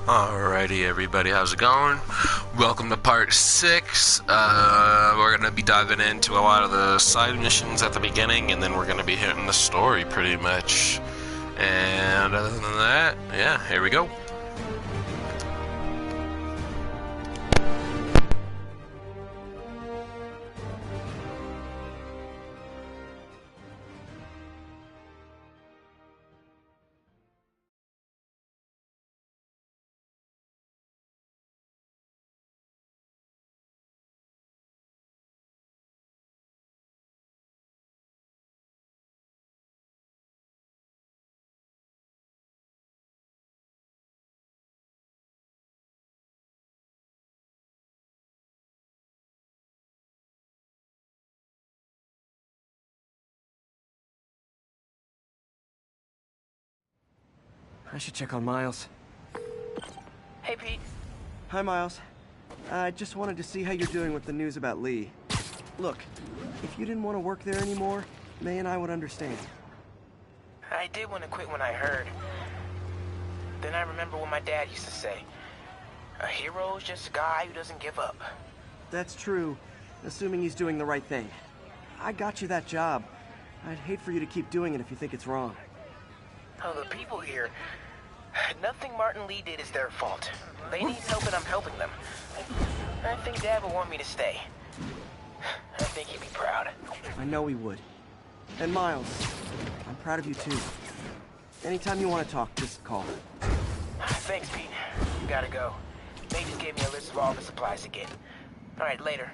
Alrighty, everybody, how's it going? Welcome to part 6. We're going to be diving into a lot of the side missions at the beginning, and then we're going to be hitting the story pretty much. And other than that, yeah, here we go. I should check on Miles. Hey, Pete. Hi, Miles. I just wanted to see how you're doing with the news about Lee. Look, if you didn't want to work there anymore, May and I would understand. I did want to quit when I heard. Then I remember what my dad used to say. A hero is just a guy who doesn't give up. That's true, assuming he's doing the right thing. I got you that job. I'd hate for you to keep doing it if you think it's wrong. Oh, the people here... Nothing Martin Lee did is their fault. They need help and I'm helping them. I think Dad will want me to stay. I think he'd be proud. I know he would. And Miles, I'm proud of you too. Anytime you want to talk, just call. Thanks, Pete. Gotta go. May just gave me a list of all the supplies to get. All right, later.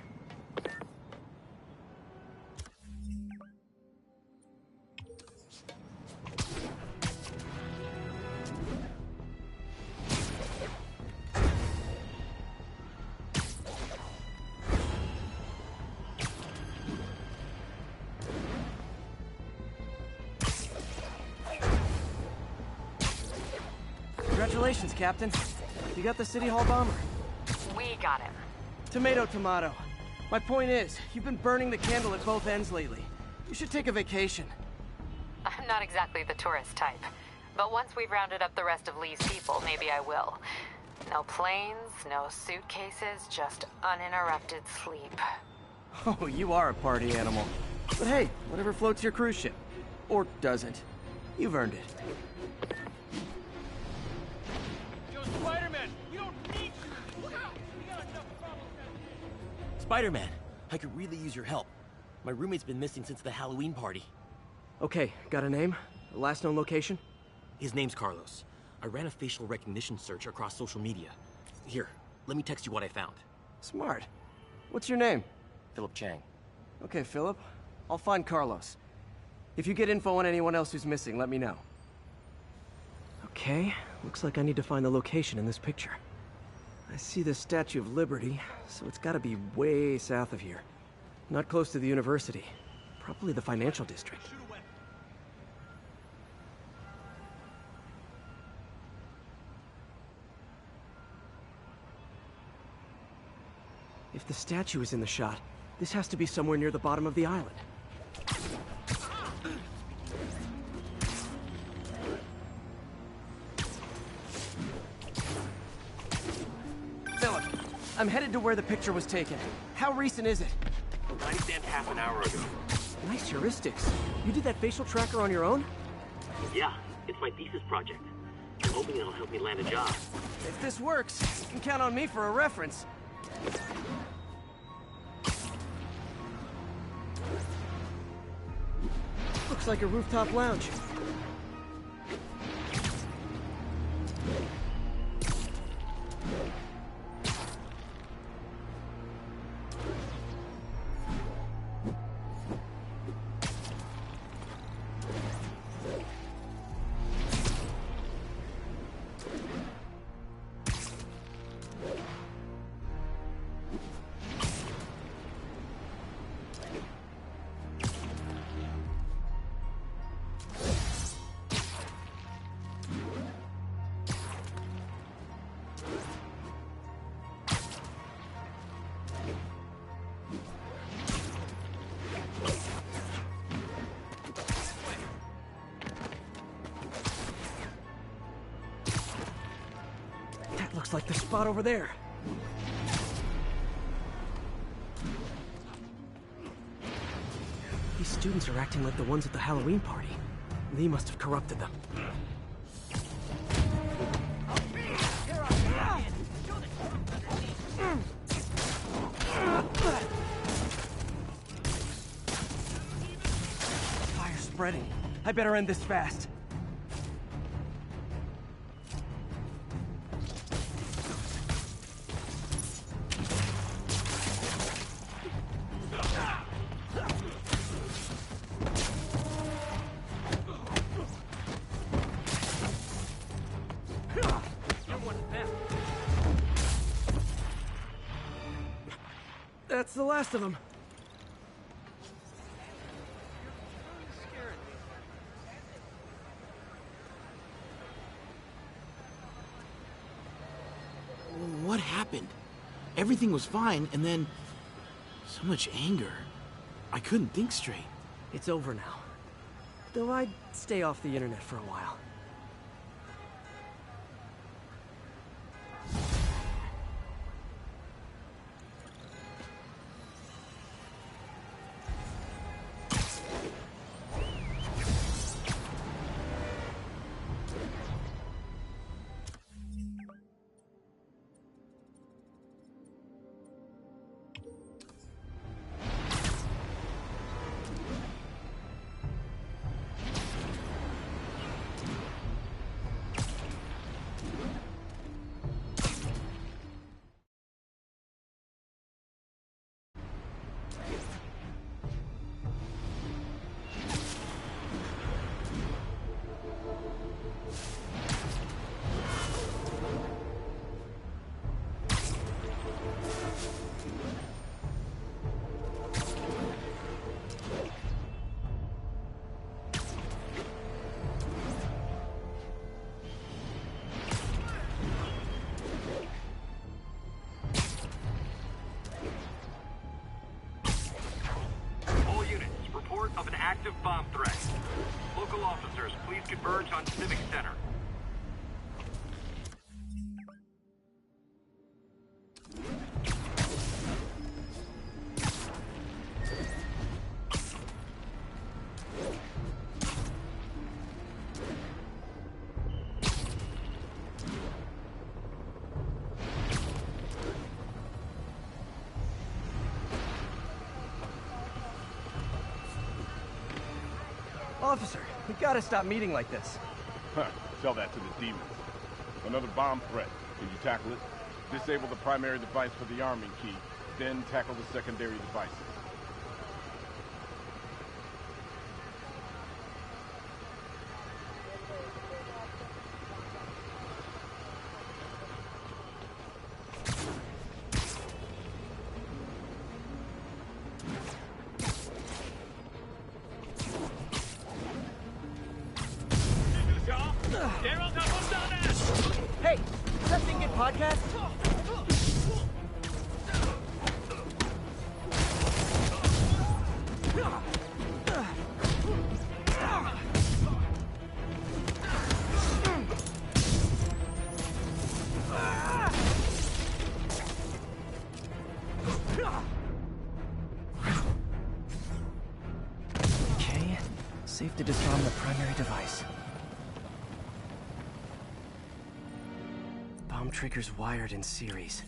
Congratulations, Captain. You got the City Hall bomber. We got him. Tomato, tomato. My point is, you've been burning the candle at both ends lately. You should take a vacation. I'm not exactly the tourist type, but once we've rounded up the rest of Lee's people, maybe I will. No planes, no suitcases, just uninterrupted sleep. Oh, you are a party animal. But hey, whatever floats your cruise ship. Or doesn't. You've earned it. Spiderman, you don't need to. We got enough problems. Spiderman, I could really use your help. My roommate's been missing since the Halloween party. Okay, got a name? A last known location? His name's Carlos. I ran a facial recognition search across social media. Here, let me text you what I found. Smart. What's your name? Philip Chang. Okay, Philip. I'll find Carlos. If you get info on anyone else who's missing, let me know. Okay, looks like I need to find the location in this picture. I see the Statue of Liberty, so it's gotta be way south of here. Not close to the university. Probably the financial district. If the statue is in the shot, this has to be somewhere near the bottom of the island. Philip, I'm headed to where the picture was taken. How recent is it? I stamped half an hour ago. Nice heuristics. You did that facial tracker on your own? Yeah, it's my thesis project. I'm hoping it'll help me land a job. If this works, you can count on me for a reference. Looks like a rooftop lounge. Looks like the spot over there. These students are acting like the ones at the Halloween party. Lee must have corrupted them. Fire's spreading. I better end this fast. That's the last of them. What happened? Everything was fine, and then so much anger. I couldn't think straight. It's over now. Though I'd stay off the internet for a while. Of an active bomb threat. Local officers, please converge on Civic Center. Officer, we gotta stop meeting like this. Huh, tell that to the demons. Another bomb threat. Can you tackle it? Disable the primary device for the arming key, then tackle the secondary devices. Hey, does that thing get podcast? Okay, safe to disarm the primary device. Bomb triggers wired in series.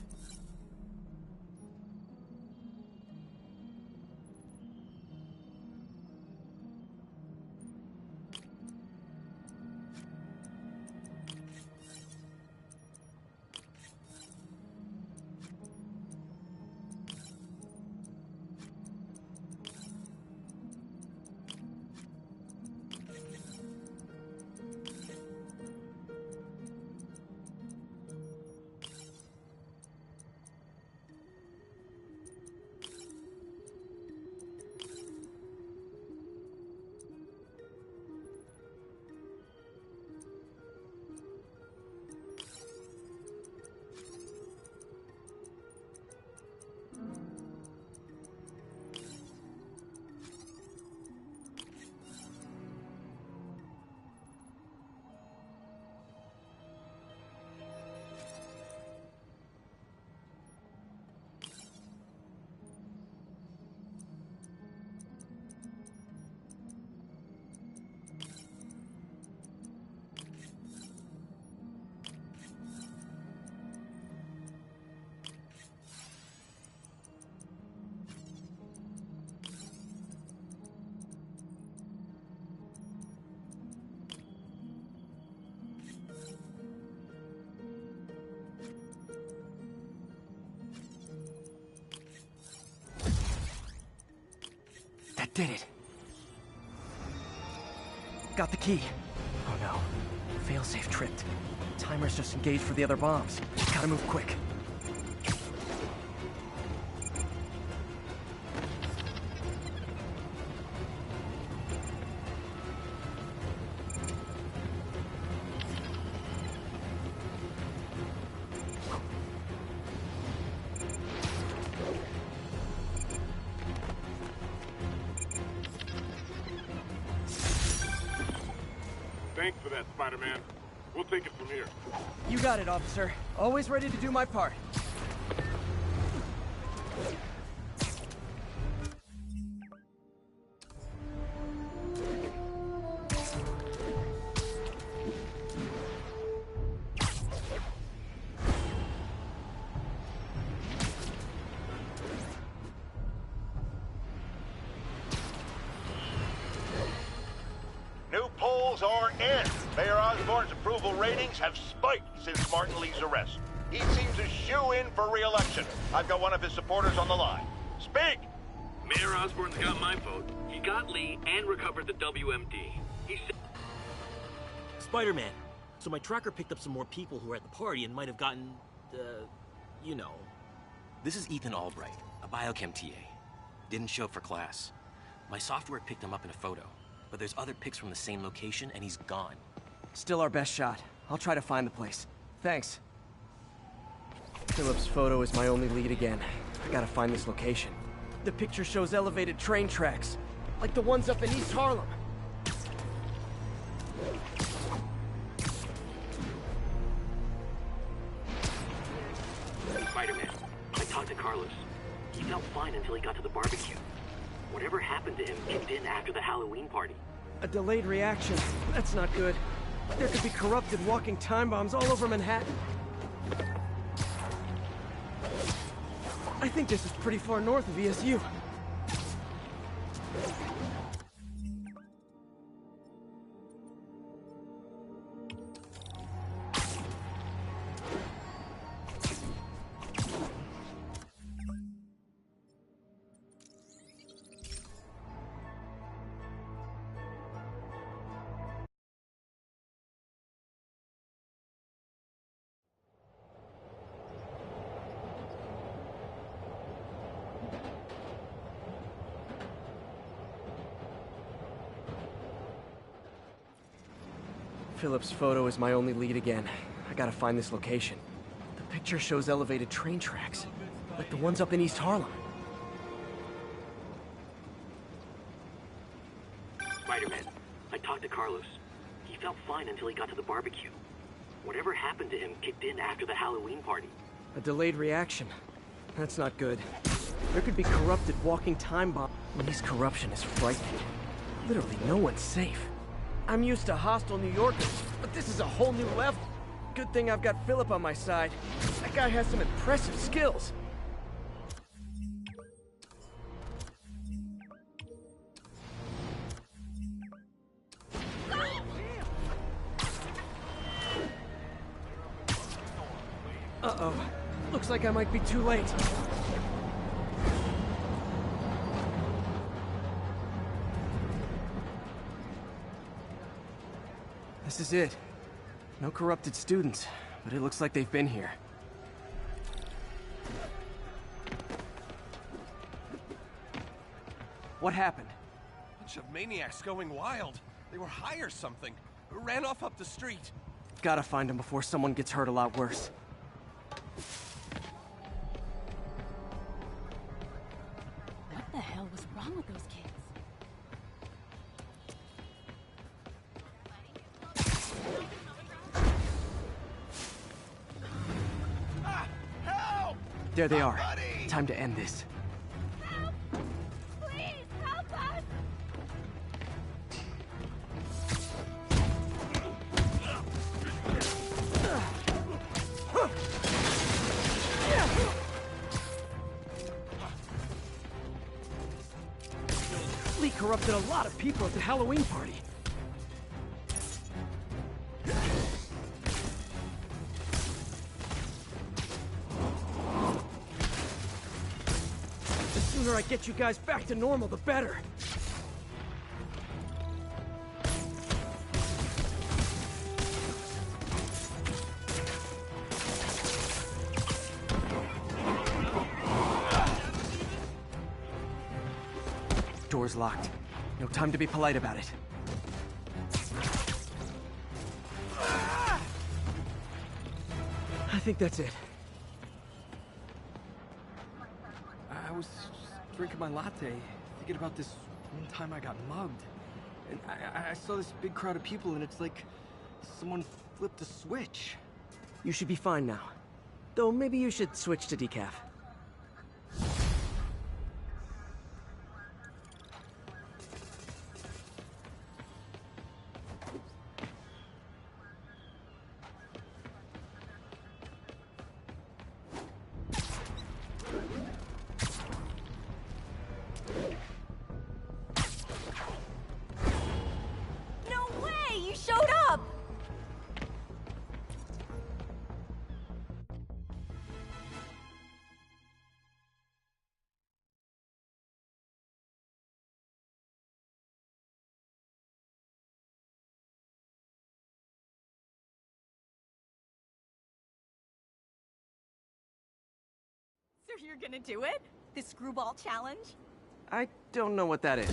Did it. Got the key. Oh no. Failsafe tripped. Timer's just engaged for the other bombs. Gotta move quick. Thanks for that, Spider-Man. We'll take it from here. You got it, officer. Always ready to do my part. New polls are in. Mayor Osborn's approval ratings have spiked since Martin Lee's arrest. He seems a shoo-in for re-election. I've got one of his supporters on the line. Speak! Mayor Osborn's got my vote. He got Lee and recovered the WMD. He said... Spider-Man. So my tracker picked up some more people who were at the party and might have gotten, you know. This is Ethan Albright, a biochem TA. Didn't show up for class. My software picked him up in a photo, but there's other pics from the same location and he's gone. Still our best shot. I'll try to find the place. Thanks. Philip's photo is my only lead again. I gotta find this location. The picture shows elevated train tracks, like the ones up in East Harlem. Spider-Man, I talked to Carlos. He felt fine until he got to the barbecue. Whatever happened to him kicked in after the Halloween party. A delayed reaction. That's not good. There could be corrupted walking time bombs all over Manhattan. I think this is pretty far north of ESU. Philip's photo is my only lead again. I gotta find this location. The picture shows elevated train tracks, like the ones up in East Harlem. Spider-Man, I talked to Carlos. He felt fine until he got to the barbecue. Whatever happened to him kicked in after the Halloween party. A delayed reaction. That's not good. There could be corrupted walking time bomb. Lee's corruption is frightening. Literally no one's safe. I'm used to hostile New Yorkers, but this is a whole new level. Good thing I've got Philip on my side. That guy has some impressive skills. Uh-oh. Looks like I might be too late. This is it. No corrupted students, but it looks like they've been here. What happened? Bunch of maniacs going wild. They were high or something. Ran off up the street. Gotta find them before someone gets hurt a lot worse. What the hell was wrong with those kids? There they are. Time to end this. Help! Please, help us! Lee corrupted a lot of people at the Halloween party. The sooner I get you guys back to normal, the better. door's locked. No time to be polite about it. I think that's it. I was just drinking my latte, thinking about this one time I got mugged. And I saw this big crowd of people, and it's like someone flipped a switch. You should be fine now. Though maybe you should switch to decaf. So you're gonna do it? The screwball challenge? I don't know what that is.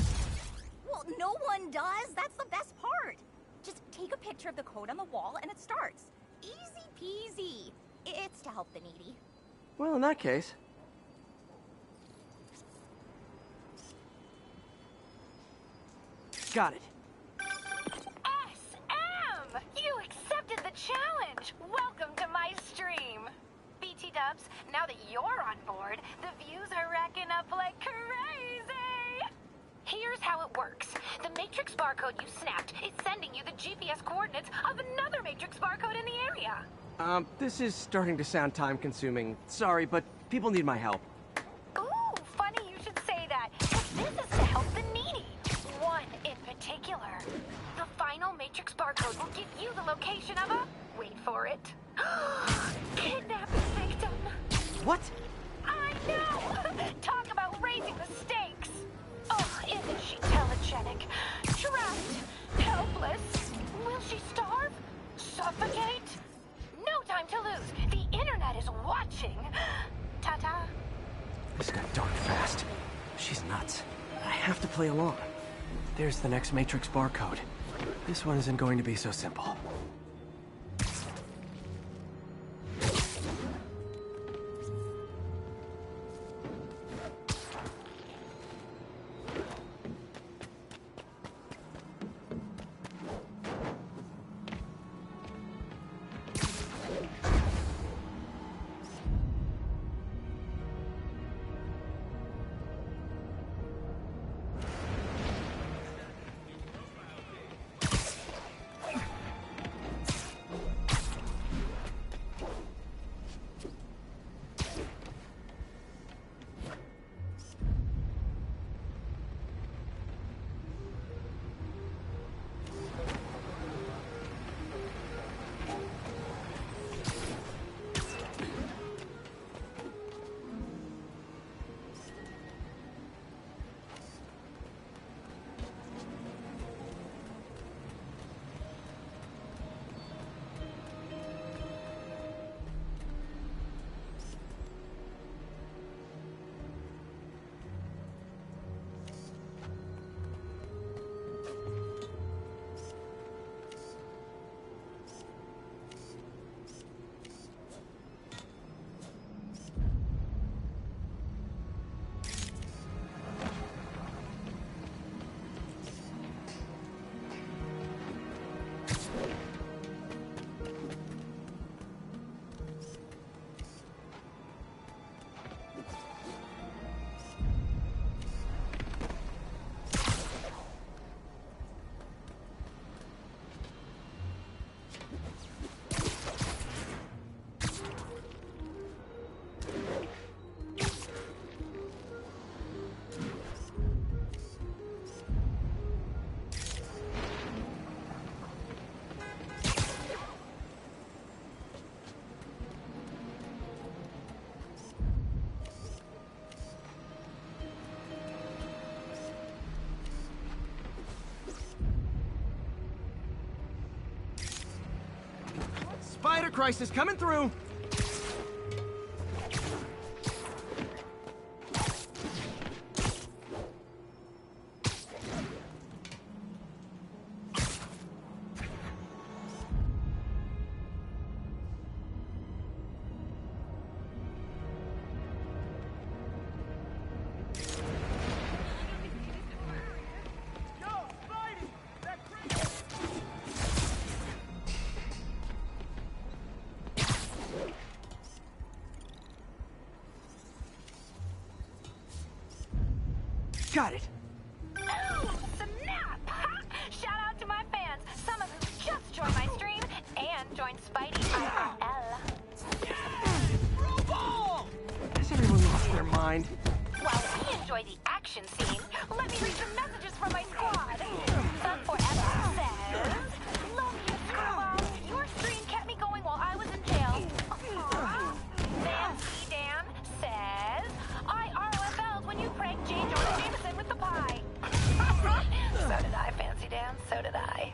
Well, no one does. That's the best part. Just take a picture of the code on the wall and it starts. Easy peasy. It's to help the needy. Well, in that case... Got it. SM! You accepted the challenge! Welcome to my stream! BT Dubs, now that you're on board, the views are racking up like crazy! Here's how it works. The Matrix barcode you snapped is sending you the GPS coordinates of another Matrix barcode in the area. This is starting to sound time-consuming. Sorry, but people need my help. Ooh, funny you should say that, 'cause this is to help the needy. One in particular. The final Matrix barcode will give you the location of a... wait for it. Kidnapping victim. What? I know! Talk about raising the stakes. Oh, isn't she telegenic? Trapped. Helpless. Will she starve? Suffocate? No time to lose. The internet is watching. Ta-ta. This got dark fast. She's nuts. I have to play along. There's the next Matrix barcode. This one isn't going to be so simple. Spider crisis coming through! Got it. Oh, snap! Shout out to my fans, some of whom just joined my stream and joined Spidey IRL. Has everyone lost their mind? While we enjoy the action scene, let me read some messages from my squad. Sun Forever says, "Love you, Screwball. Your stream kept me going while I was in jail." Nancy Dan says, "I ROFL'd when you pranked J. Jonah Jameson with the pie." So did I, Fancy Dan. So did I.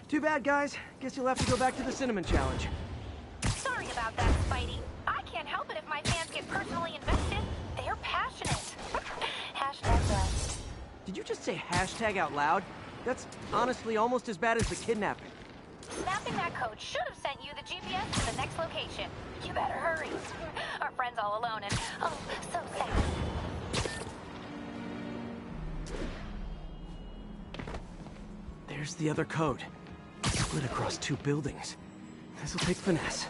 Too bad, guys. Guess you'll have to go back to the cinnamon challenge. Sorry about that, Spidey. I can't help it if my fans get personally invested. They're passionate. Hashtag blessed. Did you just say hashtag out loud? That's honestly almost as bad as the kidnapping. Snapping that code should have sent you the GPS to the next location. You better hurry. Our friend's all alone and, oh, so sad. There's the other code. Split across 2 buildings. This'll take finesse.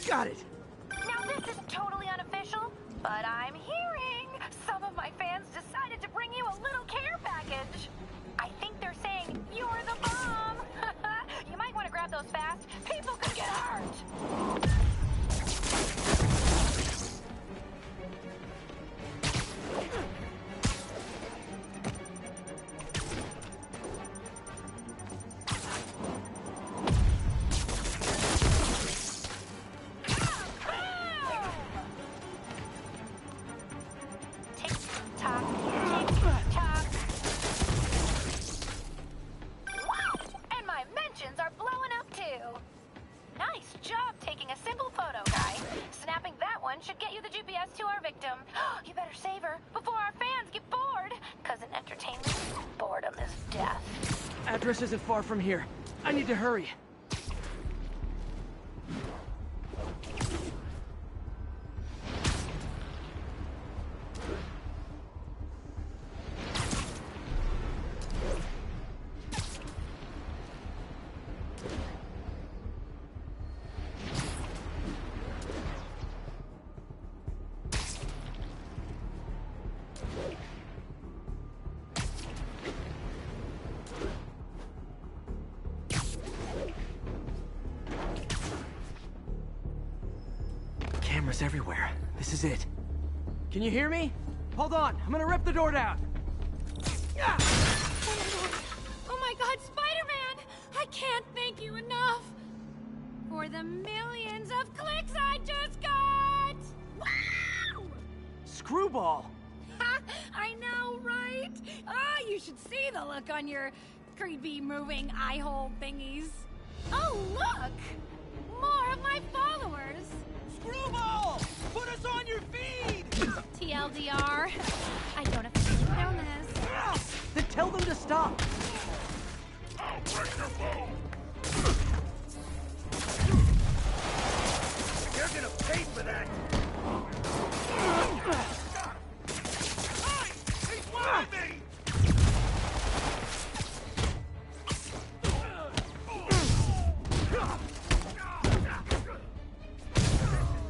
Got it! Now this is totally unofficial, but I'm hearing some of my fans decided to bring you a little care package. I think they're saying you're the bomb. You might want to grab those fast. People could get hurt. Should get you the GPS to our victim. You better save her before our fans get bored. Cause in entertainment, boredom is death. Address isn't far from here. I need to hurry. Cameras everywhere. This is it. Can you hear me? Hold on. I'm gonna rip the door down. Oh my God, Spider-Man! I can't thank you enough for the millions of clicks I just got! Wow! Screwball! Ha! I know, right? Ah, you should see the look on your creepy moving eye hole thingies. Oh, look! More of my followers! Screwball! Put us on your feed! TLDR, I don't have to think on this. Then tell them to stop. I'll break your bone! You're gonna pay for that! Hey! He's wanting me!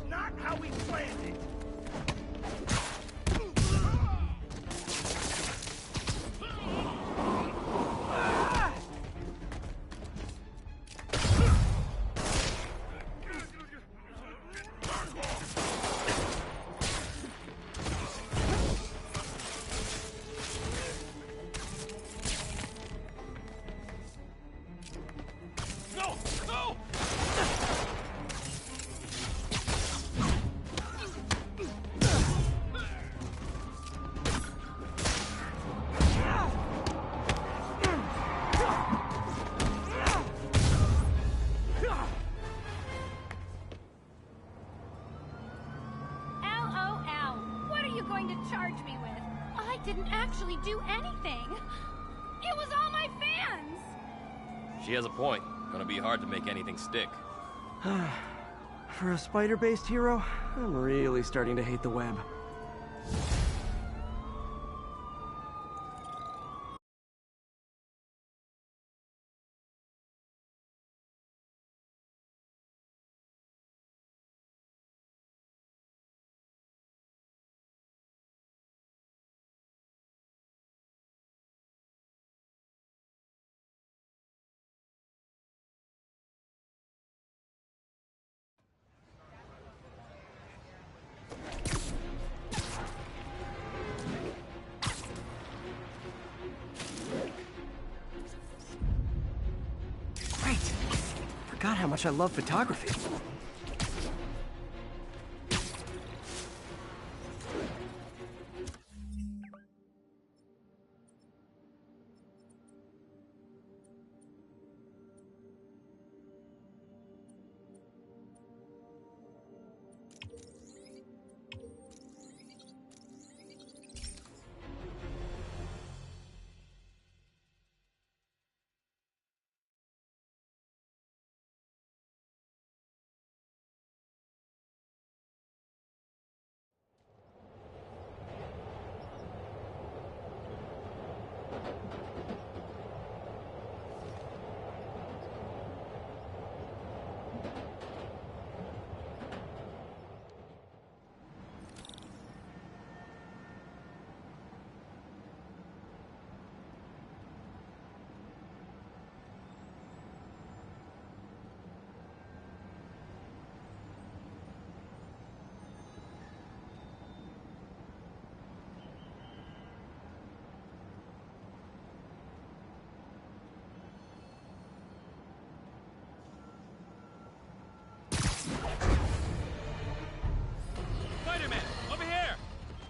Not how we planned it! She has a point. Gonna be hard to make anything stick. For a spider-based hero, I'm really starting to hate the web. Forgot how much I love photography.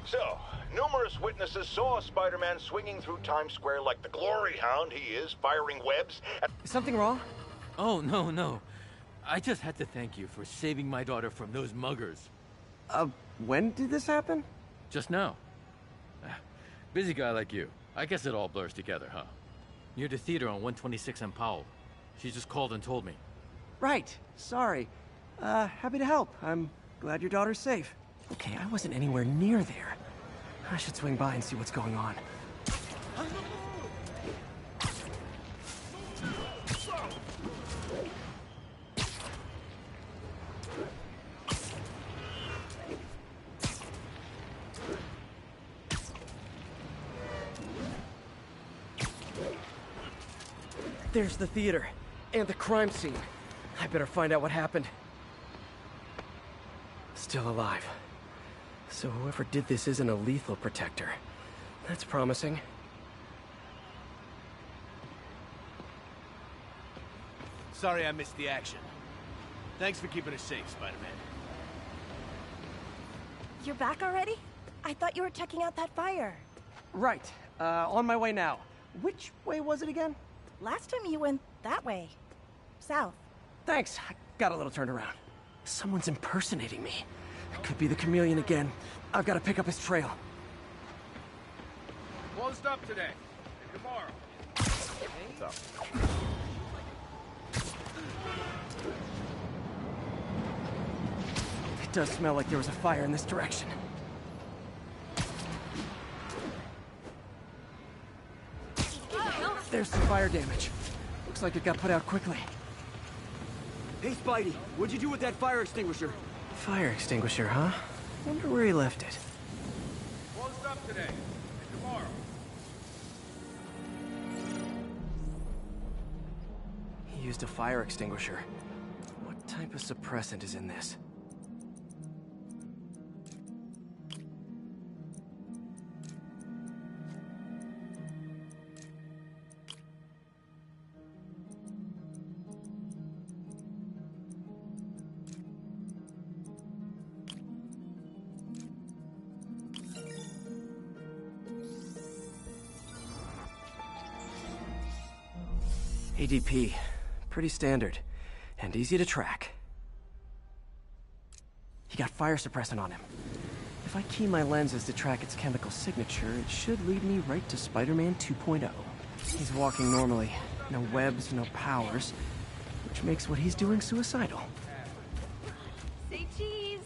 So, numerous witnesses saw Spider-Man swinging through Times Square like the glory hound he is, firing webs at... Is something wrong? Oh, no. I just had to thank you for saving my daughter from those muggers. When did this happen? Just now. Busy guy like you. I guess it all blurs together, huh? Near the theater on 126 and Powell. She just called and told me. Right. Sorry. Happy to help. I'm glad your daughter's safe. Okay, I wasn't anywhere near there. I should swing by and see what's going on. There's the theater, and the crime scene. I better find out what happened. Still alive. So whoever did this isn't a lethal protector. That's promising. Sorry I missed the action. Thanks for keeping us safe, Spider-Man. You're back already? I thought you were checking out that fire. Right. On my way now. Which way was it again? Last time you went that way. South. Thanks. I got a little turned around. Someone's impersonating me. It could be the chameleon again. I've got to pick up his trail. Closed up today. And tomorrow. What's up? It does smell like there was a fire in this direction. There's some fire damage. Looks like it got put out quickly. Hey, Spidey, what'd you do with that fire extinguisher? Fire extinguisher, huh? Wonder where he left it. Closed up today. And tomorrow. He used a fire extinguisher. What type of suppressant is in this? ADP. Pretty standard. And easy to track. He got fire suppressant on him. If I key my lenses to track its chemical signature, it should lead me right to Spider-Man 2.0. He's walking normally. No webs, no powers, which makes what he's doing suicidal. Say cheese.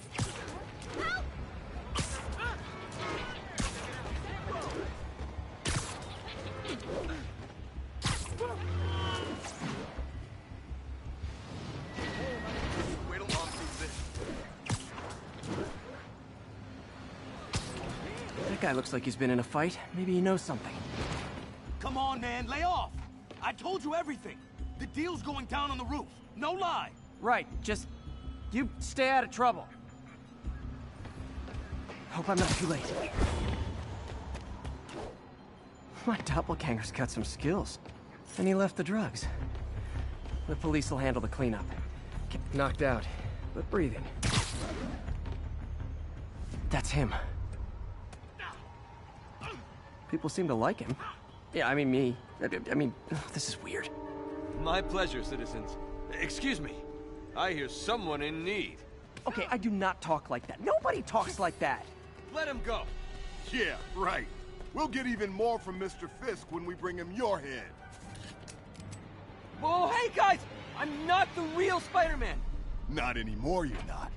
Wait till Mom sees this. That guy looks like he's been in a fight. Maybe he knows something. Come on, man, lay off! I told you everything. The deal's going down on the roof. No lie. Right, just... you stay out of trouble. Hope I'm not too late. My doppelganger's got some skills. And he left the drugs. The police will handle the cleanup. Knocked out, but breathing. That's him. People seem to like him. Yeah, I mean me. I mean, this is weird. My pleasure, citizens. Excuse me. I hear someone in need. Okay, I do not talk like that. Nobody talks like that. Let him go. Yeah, right. We'll get even more from Mr. Fisk when we bring him your head. Whoa, hey guys! I'm not the real Spider-Man! Not anymore, you're not.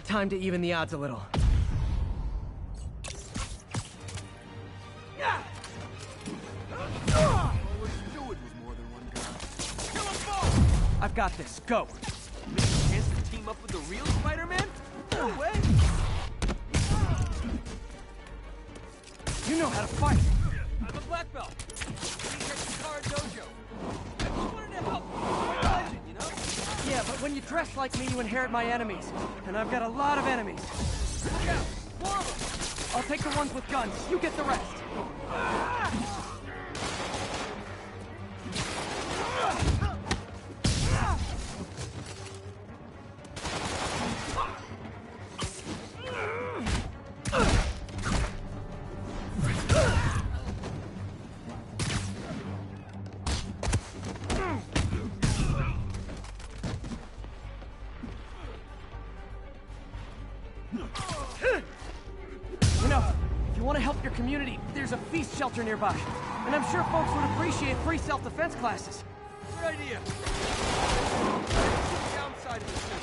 Time to even the odds a little. All we do it with more than one guy. Kill them both! I've got this. Go. Chance to team up with the real Spider-Man? No way! You know how to fight. I'm a black belt. Car dojo. I just wanted to help. I'm a legend, you know? Yeah, but when you dress like me, you inherit my enemies. And I've got a lot of enemies. Look out! More of them! I'll take the ones with guns. You get the rest. You know, if you want to help your community, there's a feast shelter nearby. And I'm sure folks would appreciate free self-defense classes. Good idea. The downside of this thing.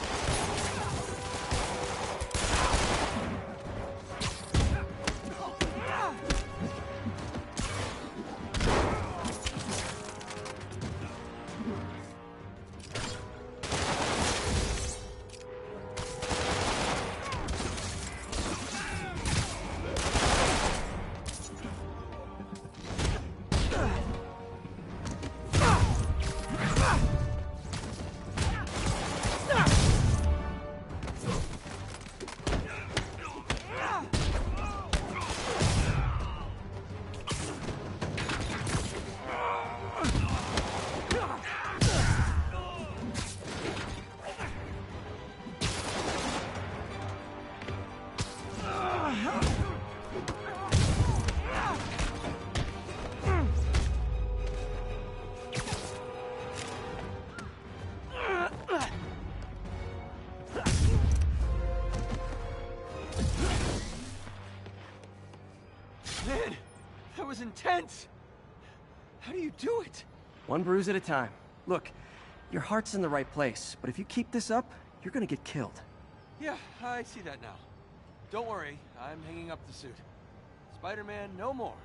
Man, that was intense. How do you do it? One bruise at a time. Look, your heart's in the right place, but if you keep this up, you're gonna get killed. Yeah, I see that now. Don't worry, I'm hanging up the suit. Spider-Man, no more.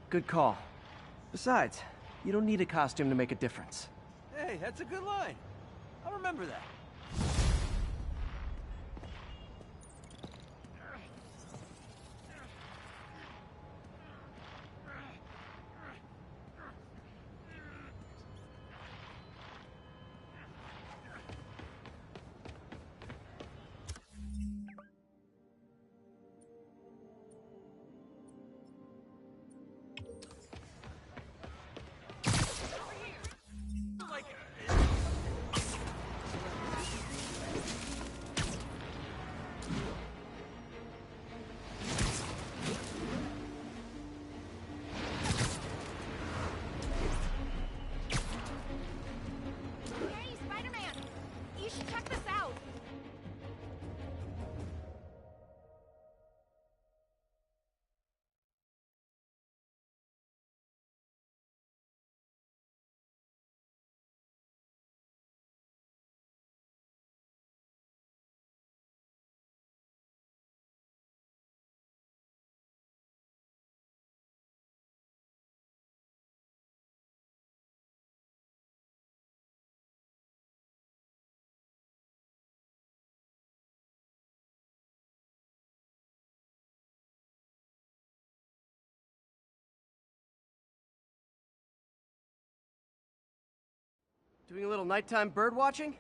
Good call. Besides, you don't need a costume to make a difference. Hey, that's a good line. I'll remember that. Doing a little nighttime bird watching?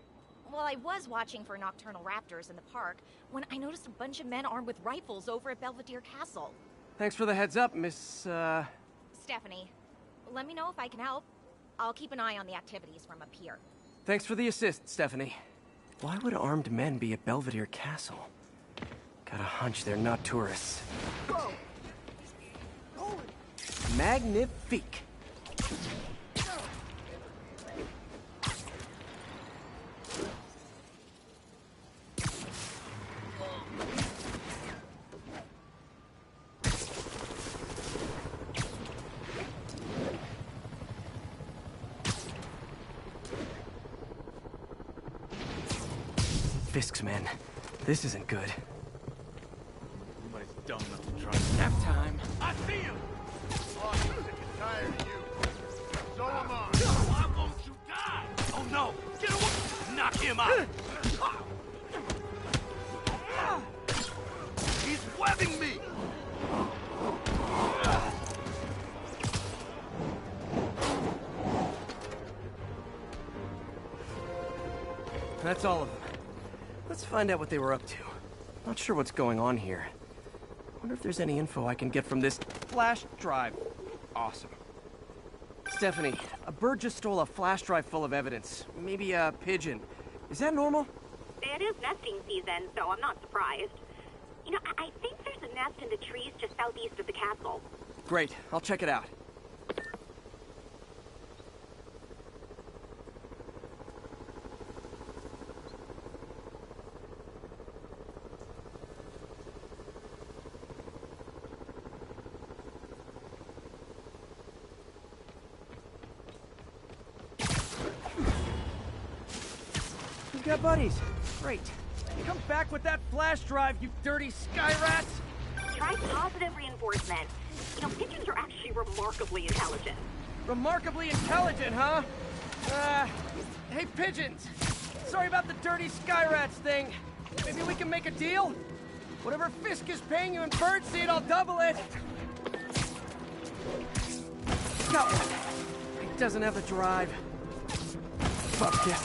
Well, I was watching for nocturnal raptors in the park when I noticed a bunch of men armed with rifles over at Belvedere Castle. Thanks for the heads up, Miss, Stephanie, let me know if I can help. I'll keep an eye on the activities from up here. Thanks for the assist, Stephanie. Why would armed men be at Belvedere Castle? Got a hunch they're not tourists. Magnifique. Fisk's men. This isn't good. Somebody's dumb enough to try. Nap time. I see him! Oh, I'm sick and tired of you. So am I. Why won't you die? Oh no! Get away! Knock him out! He's webbing me! That's all of them. Let's find out what they were up to. Not sure what's going on here. Wonder if there's any info I can get from this flash drive. Awesome. Stephanie, a bird just stole a flash drive full of evidence. Maybe a pigeon. Is that normal? It is nesting season, so I'm not surprised. You know, I think there's a nest in the trees just southeast of the castle. Great, I'll check it out. We've got buddies. Great. Come back with that flash drive, you dirty sky rats! Try positive reinforcement. You know, pigeons are actually remarkably intelligent. Remarkably intelligent, huh? Hey, pigeons. Sorry about the dirty sky rats thing. Maybe we can make a deal? Whatever Fisk is paying you in birdseed, I'll double it. Got one. He doesn't have the drive. Fuck this.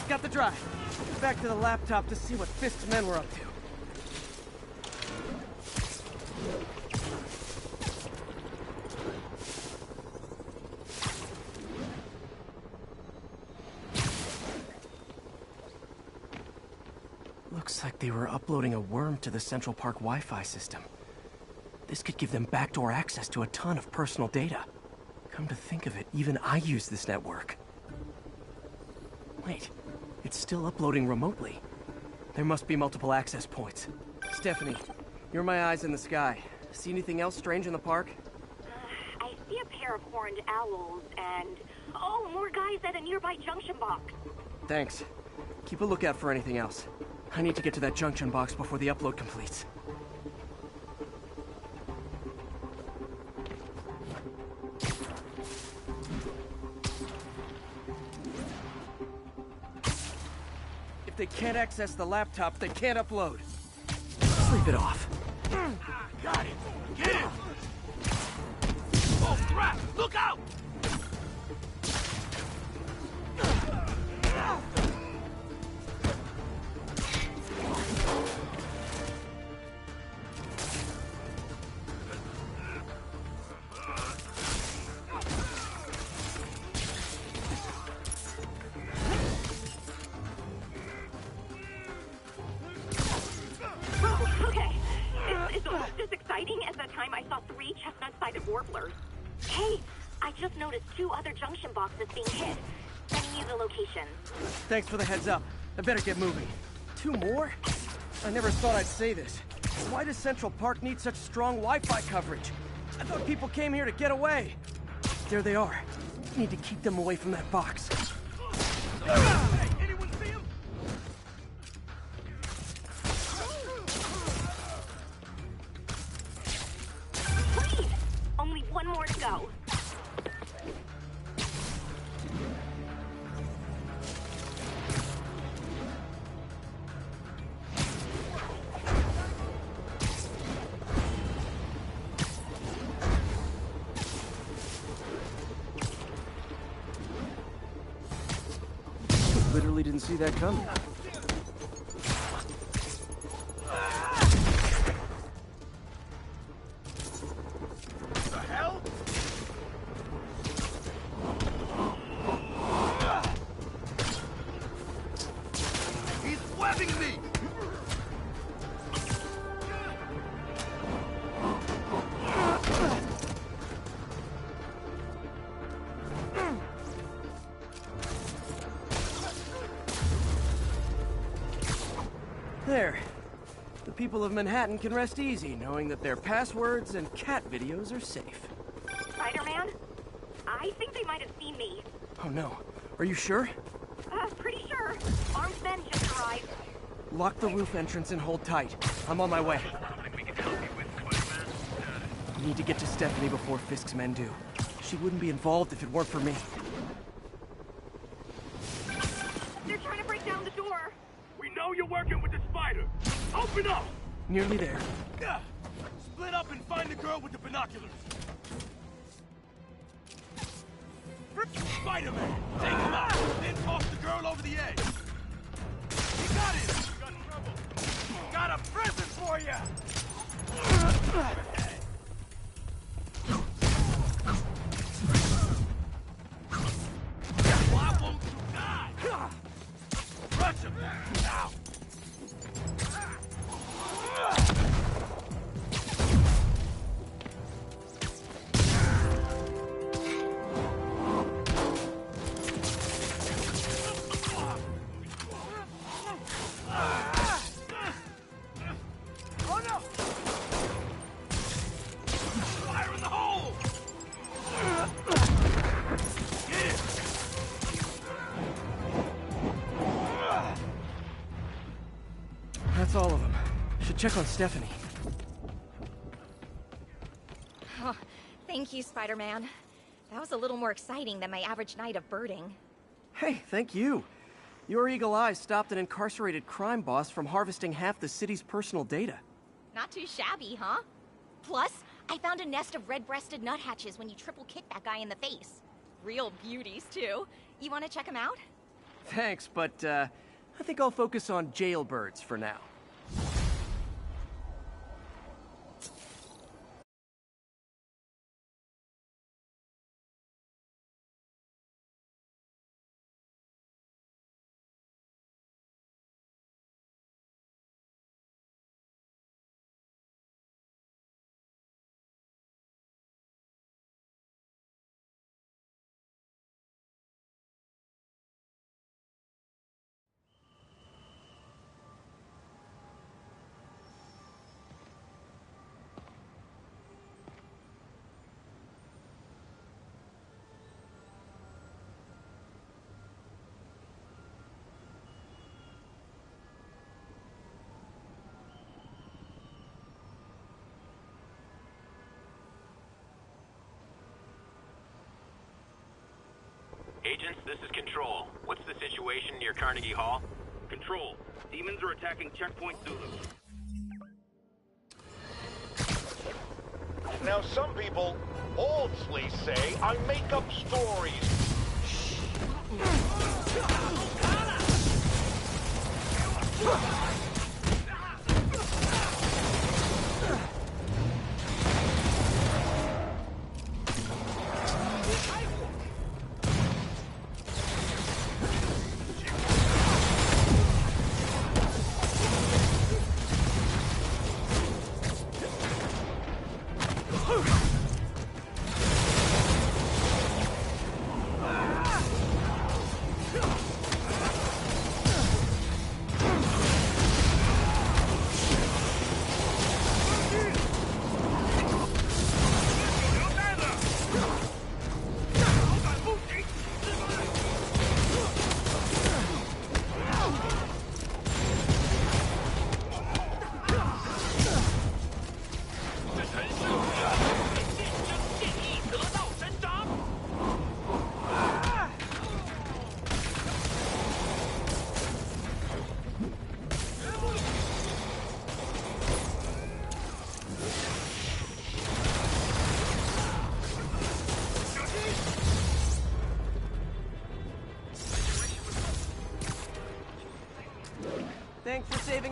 Got the drive. Back to the laptop to see what Fisk's men were up to. Looks like they were uploading a worm to the Central Park Wi-Fi system. This could give them backdoor access to a ton of personal data. Come to think of it, even I use this network. Wait. It's still uploading remotely. There must be multiple access points. Stephanie, you're my eyes in the sky. See anything else strange in the park? I see a pair of horned owls and... oh, more guys at a nearby junction box. Thanks. Keep a lookout for anything else. I need to get to that junction box before the upload completes. If they can't access the laptop, they can't upload. Sleep it off. Got it! Get him! Oh, crap! Look out! Hey, I just noticed 2 other junction boxes being hit. Sending you the location. Thanks for the heads up. I better get moving. 2 more? I never thought I'd say this. Why does Central Park need such strong Wi-Fi coverage? I thought people came here to get away. There they are. Need to keep them away from that box. Hey, anyone see him? Please! Only 1 more to go. literally didn't see that coming. The hell? He's webbing me! There. The people of Manhattan can rest easy knowing that their passwords and cat videos are safe. Spider-Man? I think they might have seen me. Oh no. Are you sure? Pretty sure. Armed men just arrived. Lock the roof entrance and hold tight. I'm on my way. We need to get to Stephanie before Fisk's men do. She wouldn't be involved if it weren't for me. They're trying to break down the door. We know you're working with the spider. Open up! Nearly there. Split up and find the girl with the binoculars. Spider-Man, take him out, then toss the girl over the edge. You got it! Got trouble. Got a present for you! Why won't you die? Rush him! Now! Oh no! Fire in the hole! Get it! That's all of them. Should check on Stephanie. Oh, thank you, Spider-Man. That was a little more exciting than my average night of birding. Hey, thank you. Your eagle eyes stopped an incarcerated crime boss from harvesting half the city's personal data. Not too shabby, huh? Plus, I found a nest of red-breasted nuthatches when you triple kicked that guy in the face. Real beauties, too. You want to check them out? Thanks, but I think I'll focus on jailbirds for now. Agents, this is Control. What's the situation near Carnegie Hall? Control. Demons are attacking Checkpoint Zulu. Now, some people falsely say I make up stories.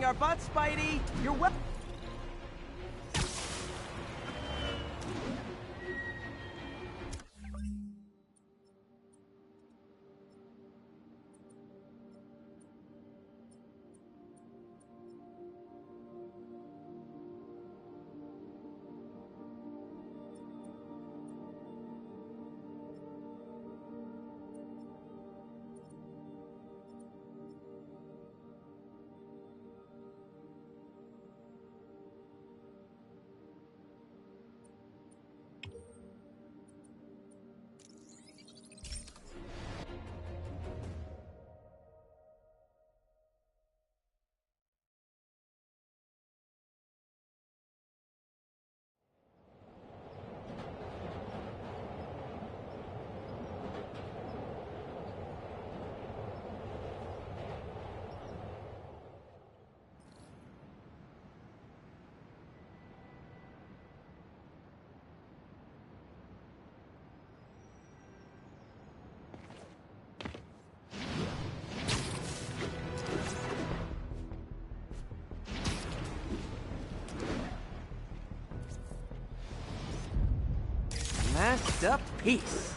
kicking our butts, Spidey! You're well. Masterpiece.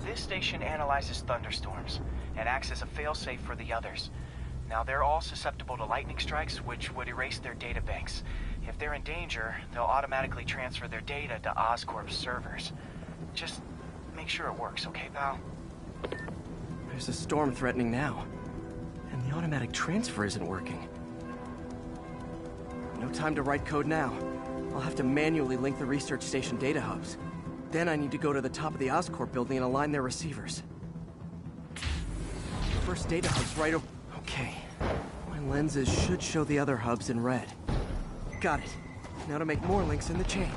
This station analyzes thunderstorms and acts as a failsafe for the others. Now, they're all susceptible to lightning strikes, which would erase their databanks. If they're in danger, they'll automatically transfer their data to Oscorp's servers. Just make sure it works, okay, pal? There's a storm threatening now, and the automatic transfer isn't working. No time to write code now. I'll have to manually link the research station data hubs. Then I need to go to the top of the Oscorp building and align their receivers. First data hub's right over... Okay. My lenses should show the other hubs in red. Got it. Now to make more links in the chain.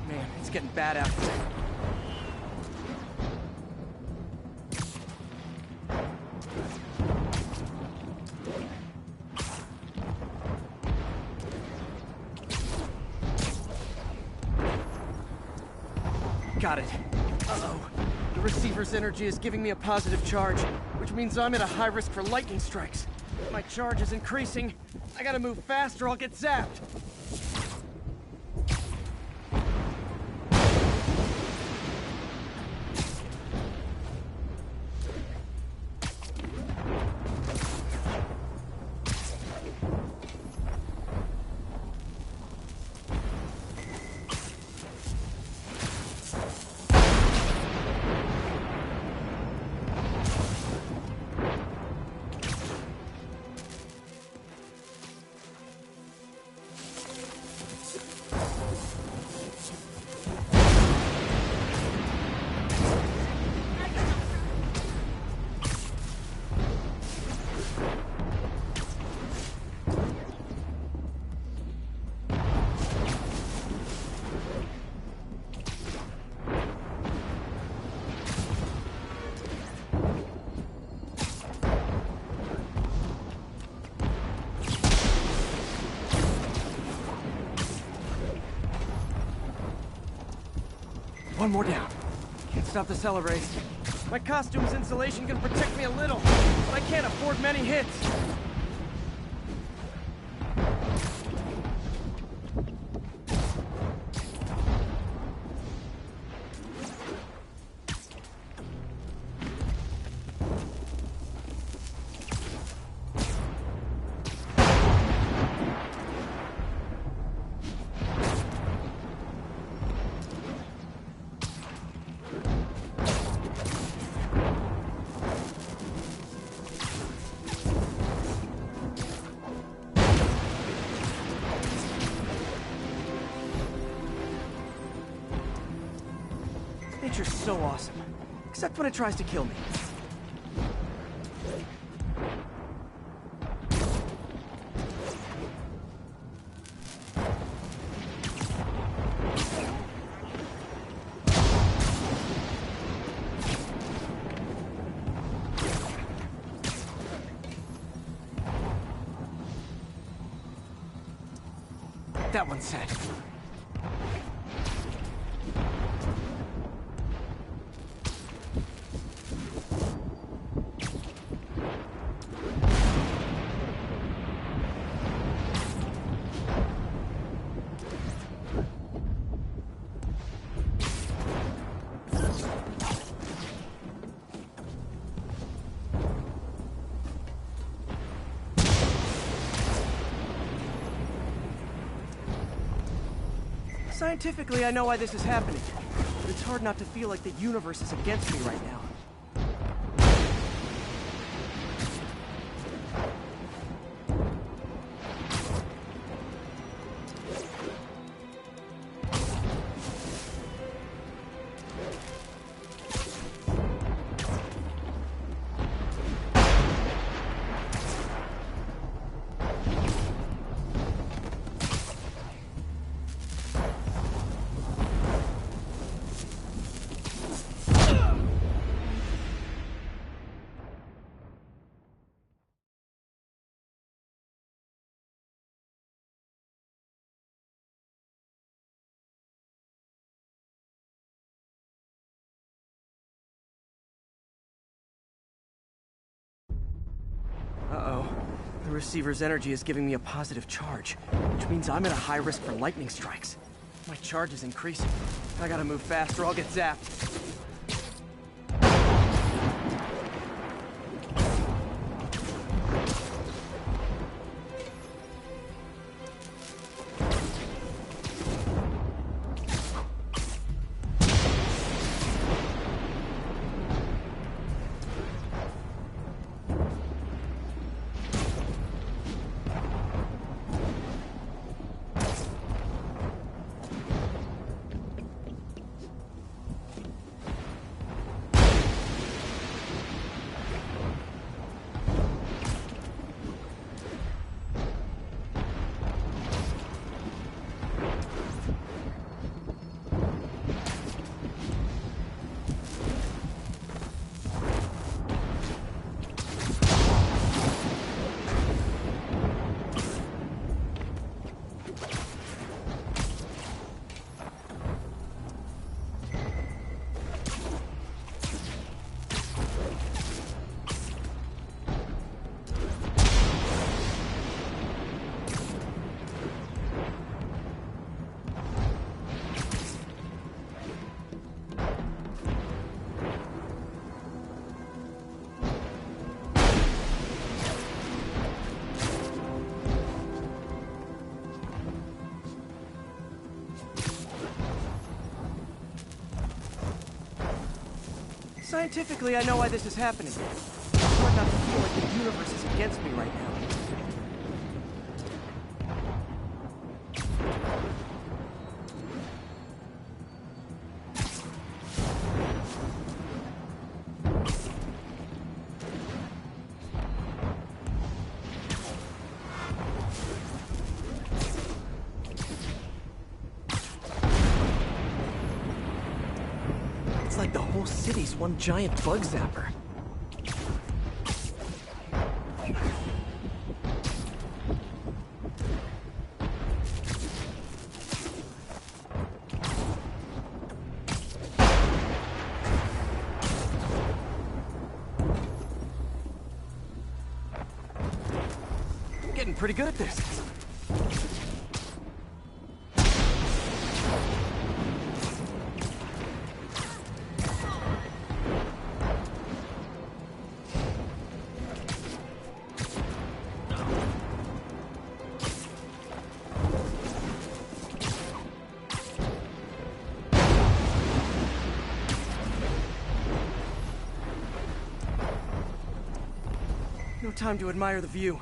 Man, it's getting bad out there. Got it. Uh-oh. The receiver's energy is giving me a positive charge, which means I'm at a high risk for lightning strikes. My charge is increasing. I gotta move fast or I'll get zapped. One more down. Can't stop the celebrate. My costume's insulation can protect me a little, but I can't afford many hits. Nature's so awesome, except when it tries to kill me. That one's set. Scientifically, I know why this is happening, but it's hard not to feel like the universe is against me right now. Uh-oh. The receiver's energy is giving me a positive charge, which means I'm at a high risk for lightning strikes. My charge is increasing. I gotta move fast or I'll get zapped. Scientifically, I know why this is happening. It's hard not to feel like the universe is against me right now. It's like the whole city's one giant bug zapper. getting pretty good at this. No time to admire the view.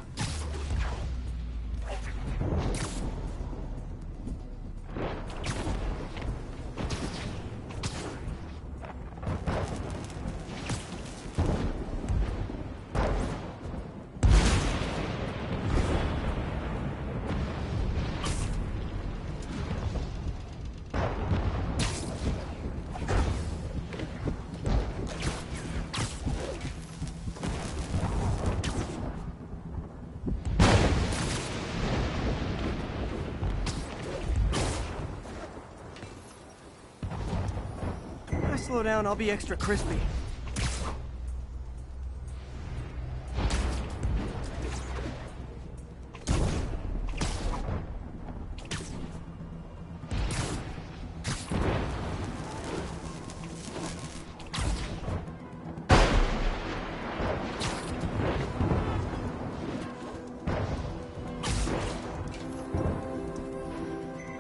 Slow down, I'll be extra crispy.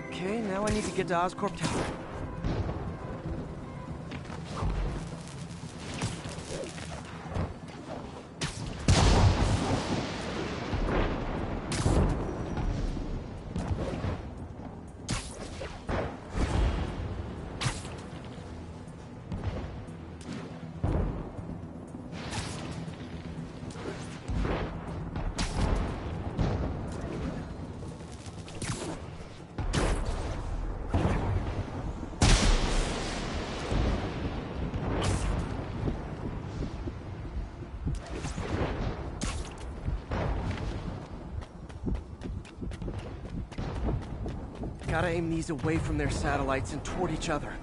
Okay, now I need to get to Oscorp Tower. Gotta aim these away from their satellites and toward each other.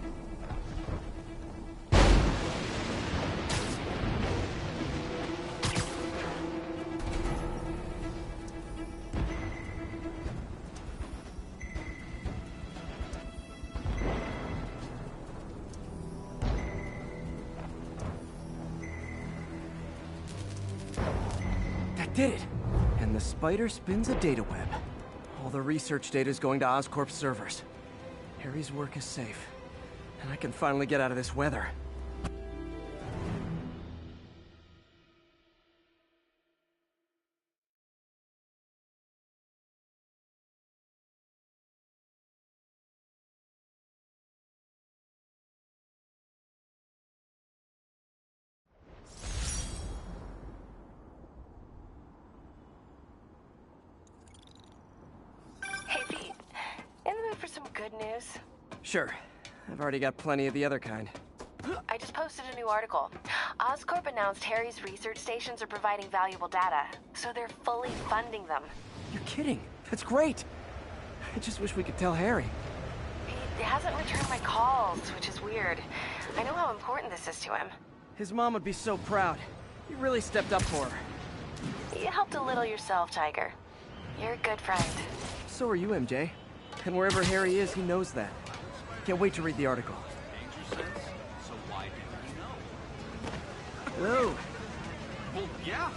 That did it! And the spider spins a data web. All the research data is going to Oscorp's servers. Harry's work is safe, and I can finally get out of this weather. Hey, Pete. In the mood for some good news? Sure. I've already got plenty of the other kind. I just posted a new article. Oscorp announced Harry's research stations are providing valuable data, so they're fully funding them. You're kidding. That's great. I just wish we could tell Harry. He hasn't returned my calls, which is weird. I know how important this is to him. His mom would be so proud. You really stepped up for her. You helped a little yourself, Tiger. You're a good friend. So are you, MJ. And wherever Harry is, he knows that. Can't wait to read the article. So why didn't you know? Hello. Well, yeah.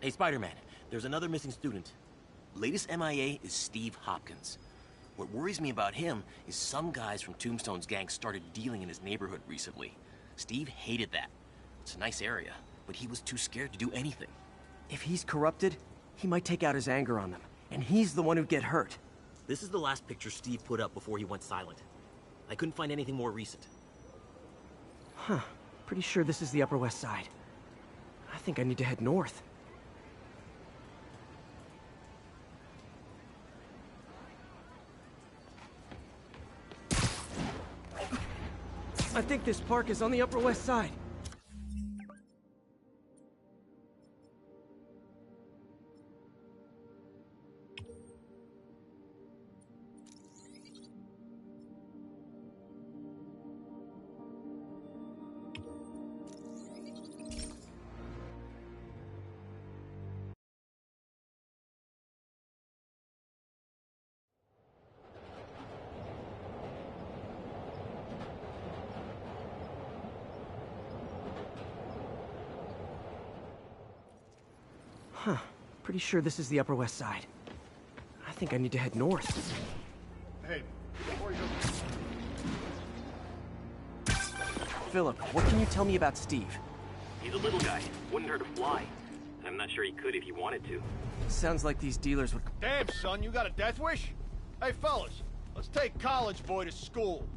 Hey, Spider-Man, there's another missing student. Latest MIA is Steve Hopkins. What worries me about him is some guys from Tombstone's gang started dealing in his neighborhood recently. Steve hated that. It's a nice area, but he was too scared to do anything. If he's corrupted, he might take out his anger on them, and he's the one who'd get hurt. This is the last picture Steve put up before he went silent. I couldn't find anything more recent. Huh. Pretty sure this is the Upper West Side. I think I need to head north. I think this park is on the Upper West Side. Huh. Pretty sure this is the Upper West Side. I think I need to head north. Hey, before you go... Philip, what can you tell me about Steve? He's a little guy. Wouldn't hurt to fly. I'm not sure he could if he wanted to. Sounds like these dealers would... Damn, son, you got a death wish? Hey, fellas, let's take college boy to school.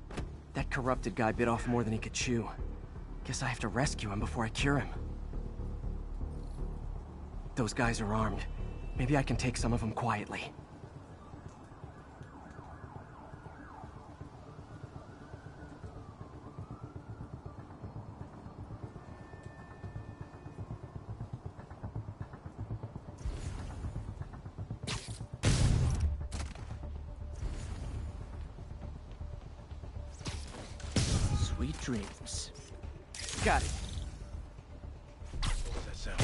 That corrupted guy bit off more than he could chew. Guess I have to rescue him before I cure him. Those guys are armed. Maybe I can take some of them quietly. Sweet dreams. Got it. What's that sound?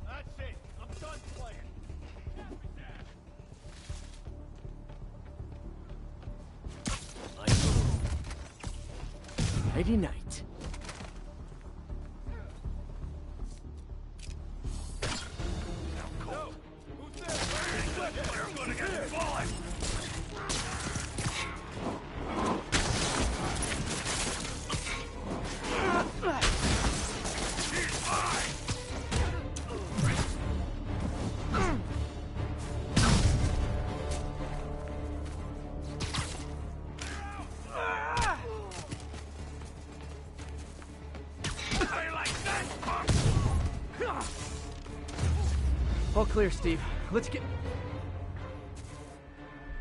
That's it. I'm done playing. Nighty night. All clear, Steve. Let's get...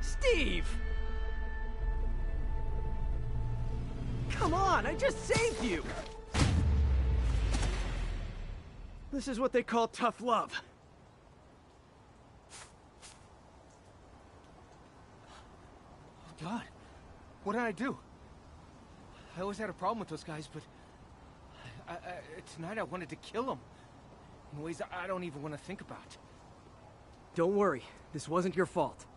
Steve! Come on, I just saved you! This is what they call tough love. Oh, God. What did I do? I always had a problem with those guys, but... tonight I wanted to kill them. In ways I don't even want to think about. Don't worry, this wasn't your fault.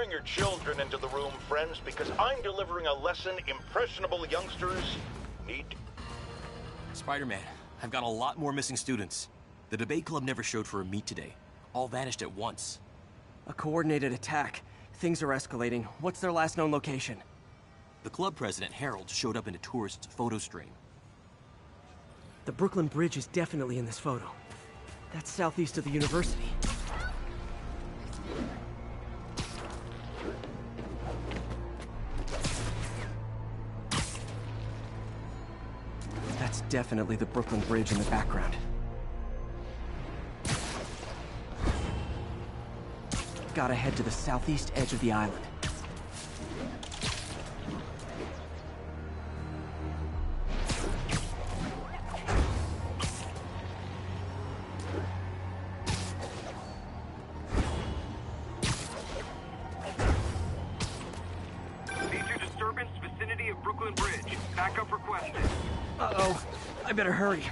bring your children into the room, friends, because I'm delivering a lesson impressionable youngsters need. Spider-Man, I've got a lot more missing students. The debate club never showed for a meet today. All vanished at once. A coordinated attack. Things are escalating. What's their last known location? The club president, Harold, showed up in a tourist's photo stream. The Brooklyn Bridge is definitely in this photo. That's southeast of the university. That's definitely the Brooklyn Bridge in the background. Gotta head to the southeast edge of the island. Major disturbance vicinity of Brooklyn Bridge. Backup requested. Uh-oh. I better hurry.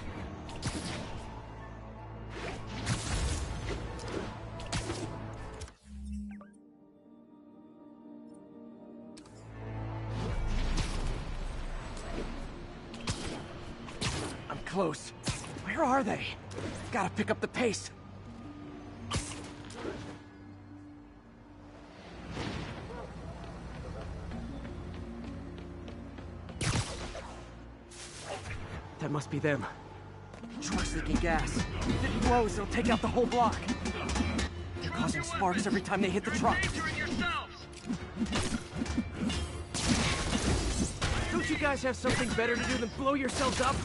I'm close. Where are they? Gotta pick up the pace. That must be them. Truck's leaking gas. If it blows, it'll take out the whole block. They're causing sparks every time they hit the truck. Don't you guys have something better to do than blow yourselves up?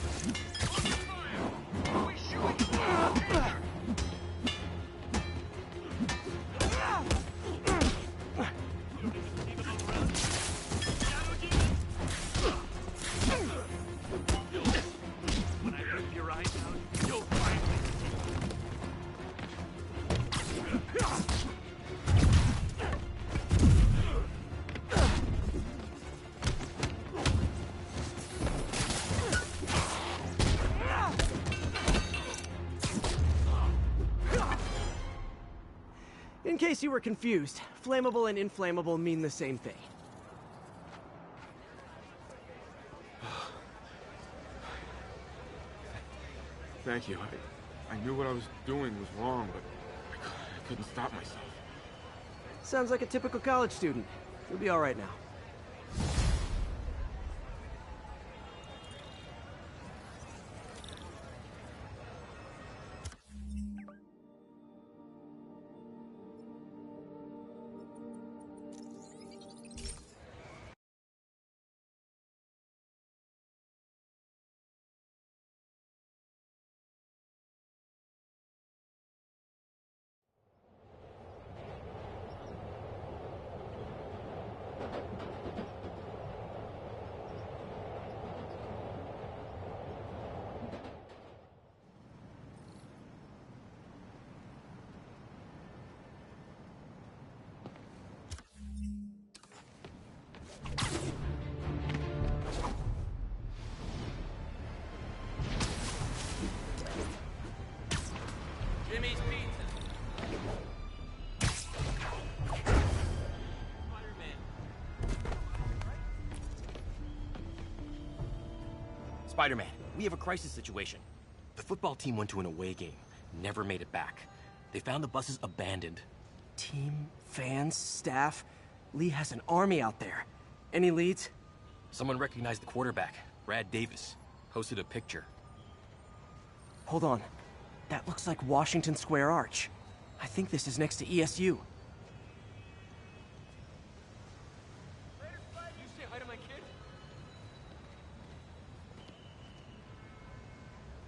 In case you were confused, flammable and inflammable mean the same thing. Thank you. I knew what I was doing was wrong, but I couldn't stop myself. Sounds like a typical college student. You'll be all right now. Jimmy's Pizza. Spider-Man, we have a crisis situation. The football team went to an away game, never made it back. They found the buses abandoned. Team, fans, staff. Lee has an army out there. Any leads? Someone recognized the quarterback, Brad Davis. Posted a picture. Hold on. That looks like Washington Square Arch. I think this is next to ESU.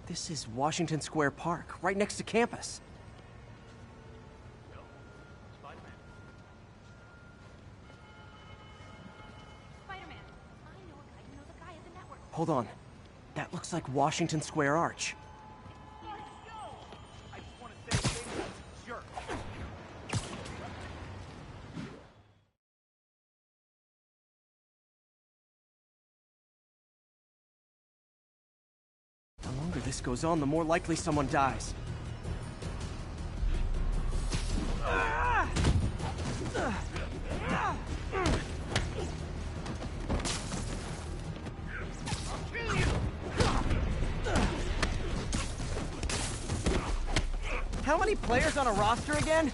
This is Washington Square Park, right next to campus. Spider-Man, I know a guy who knows a guy at the network. Hold on. That looks like Washington Square Arch. The longer this goes on, the more likely someone dies. many players on a roster again?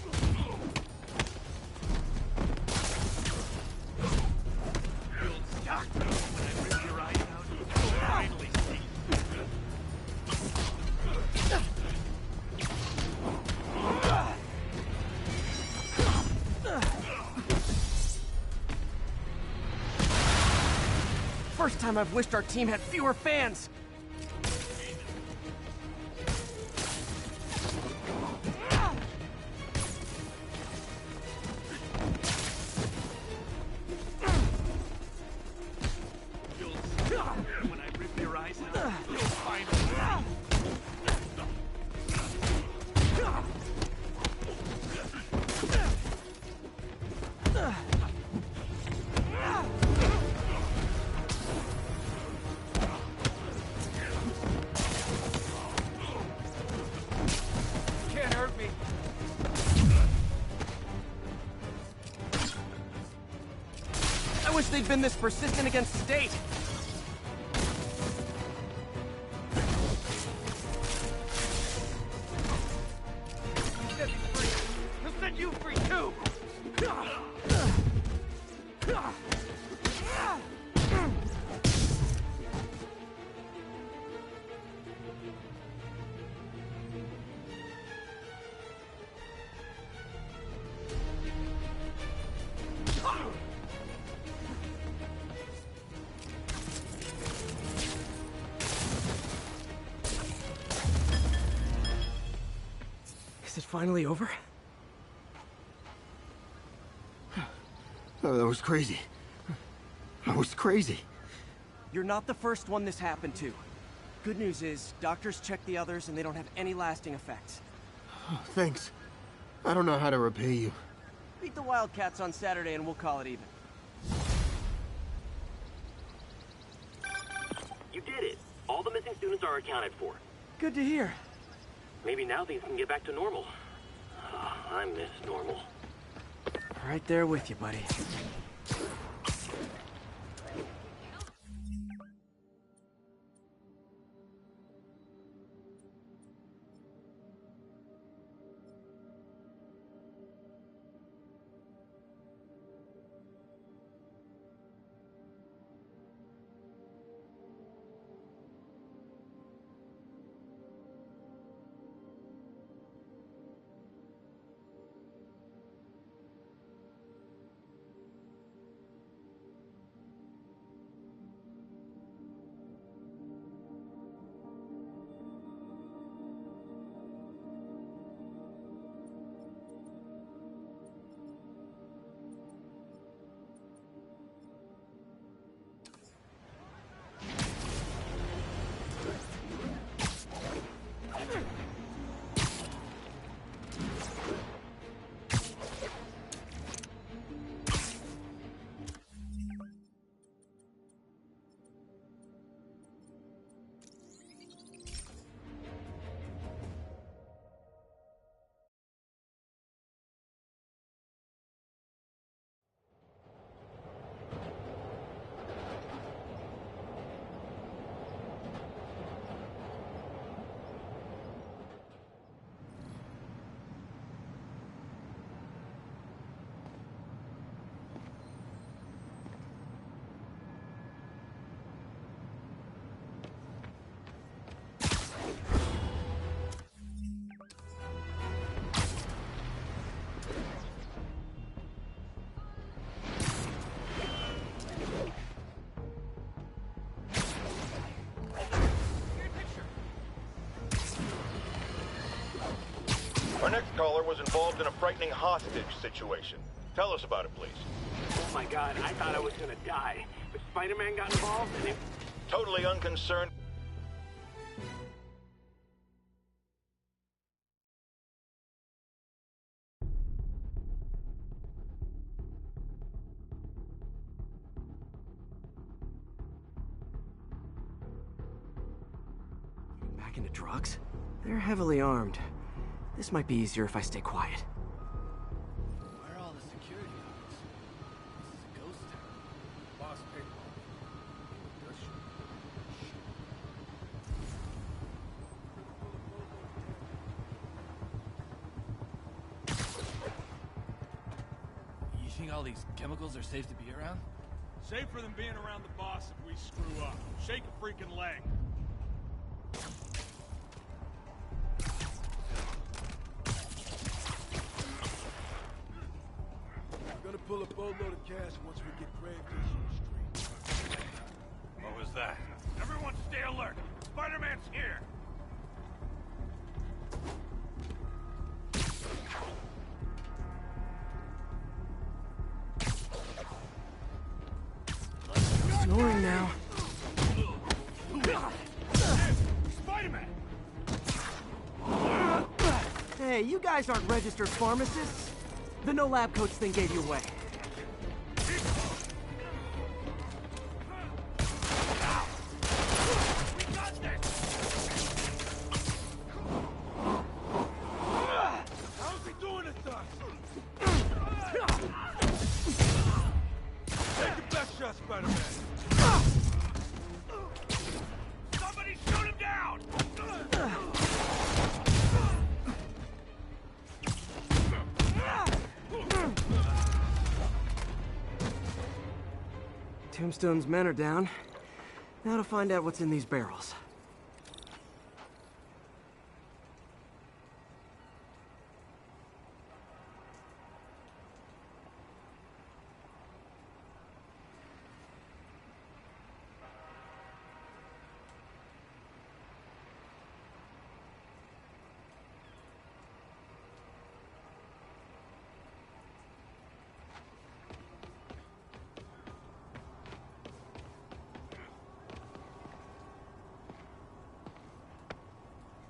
First time I've wished our team had fewer fans. When I rip your eyes out, you'll find me. Can't hurt me. I wish they'd been this persistent against State. He'll set you free too. Is it finally over? Oh, that was crazy. That was crazy. You're not the first one this happened to. Good news is, doctors checked the others and they don't have any lasting effects. Oh, thanks. I don't know how to repay you. Beat the Wildcats on Saturday and we'll call it even. You did it. All the missing students are accounted for. Good to hear. Maybe now things can get back to normal. I miss normal. Right there with you, buddy. Our next caller was involved in a frightening hostage situation. Tell us about it, please. Oh my god, I thought I was gonna die. But Spiderman got involved and it... Totally unconcerned. Back into drugs? They're heavily armed. This might be easier if I stay quiet. Where are all the security guards? This is a ghost town. Boss paintball. think all these chemicals are safe to be around? Safer than being around the boss if we screw up. Shake a freaking leg. We're gonna pull a boatload of cash once we get Grave Digger on the street. What was that? Everyone stay alert! Spider-Man's here! Snoring now. Spider-Man! Hey, you guys aren't registered pharmacists. The no lab coats thing gave you away. How's he doing it to us? Take your best shot, Spider-Man! Somebody shoot him down! Tombstone's men are down. Now to find out what's in these barrels.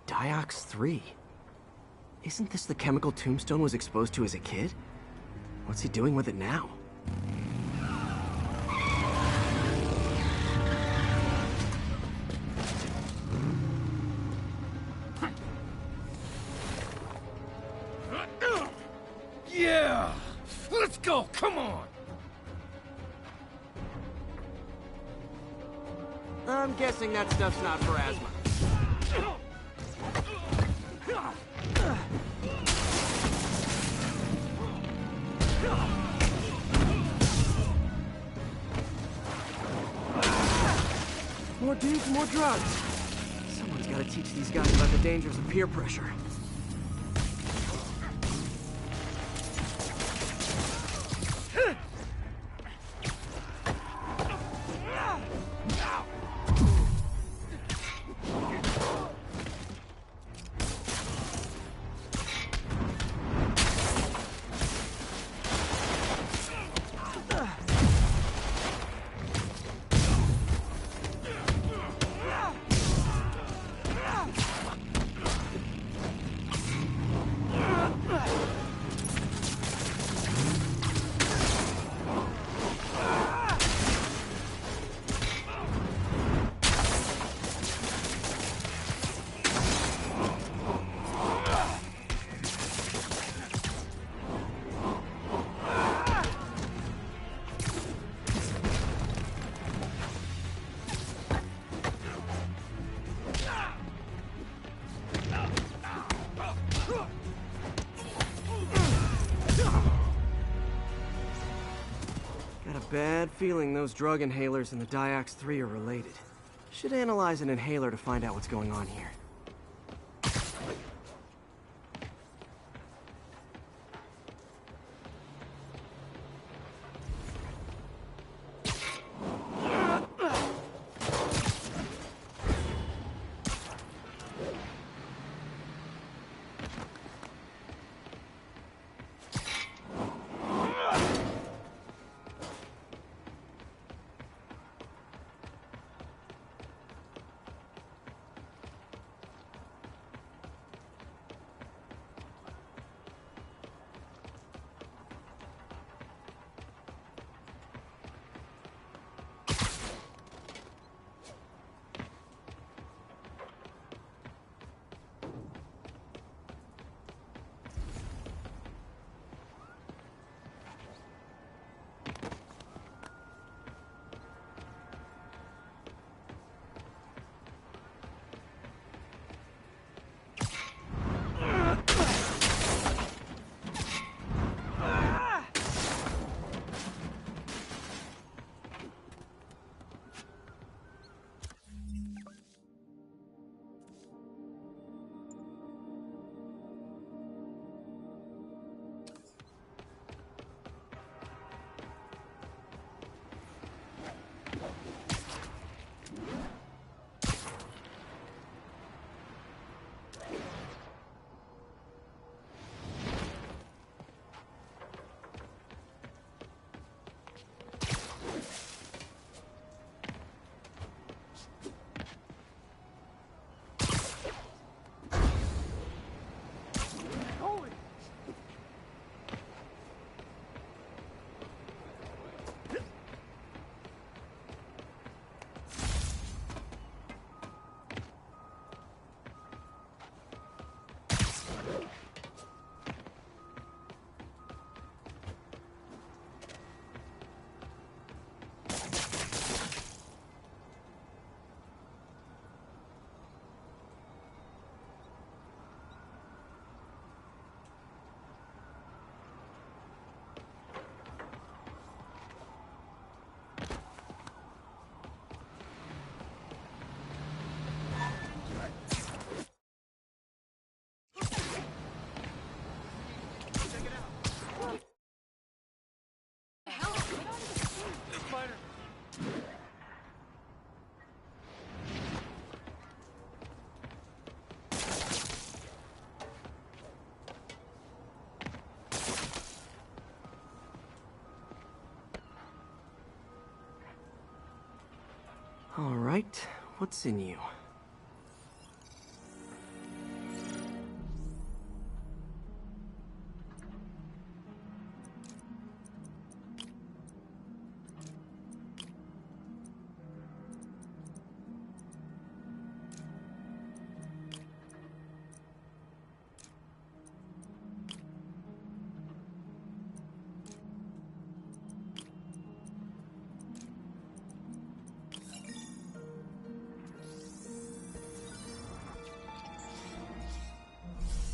Diox 3. Isn't this the chemical Tombstone was exposed to as a kid? What's he doing with it now? Yeah! Let's go, come on! I'm guessing that stuff's not for asthma. More dudes, more drugs. Someone's got to teach these guys about the dangers of peer pressure. Bad feeling those drug inhalers and the Diox 3 are related. Should analyze an inhaler to find out what's going on here. right, what's in you?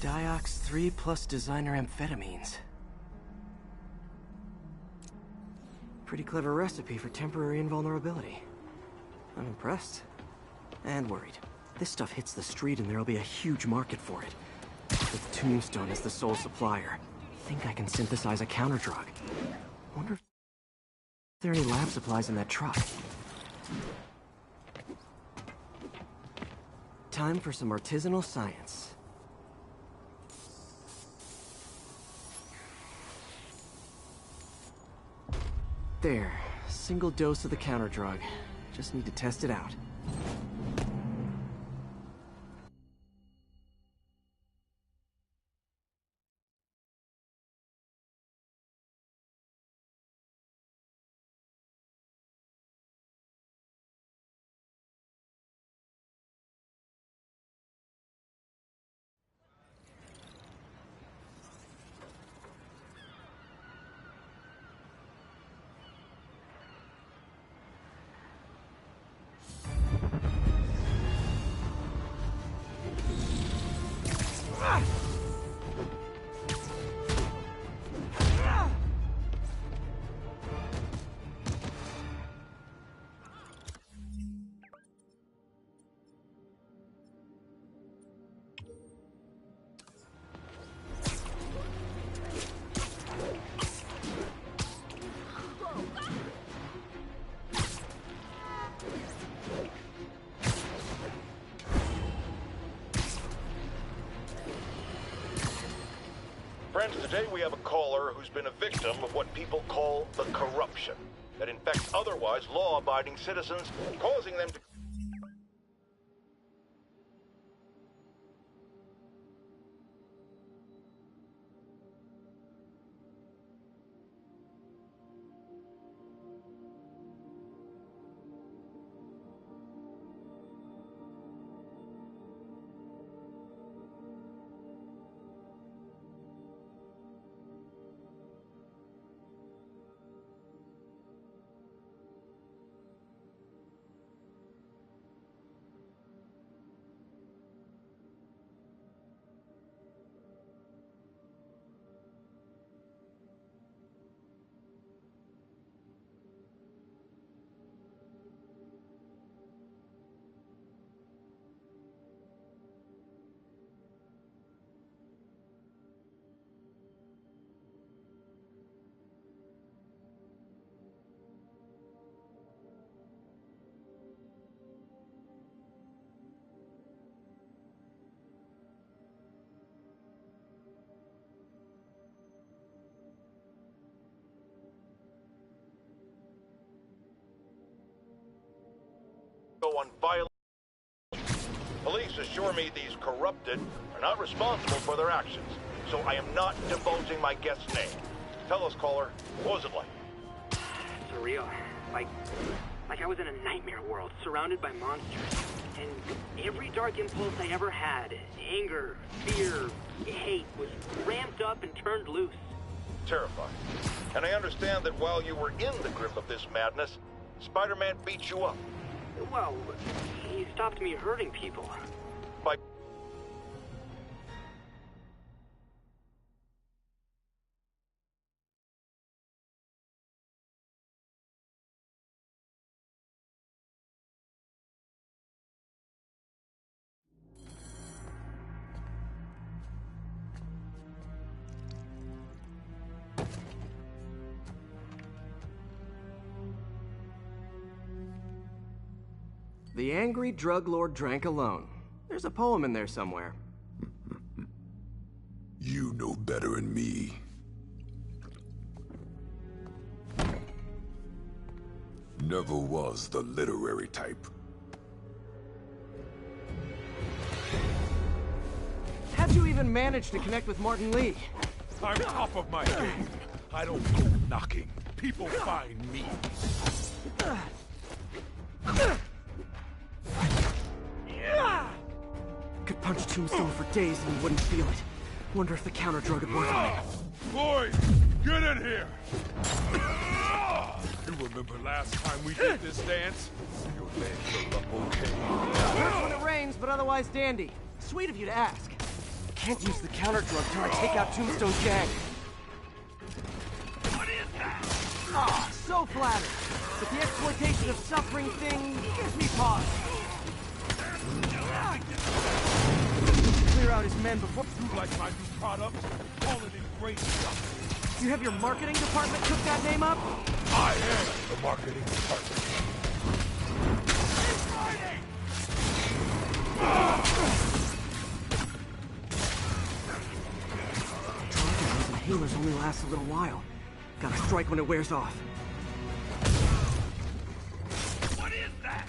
Diox 3 plus designer amphetamines. Pretty clever recipe for temporary invulnerability. I'm impressed. And worried. This stuff hits the street and there'll be a huge market for it. With Tombstone as the sole supplier, think I can synthesize a counter-drug. Wonder if there are any lab supplies in that truck. Time for some artisanal science. There, single dose of the counter drug. Just need to test it out. Friends, today we have a caller who's been a victim of what people call the corruption that infects otherwise law-abiding citizens, causing them to... on violent. Police assure me these corrupted are not responsible for their actions, so I am not divulging my guest's name. Tell us, caller, what was it like? Surreal. Like I was in a nightmare world, surrounded by monsters. And every dark impulse I ever had, anger, fear, hate, was ramped up and turned loose. Terrifying. And I understand that while you were in the grip of this madness, Spider-Man beat you up. Well, he stopped me hurting people. By... The angry drug lord drank alone. There's a poem in there somewhere. You know better than me. Never was the literary type. even manage to connect with Martin Lee? I'm top of my game. I don't go knocking. People find me. Could punch Tombstone for days and he wouldn't feel it. Wonder if the counter drug would work on him. Boys, get in here! You remember last time we did this dance? Your legs are up okay. Works when it rains, but otherwise dandy. Sweet of you to ask. Can't use the counter drug till I take out Tombstone's gang. What is that? Ah, so flattered. But the exploitation of suffering thing gives me pause. Clear out his men before... You like my new product? Call it in great stuff. You have your marketing department cook that name up? I am the marketing department. Those inhalers only last a little while. Gotta strike when it wears off. What is that?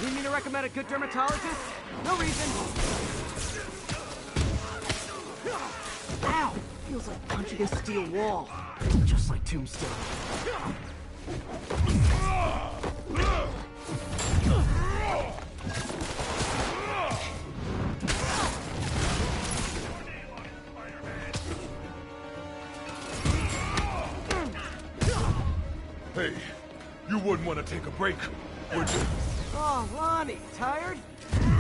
Need me to recommend a good dermatologist? No reason. Ow! Feels like punching a steel wall. Just like Tombstone. Hey, you wouldn't want to take a break, would you? Oh, Lonnie, tired?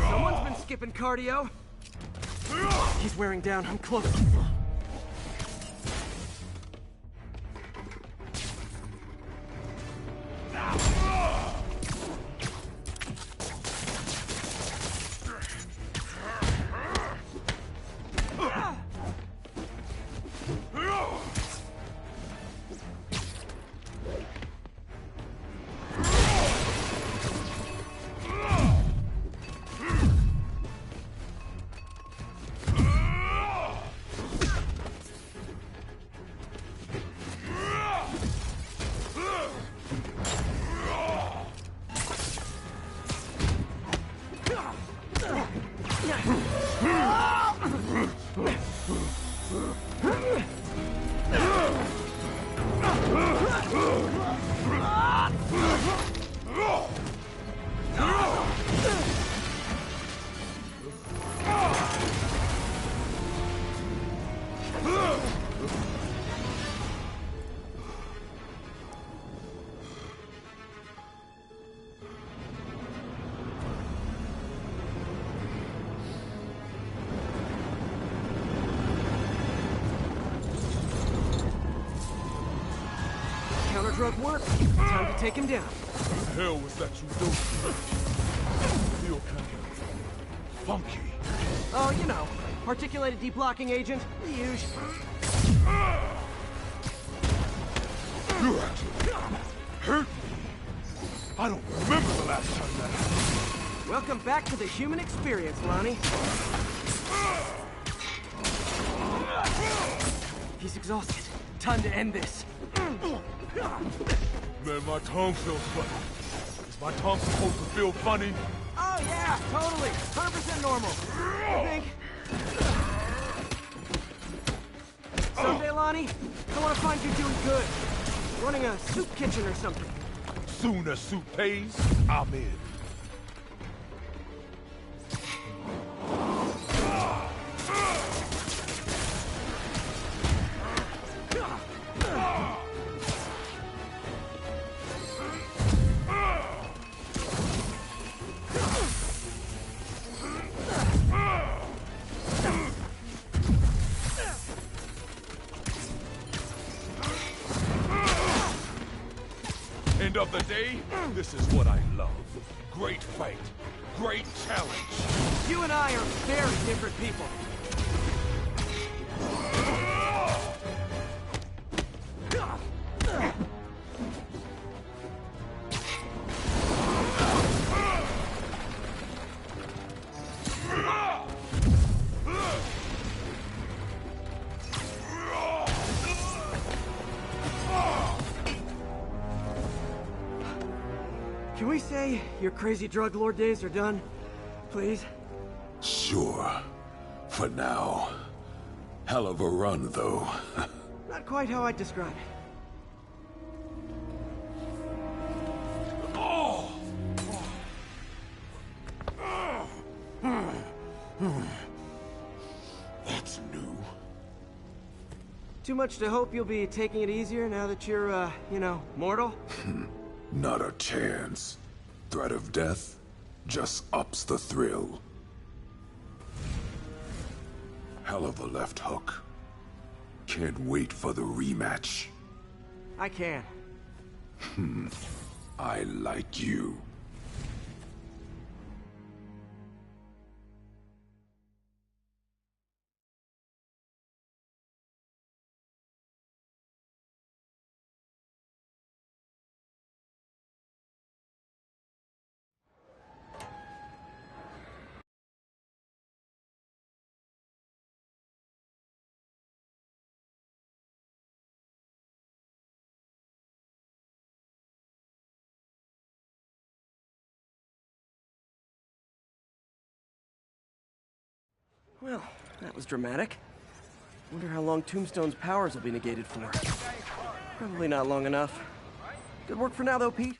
Someone's been skipping cardio. He's wearing down. I'm close. Drug work. Time to take him down. What the hell was that you doing? Feel kind of funky. Oh, you know, articulated deblocking agent. The usual. You actually hurt me. I don't remember the last time that happened. Welcome back to the human experience, Lonnie. He's exhausted. Time to end this. Man, my tongue feels funny. Is my tongue supposed to feel funny? Oh, yeah, totally. 100% normal. I think. Someday, Lonnie, I want to find you doing good. Running a soup kitchen or something. Soon as soup pays, I'm in. End of the day, this is what I love. Great fight. Great challenge. You and I are very different people. Can we say your crazy drug lord days are done? Please? Sure. For now. Hell of a run, though. Not quite how I'd describe it. That's new. Too much to hope you'll be taking it easier now that you're, mortal? Not a chance. Threat of death just ups the thrill. Hell of a left hook. Can't wait for the rematch. I can. I like you. Well, that was dramatic. Wonder how long Tombstone's powers will be negated for. Probably not long enough. Good work for now, though, Pete.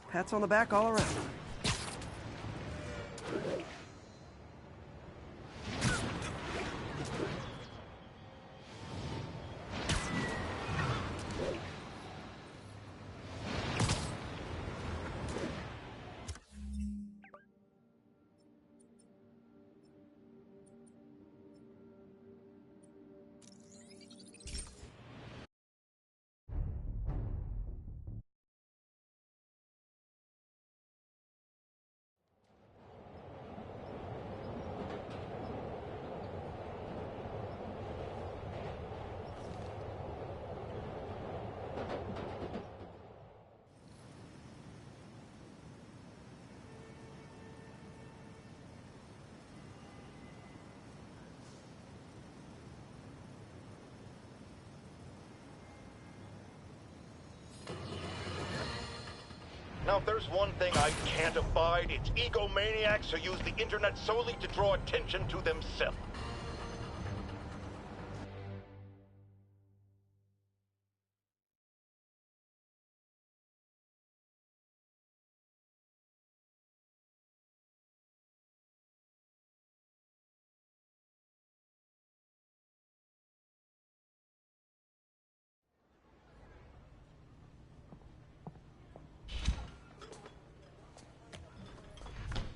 Pats on the back all around. Now, if there's one thing I can't abide, it's egomaniacs who use the internet solely to draw attention to themselves.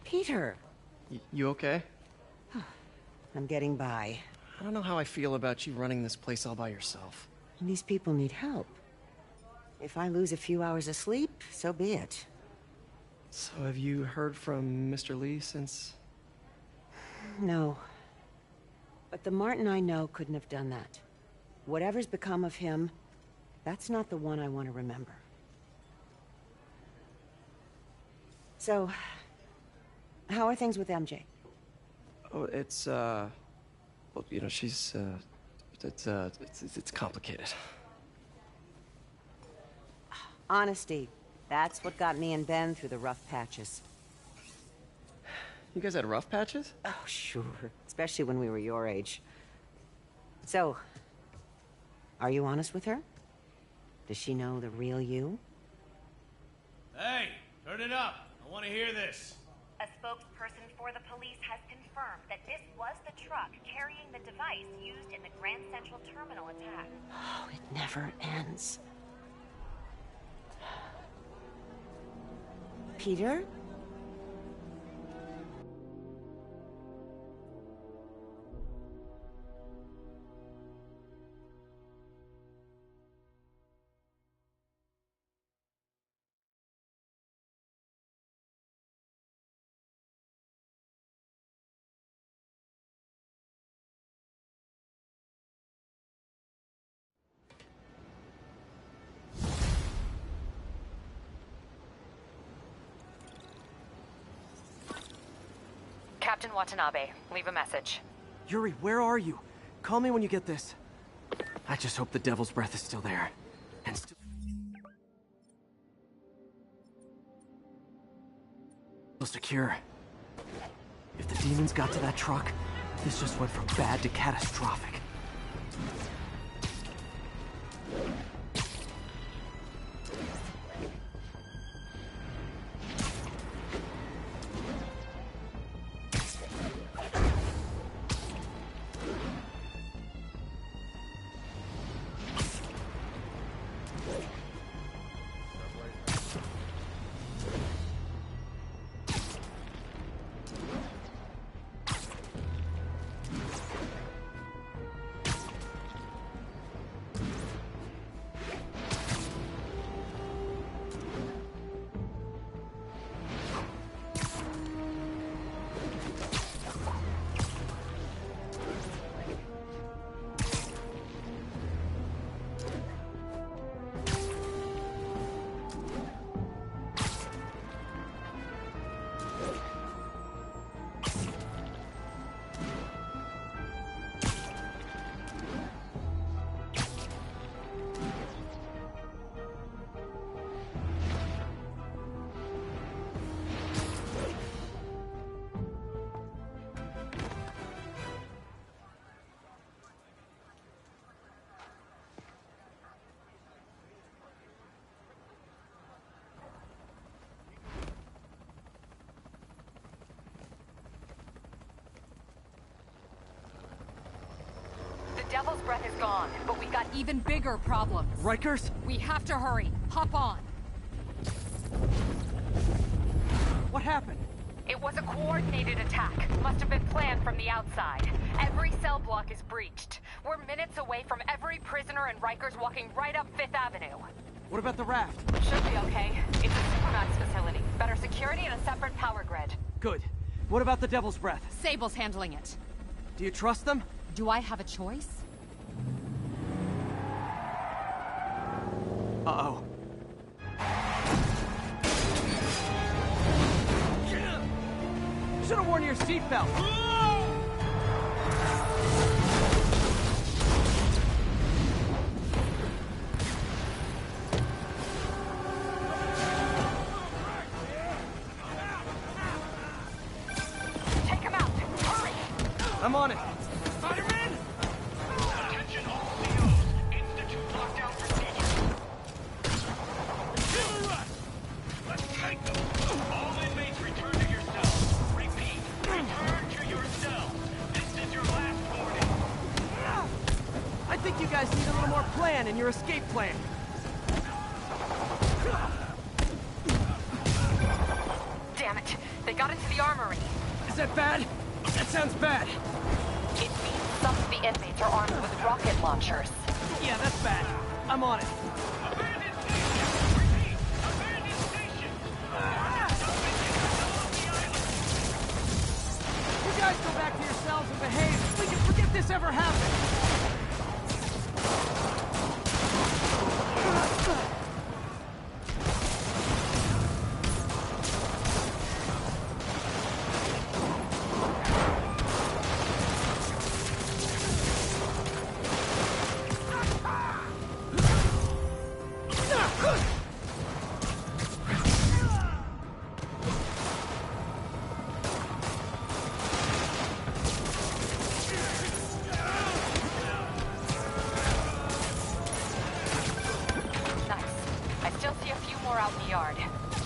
Peter! You okay? I'm getting by. I don't know how I feel about you running this place all by yourself. And these people need help. If I lose a few hours of sleep, so be it. So have you heard from Mr. Lee since... No. But the Martin I know couldn't have done that. Whatever's become of him, that's not the one I want to remember. So, how are things with MJ? Oh, it's, well, you know, she's, it's complicated. Honesty. That's what got me and Ben through the rough patches. You guys had rough patches? Oh, sure. Especially when we were your age. So, are you honest with her? Does she know the real you? Hey, turn it up. I want to hear this. A spokesperson for the police has confirmed that this was the truck carrying the device used in the Grand Central Terminal attack. Oh, it never ends. Peter? Captain Watanabe, leave a message. Yuri, where are you? Call me when you get this. I just hope the Devil's Breath is still there. And still... secure. If the demons got to that truck, this just went from bad to catastrophic. Devil's Breath is gone, but we got even bigger problems. Rikers? We have to hurry. Hop on. What happened? It was a coordinated attack. Must have been planned from the outside. Every cell block is breached. We're minutes away from every prisoner and Rikers walking right up 5th Avenue. What about the raft? Should be okay. It's a Supermax facility. Better security and a separate power grid. Good. What about the Devil's Breath? Sable's handling it. Do you trust them? Do I have a choice? Uh-oh. Should have worn your seatbelt. Take him out. Hurry. I'm on it. Spider-Man! Attention all COs. Institute lockdown procedure. Kill rush! Let's take them. All inmates return to your cells. Repeat. Return to your cells. This is your last warning. I think you guys need a little more plan in your escape plan. Damn it. They got into the armory. Is that bad? That sounds bad. It means some of the inmates are armed with rocket launchers. Yeah, that's bad. I'm on it. You guys go back to your cells and behave. We can forget this ever happened.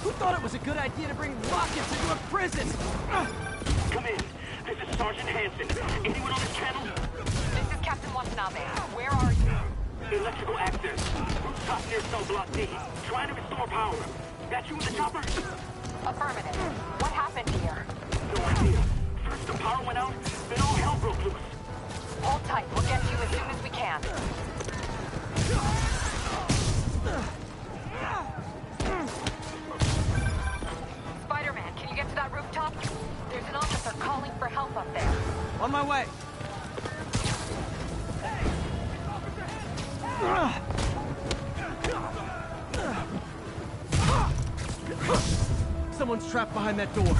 Who thought it was a good idea to bring rockets into a prison? Come in. This is Sergeant Hansen. Anyone on this channel? This is Captain Watanabe. Where are you? Electrical access. Rooftop near cell block D. Trying to restore power. That you in the chopper? Affirmative. What happened here? No idea. First the power went out, then all hell broke loose. Hold tight. We'll get to you as soon as we can. Spider-Man, can you get to that rooftop? There's an officer calling for help up there. On my way. Someone's trapped behind that door.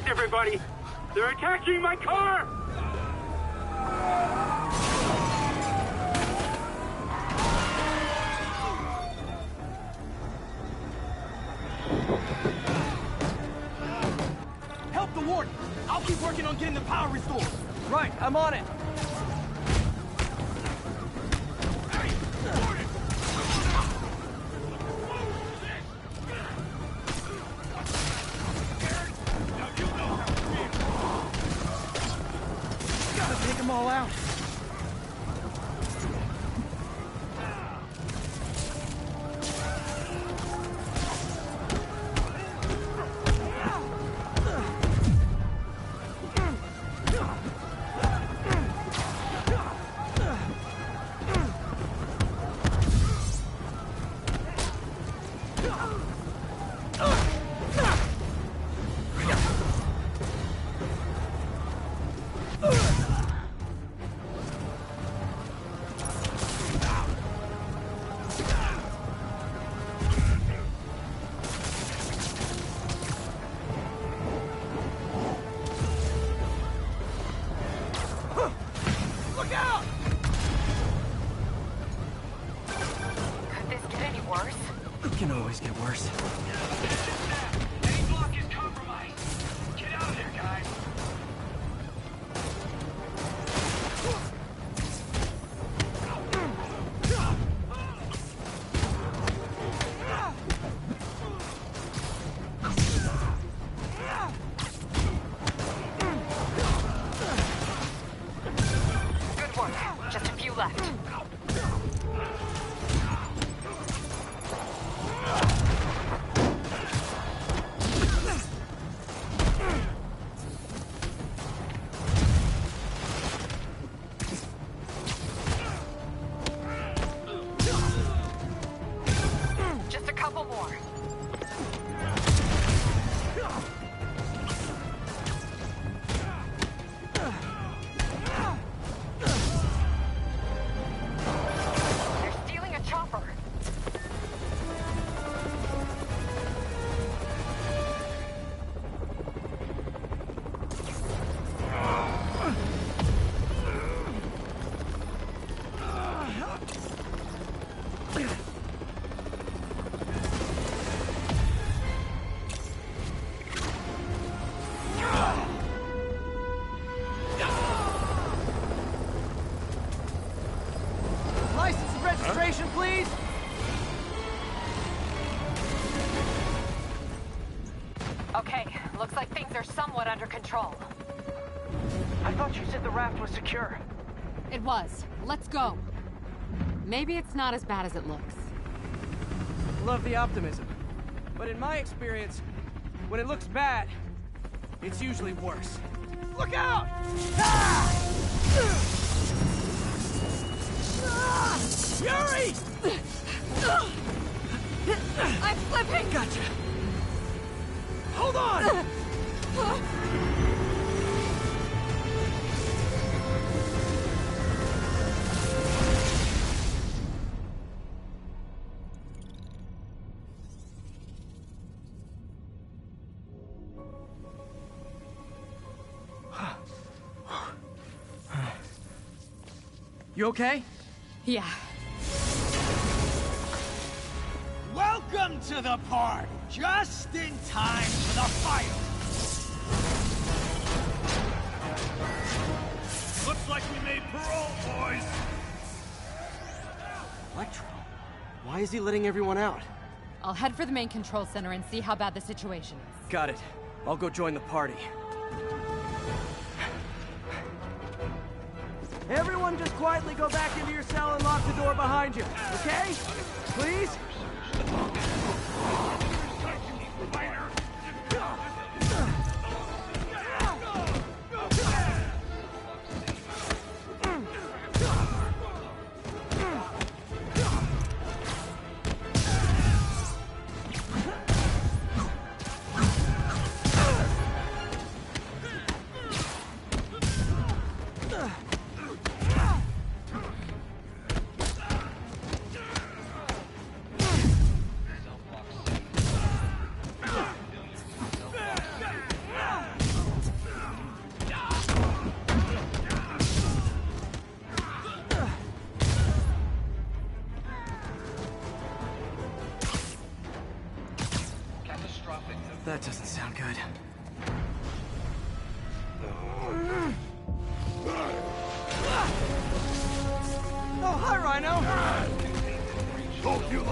everybody! They're attacking my car! Help the warden! I'll keep working on getting the power restored. Right, I'm on it. Gotta take them all out. Can always get worse. Main block is compromised. Get out of there, guys. Good work. Just a few left. Just a couple more. They're stealing a chopper. License and registration, please. Okay, looks like things are somewhat under control. I thought you said the raft was secure. It was. Let's go. Maybe it's not as bad as it looks. Love the optimism. But in my experience, when it looks bad, it's usually worse. Look out! Yuri! I'm slipping! Gotcha. Hold on! You okay? Yeah. Welcome to the party! Just in time for the fire! Looks like we made parole, boys. Electro? Why is he letting everyone out? I'll head for the main control center and see how bad the situation is. Got it. I'll go join the party. Everyone just quietly go back into your cell and lock the door behind you, okay? Please?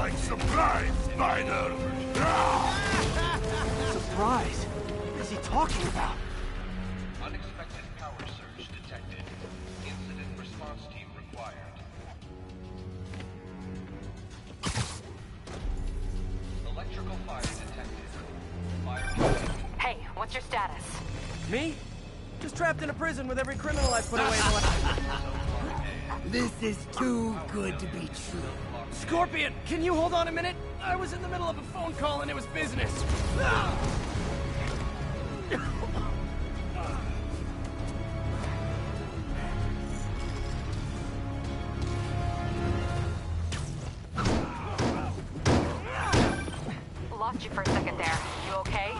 like surprise, Spider! Surprise? What is he talking about? Unexpected power surge detected. Incident response team required. Electrical fire detected. Fire. Hey, what's your status? Me? Just trapped in a prison with every criminal I've put away in the last... This is too good to be true. Scorpion, can you hold on a minute? I was in the middle of a phone call and it was business. Lost you for a second there. You okay?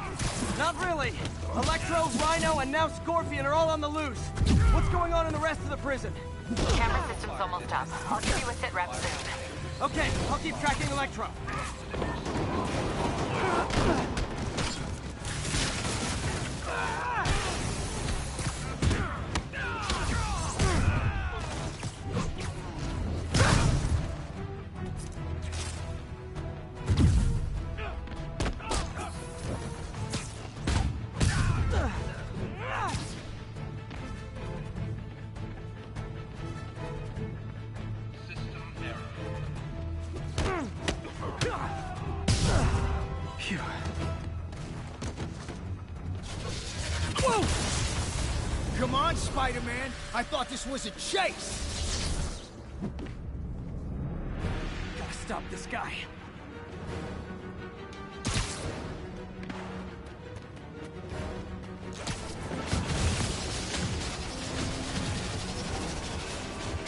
Not really. Electro, Rhino, and now Scorpion are all on the loose. What's going on in the rest of the prison? Camera system's almost up. I'll give you a sit rep soon. Okay, I'll keep tracking Electro. Phew. Whoa! Come on, Spider-Man. I thought this was a chase. Gotta stop this guy.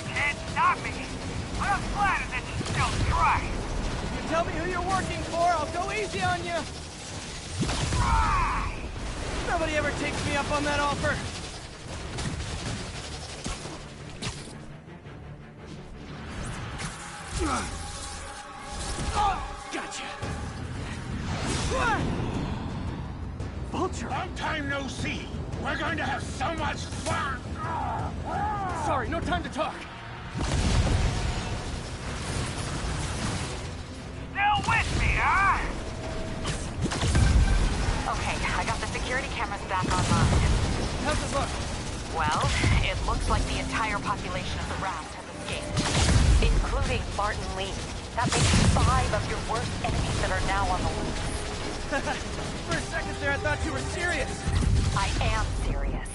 Can't stop me. But I'm flattered that you still try. You tell me who you're working for, I'll go easy on you. Nobody ever takes me up on that offer. Gotcha. Vulture! Long time no see. We're going to have so much fun. Sorry, no time to talk. Still with me, huh? Okay, I got the security cameras back online. How's it look? Well, it looks like the entire population of the raft has escaped, including Martin Lee. That makes 5 of your worst enemies that are now on the loose. For a second there, I thought you were serious. I am serious.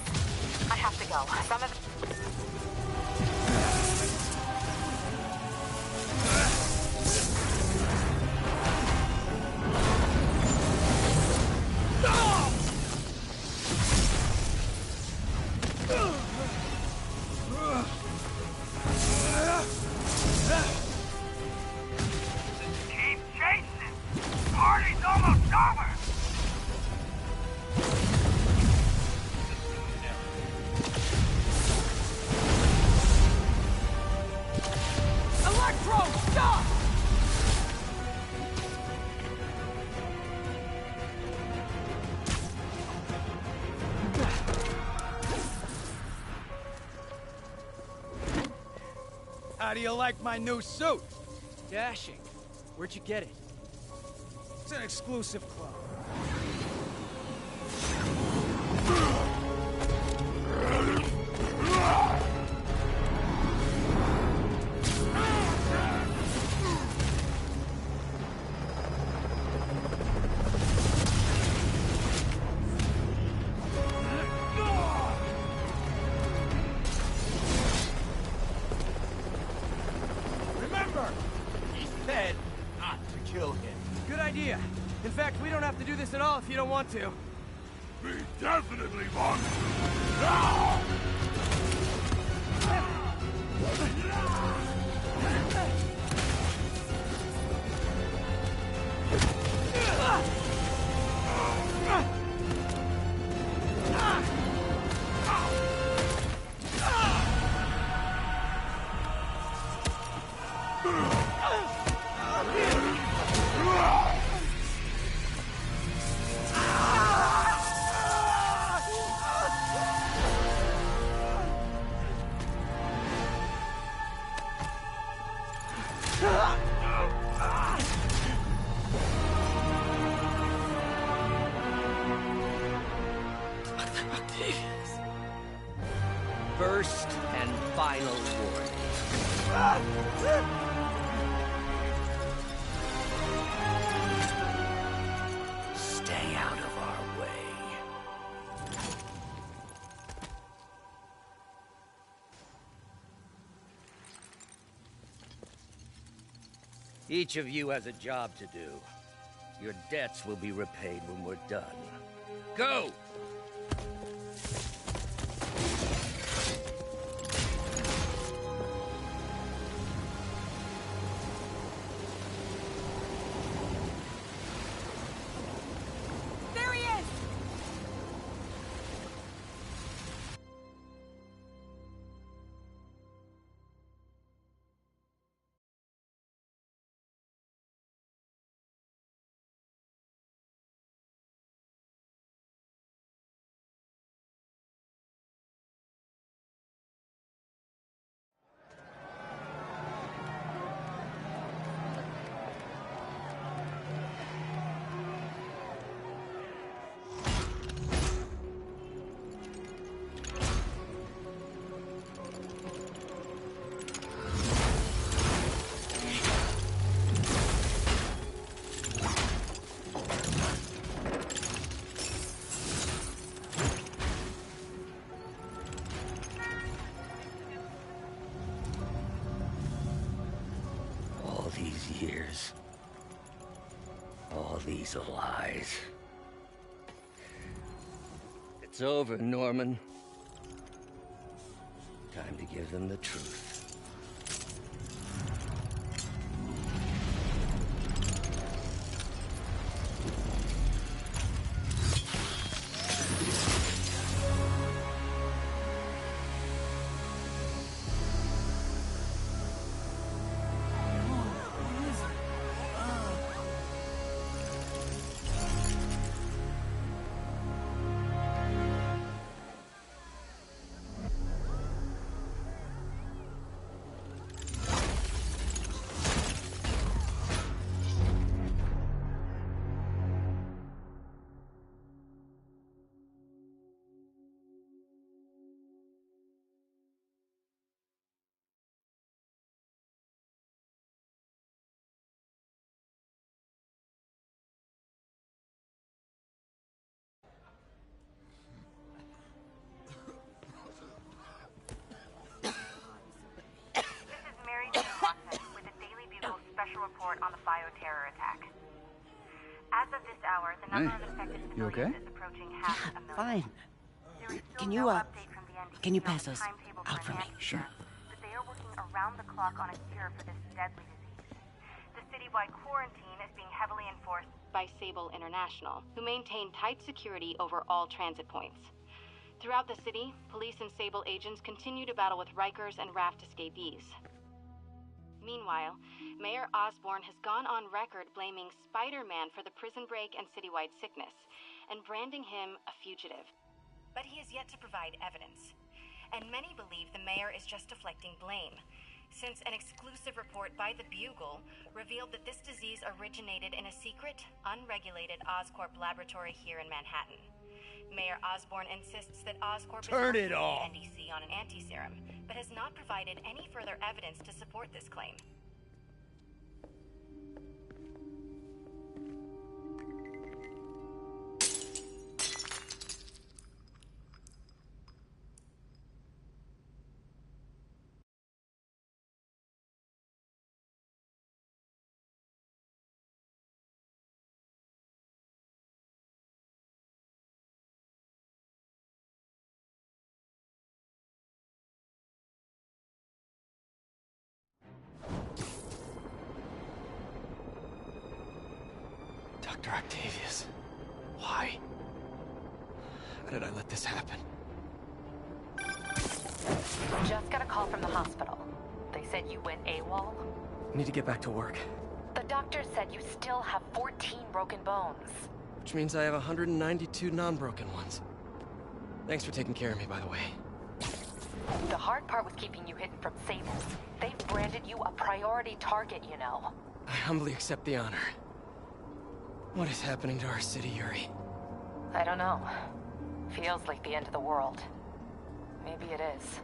I have to go. Some of Keep chasing. Party's almost over. Electro, stop! How do you like my new suit? Dashing. Where'd you get it? It's an exclusive club. Remember, he said not to kill him. Good idea. In fact, we don't have to do this at all if you don't want to. We definitely want to. Ah! First and final warning. Stay out of our way. Each of you has a job to do. Your debts will be repaid when we're done. Go! There he is! Years. All these lies. It's over, Norman. Time to give them the truth. Report on the bioterror attack. As of this hour, the number of infected civilians is approaching half a million. Fine. There is still Can no you, update from the NDC can you on pass the those timetable out for me? Sure. But they are working around the clock on a cure for this deadly disease. The citywide quarantine is being heavily enforced by Sable International, who maintain tight security over all transit points. Throughout the city, police and Sable agents continue to battle with Rikers and Raft escapees. Meanwhile, Mayor Osborn has gone on record blaming Spiderman for the prison break and citywide sickness, and branding him a fugitive. But he has yet to provide evidence, and many believe the mayor is just deflecting blame, since an exclusive report by the Bugle revealed that this disease originated in a secret, unregulated Oscorp laboratory here in Manhattan. Mayor Osborn insists that Oscorp Turn is it off. the NDC on an anti-serum, but has not provided any further evidence to support this claim. Dr. Octavius. Why? How did I let this happen? Just got a call from the hospital. They said you went AWOL. I need to get back to work. The doctor said you still have 14 broken bones. Which means I have 192 non-broken ones. Thanks for taking care of me, by the way. The hard part was keeping you hidden from Sable. They've branded you a priority target, you know. I humbly accept the honor. What is happening to our city, Yuri? I don't know. Feels like the end of the world. Maybe it is.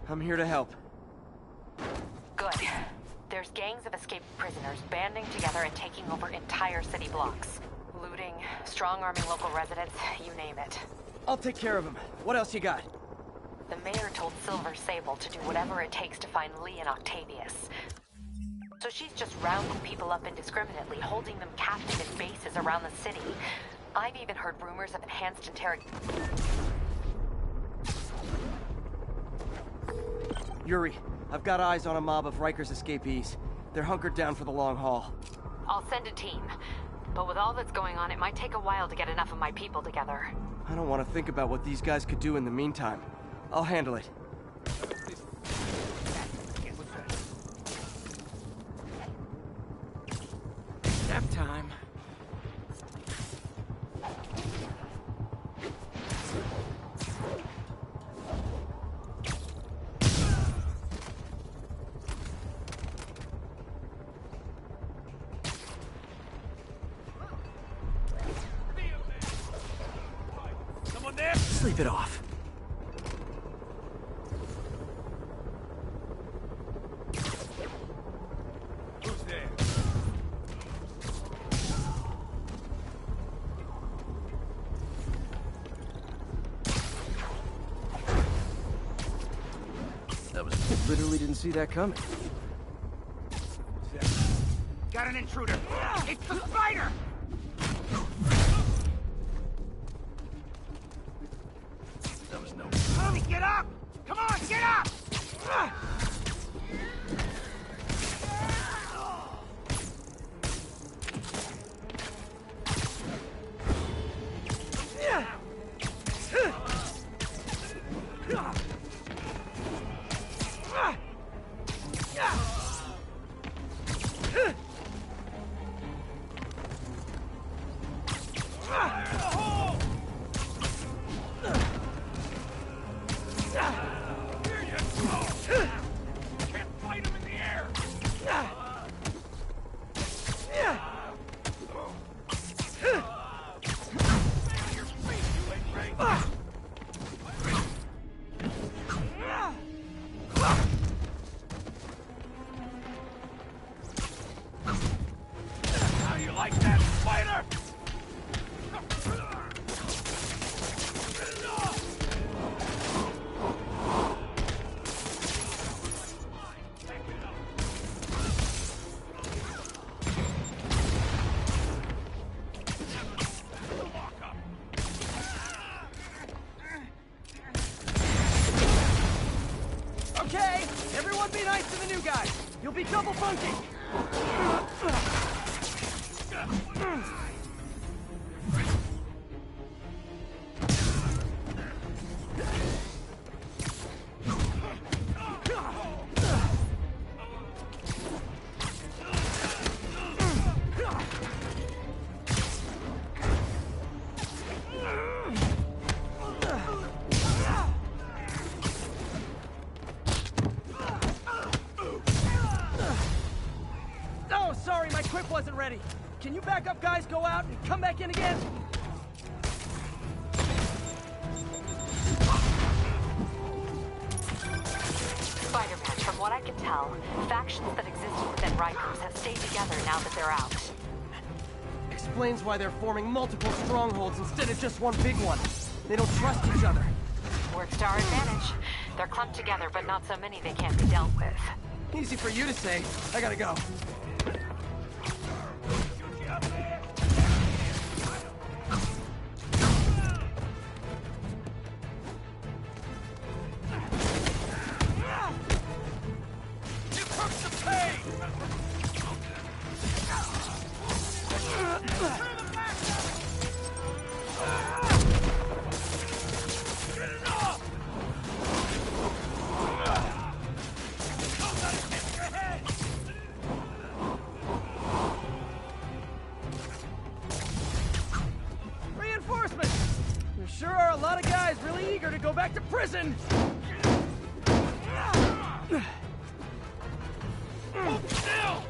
I'm here to help. Good. There's gangs of escaped prisoners banding together and taking over entire city blocks. Looting, strong-arming local residents, you name it. I'll take care of him. What else you got? The mayor told Silver Sable to do whatever it takes to find Lee and Octavius. So she's just rounding people up indiscriminately, holding them captive in bases around the city. I've even heard rumors of enhanced interrogation. Yuri, I've got eyes on a mob of Riker's escapees. They're hunkered down for the long haul. I'll send a team. But with all that's going on, it might take a while to get enough of my people together. I don't want to think about what these guys could do in the meantime. I'll handle it. Nap time. Sleep it off. Who's there? That was... Literally didn't see that coming. Got an intruder! It's the spider! That was no... Tommy, get up! Come on, get up! How do you like that, spider? Okay, everyone be nice to the new guy. You'll be double funky. Oh, sorry, my quip wasn't ready. Can you back up, guys? Go out and come back in again? Spider-Man, from what I can tell, factions that existed within Rikers have stayed together now that they're out. Explains why they're forming multiple strongholds instead of just one big one. They don't trust each other. Works to our advantage. They're clumped together, but not so many they can't be dealt with. Easy for you to say. I gotta go. Get it up! back to prison! Hold still!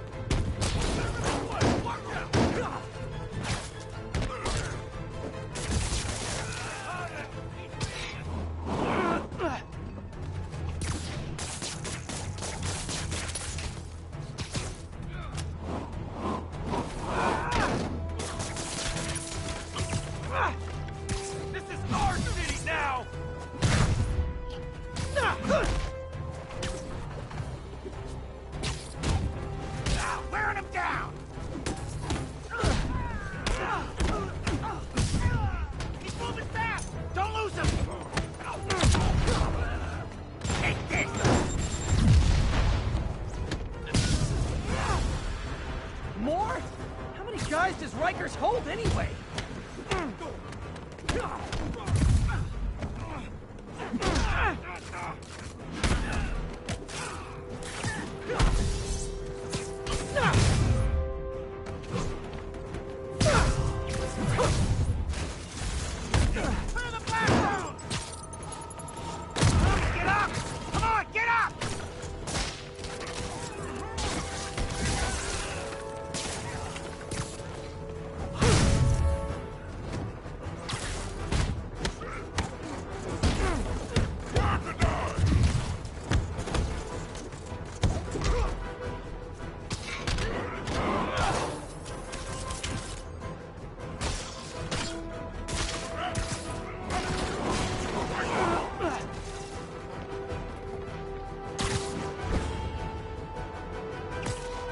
This is our city now! Wearing him down! He's moving fast! Don't lose him! Take this! More? How many guys does Rikers hold anyway? Clear the blast zone! Get up! Come on, get up!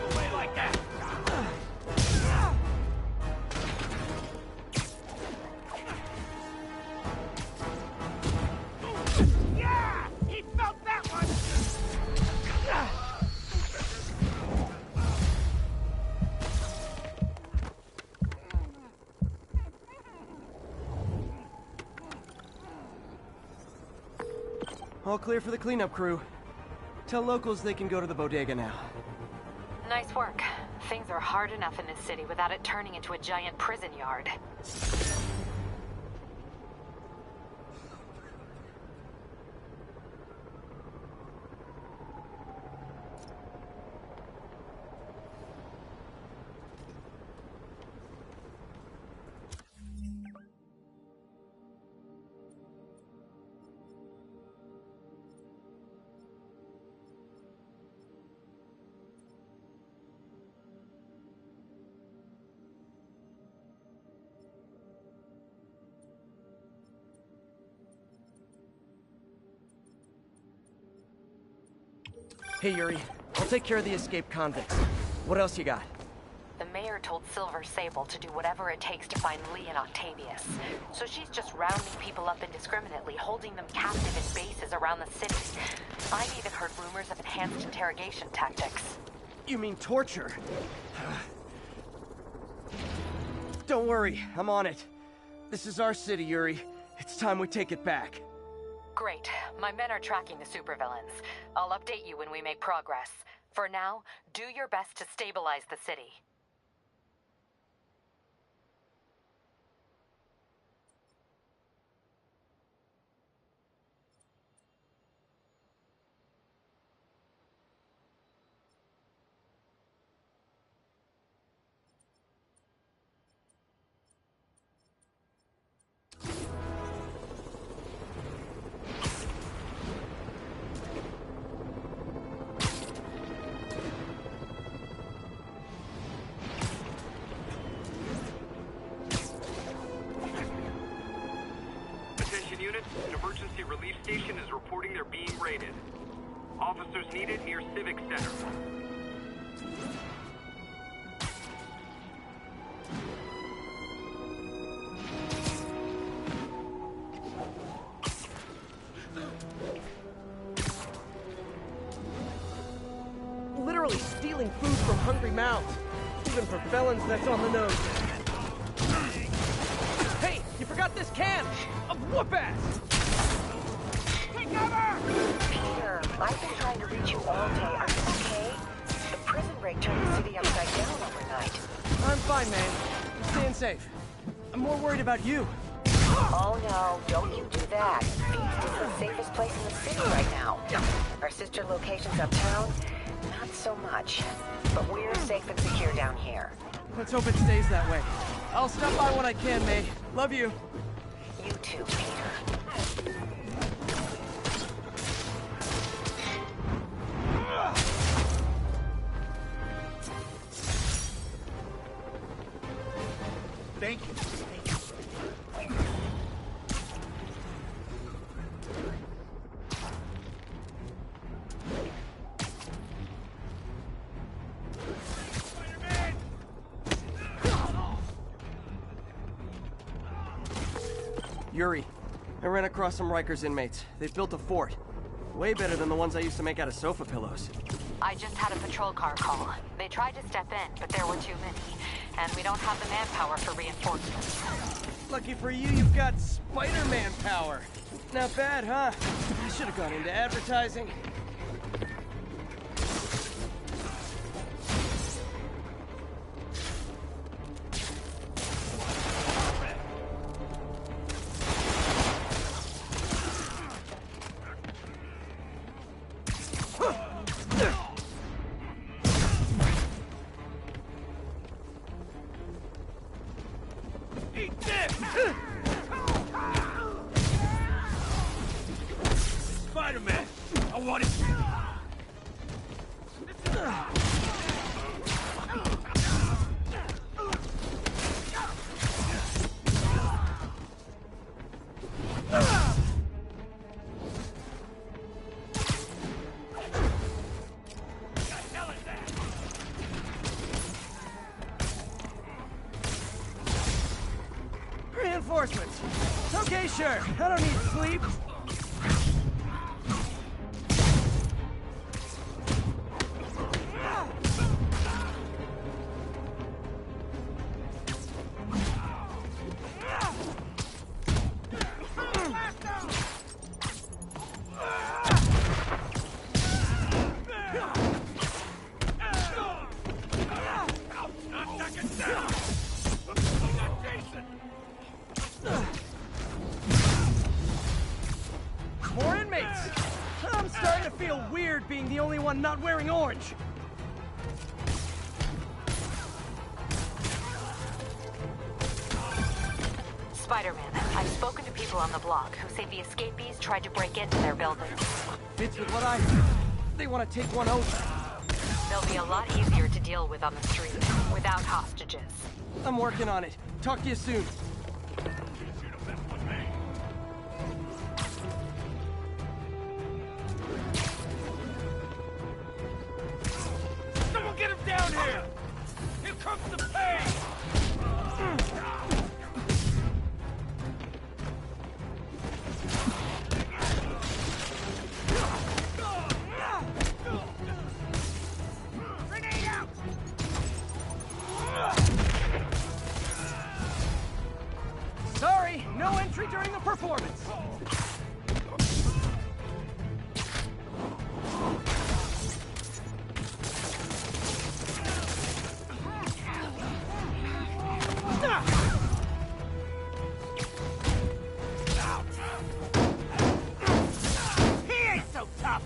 Away like that! Yeah! He felt that one! All clear for the cleanup crew. Tell locals they can go to the bodega now. Nice work. Things are hard enough in this city without it turning into a giant prison yard. Hey, Yuri. I'll take care of the escaped convicts. What else you got? The mayor told Silver Sable to do whatever it takes to find Lee and Octavius. So she's just rounding people up indiscriminately, holding them captive in bases around the city. I've even heard rumors of enhanced interrogation tactics. You mean torture? Don't worry, I'm on it. This is our city, Yuri. It's time we take it back. Great. My men are tracking the supervillains. I'll update you when we make progress. For now, do your best to stabilize the city. Units, an emergency relief station is reporting they're being raided. Officers needed near Civic Center. Literally stealing food from hungry mouths. Even for felons, that's on the nose. Hey, you forgot this can of whoop-ass! Take cover! Peter, I've been trying to reach you all day. Are you okay? The prison break turned the city upside down overnight. I'm fine, man. I'm staying safe. I'm more worried about you. Oh no, don't you do that. Thieves the safest place in the city right now. Our sister locations uptown, not so much. But we're safe and secure down here. Let's hope it stays that way. I'll stop by when I can, May. Love you. You too, Peter. Thank you. Yuri, I ran across some Rikers inmates. They've built a fort. Way better than the ones I used to make out of sofa pillows. I just had a patrol car call. They tried to step in, but there were too many. And we don't have the manpower for reinforcements. Lucky for you, you've got Spider-Man power. Not bad, huh? I should have gone into advertising. Spider-Man! I want it! Reinforcements! Okay, sure. I don't need sleep. More inmates! I'm starting to feel weird being the only one not wearing orange. Spider-Man, I've spoken to people on the block who say the escapees tried to break into their building. Fits with what I heard. They want to take one over. They'll be a lot easier to deal with on the street, without hostages. I'm working on it. Talk to you soon. Someone get him down here! Here comes the pain! Grenade out! Sorry, no entry during the performance. He ain't so tough!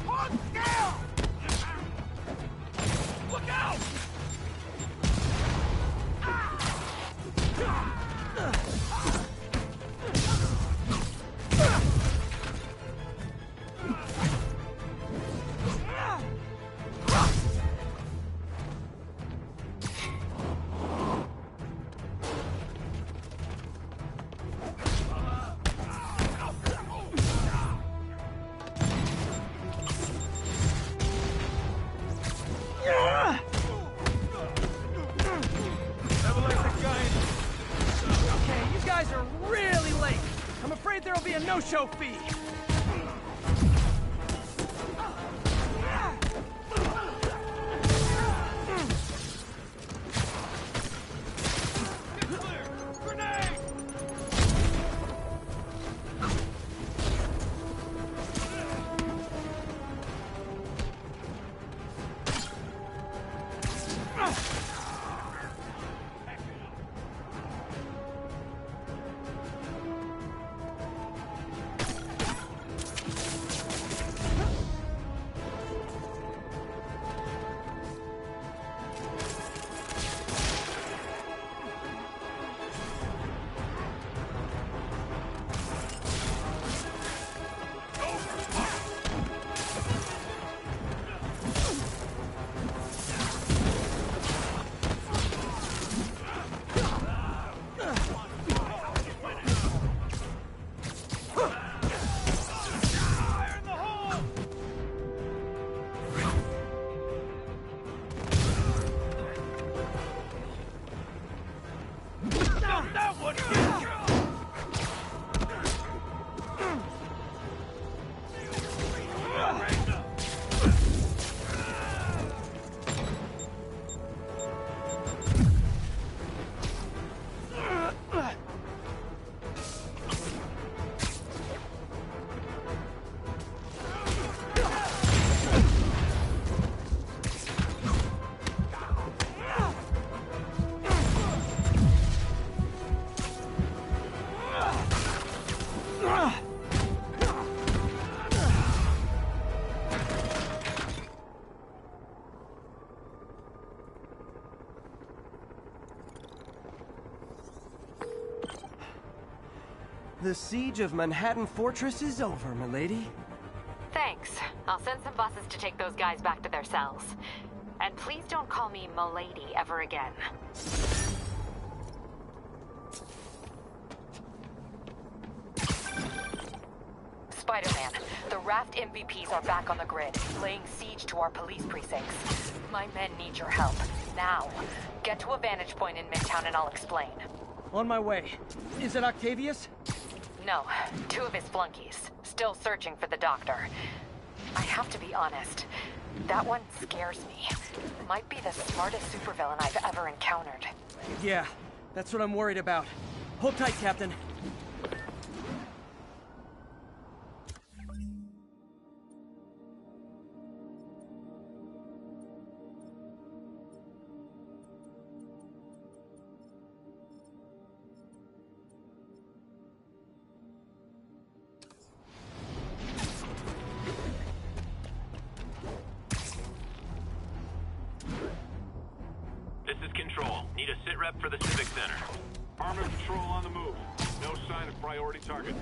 Hold still! Look out! Never liked the guy. Okay, you guys are really late. I'm afraid there'll be a no-show fee. Grenade! The siege of Manhattan Fortress is over, milady. Thanks. I'll send some buses to take those guys back to their cells. And please don't call me milady ever again. Spider-Man, the Raft MVPs are back on the grid, laying siege to our police precincts. My men need your help, now. Get to a vantage point in Midtown and I'll explain. On my way. Is it Octavius? No, 2 of his flunkies. Still searching for the doctor. I have to be honest. That one scares me. Might be the smartest supervillain I've ever encountered. Yeah, that's what I'm worried about. Hold tight, Captain. This is Control. Need a sit rep for the Civic Center. Armored Patrol on the move. No sign of priority target.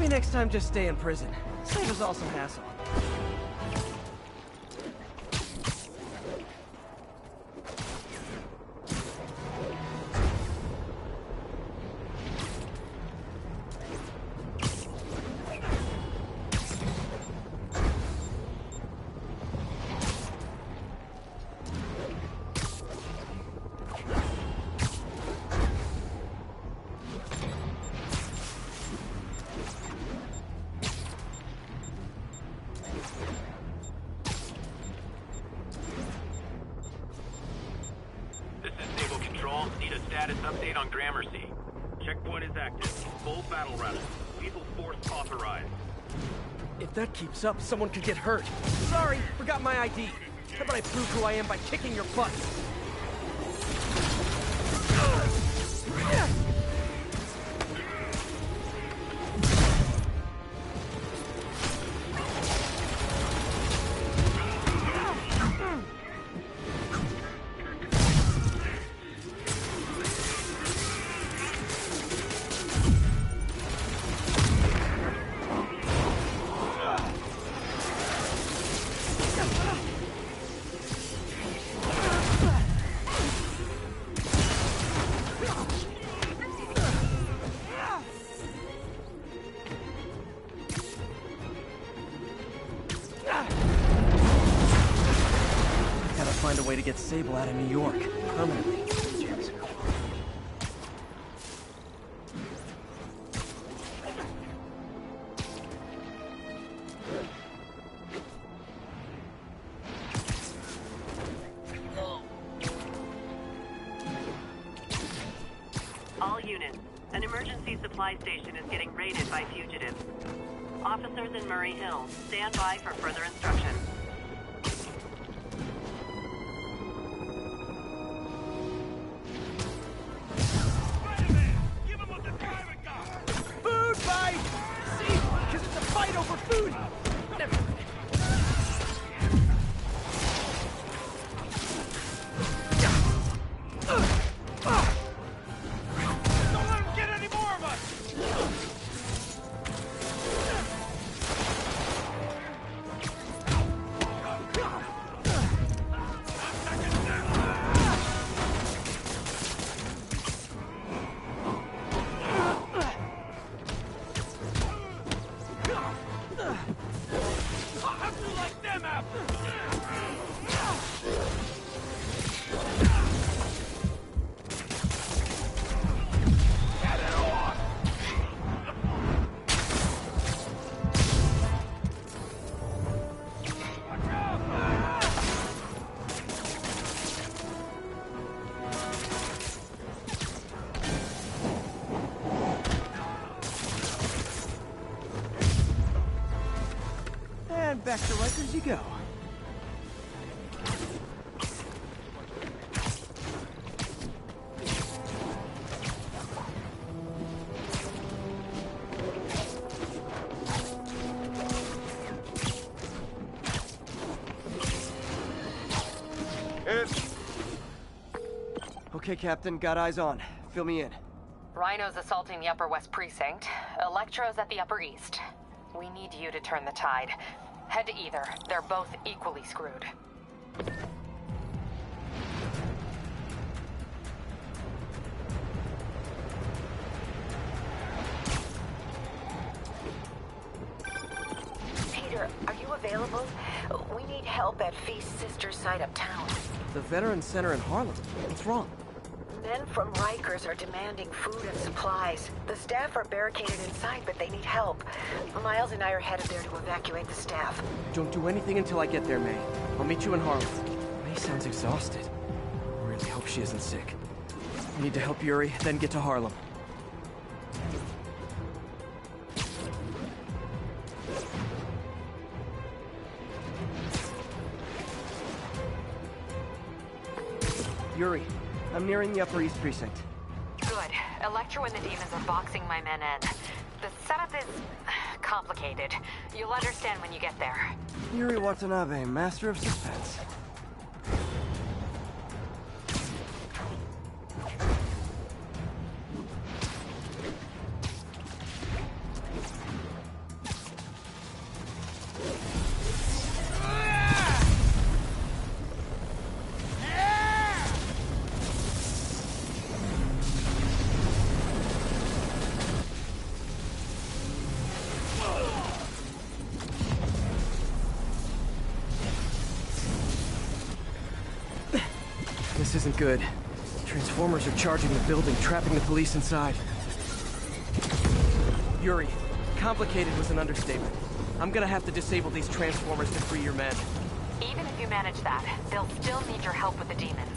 Next time, just stay in prison. Save us all some hassle. Need a status update on Gramercy. Checkpoint is active. Full battle run. Lethal force authorized. If that keeps up, someone could get hurt. Sorry, forgot my ID. How about I prove who I am by kicking your butt? Find a way to get Sable out of New York, permanently. emergency supply station is getting raided by fugitives. Officers in Murray Hill, stand by for further instructions. Food fight! See? Because it's a fight over food! Never mind. Don't let him get any more of us! How'd you like them apples? Get it off! And back to Rikers you go. Okay, Captain, got eyes on. Fill me in. Rhino's assaulting the Upper West Precinct. Electro's at the Upper East. We need you to turn the tide. Head to either. They're both equally screwed. Peter, are you available? We need help at Feast's sister's site uptown. The Veterans Center in Harlem. What's wrong? Men from Rikers are demanding food and supplies. The staff are barricaded inside, but they need help. Miles and I are headed there to evacuate the staff. Don't do anything until I get there, May. I'll meet you in Harlem. May sounds exhausted. I really hope she isn't sick. I need to help Yuri, then get to Harlem. Yuri, I'm nearing the Upper East Precinct. Good. Electro and the demons are boxing my men in. The setup is complicated. You'll understand when you get there. Yuri Watanabe, master of suspense. This isn't good. Transformers are charging the building, trapping the police inside. Yuri, complicated was an understatement. I'm gonna have to disable these transformers to free your men. Even if you manage that, they'll still need your help with the demons.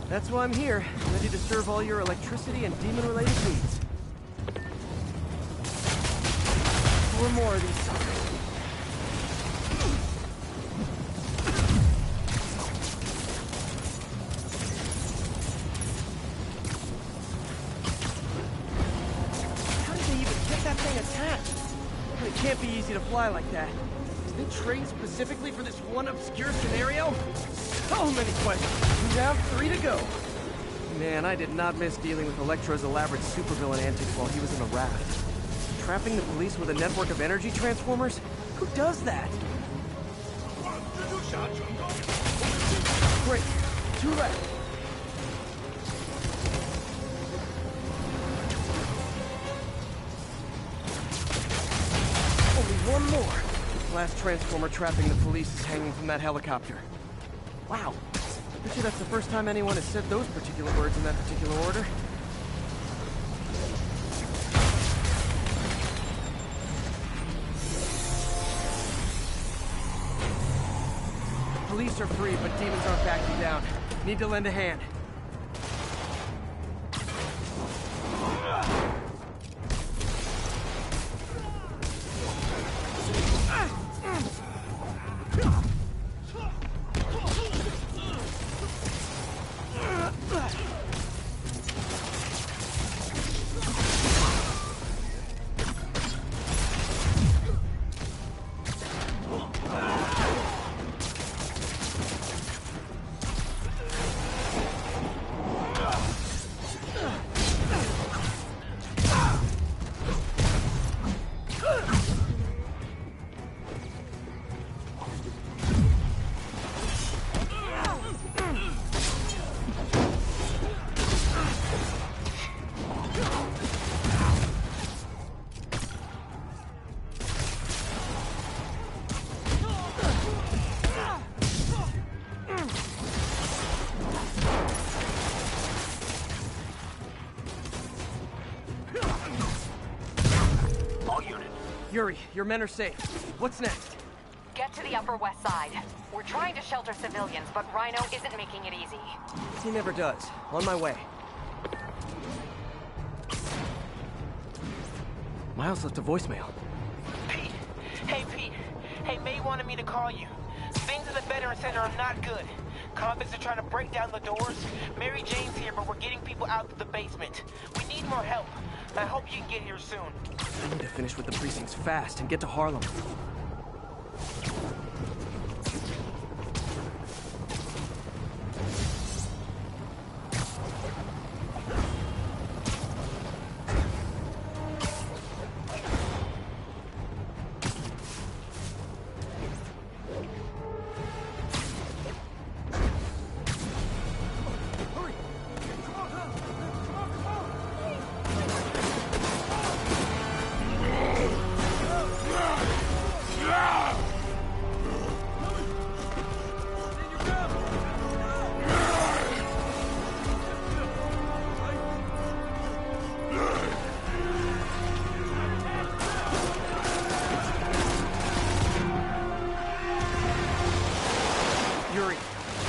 That's why I'm here, ready to serve all your electricity and demon-related needs. 4 more of these suckers. That thing attached. It can't be easy to fly like that. Did they train specifically for this one obscure scenario? So many questions. Down 3 to go. Man, I did not miss dealing with Electro's elaborate supervillain antics while he was in the raft. Trapping the police with a network of energy transformers? Who does that? Great. 2 left. One more. Last transformer trapping the police is hanging from that helicopter. Wow. Bet you that's the first time anyone has said those particular words in that particular order. Police are free, but demons aren't backing down. Need to lend a hand. Yuri, your men are safe. What's next? Get to the Upper West Side. We're trying to shelter civilians, but Rhino isn't making it easy. He never does. On my way. Miles left a voicemail. Pete! Hey, Pete. Hey, May wanted me to call you. Things at the Veteran Center are not good. Convicts are trying to break down the doors. Mary Jane's here, but we're getting people out of the basement. We need more help. I hope you can get here soon. I need to finish with the precincts fast and get to Harlem.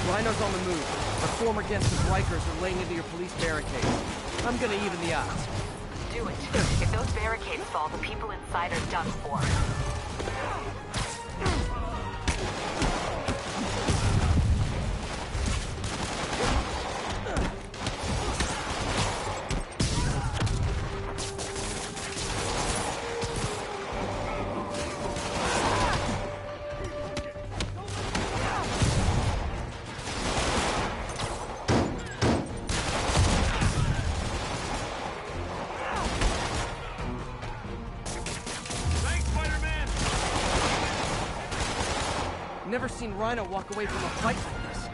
Rhino's on the move. The former guests of Rikers are laying into your police barricades. I'm gonna even the odds. Do it. If those barricades fall, the people inside are done for. Never seen Rhino walk away from a fight like this.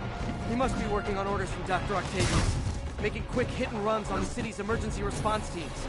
He must be working on orders from Dr. Octavius, making quick hit and runs on the city's emergency response teams.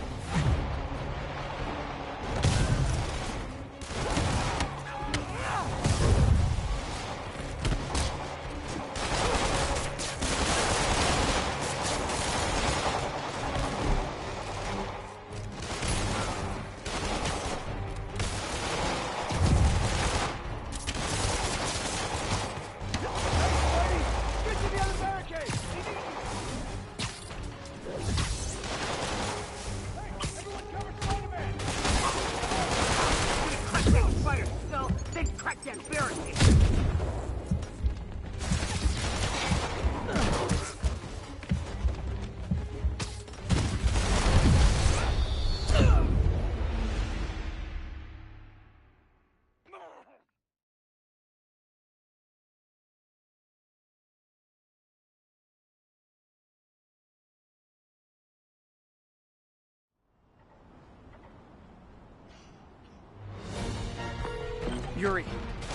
Yuri,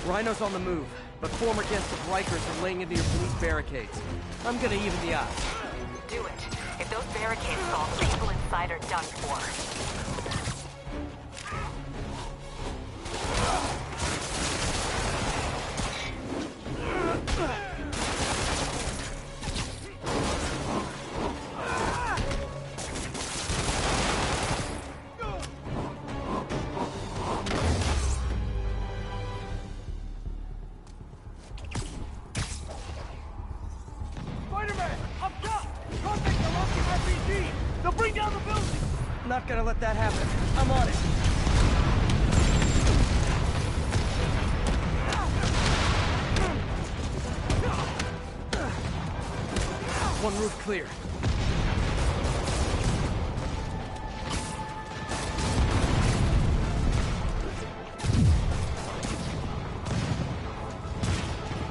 Rhino's on the move, but former guests of Rikers are laying into your police barricades. I'm gonna even the odds. Do it. If those barricades fall, the people inside are done for. Spiderman, up top! Contact the local RPG! They'll bring down the building! Not gonna let that happen. I'm on it. One roof clear.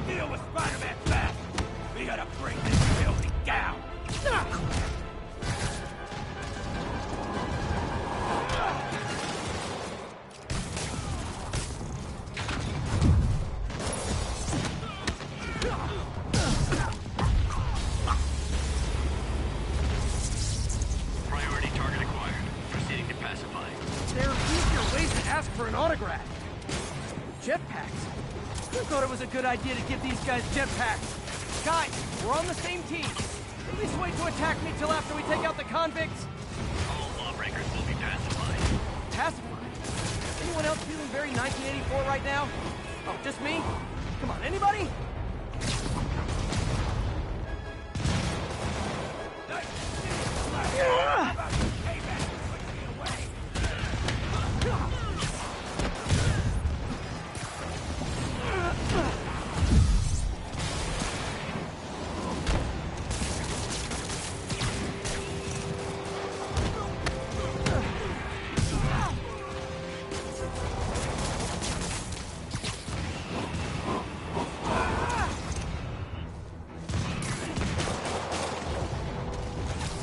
Deal with Spider-Man fast! We gotta bring this building down! Priority target acquired. Proceeding to pacify. There are easier ways to ask for an autograph. Jetpacks? Who thought it was a good idea to give these guys jetpacks? Guys, we're on the same team. At least wait to attack me till after we take out the convicts. All lawbreakers will be pacified. Pacified? Anyone else feeling very 1984 right now? Oh, just me? Come on, anybody?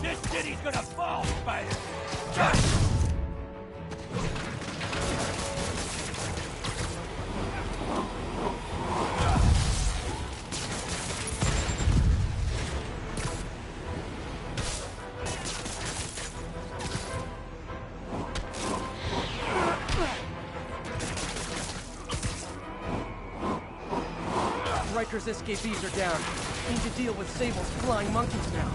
This city's gonna fall, Spider! Riker's escapees are down. Need to deal with Sable's flying monkeys now.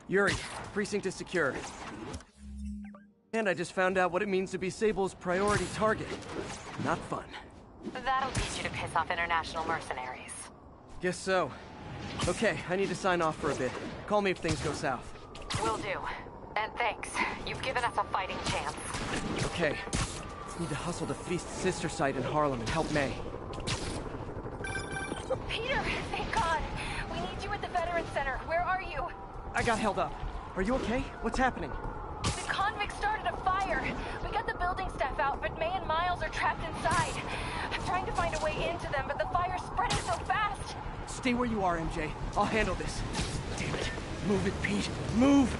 Yuri, precinct is secure. And I just found out what it means to be Sable's priority target. Not fun. That'll teach you to piss off international mercenaries. Guess so. Okay, I need to sign off for a bit. Call me if things go south. Will do. And thanks. You've given us a fighting chance. Okay. Need to hustle to Feast's sister site in Harlem and help May. Peter, thank God. We need you at the Veterans Center. Where are you? I got held up. Are you okay? What's happening? The convicts started a fire. We got the building staff out, but May and Miles are trapped inside. I'm trying to find a way into them, but the fire's spreading so fast. Stay where you are, MJ. I'll handle this. Damn it. Move it, Pete. Move!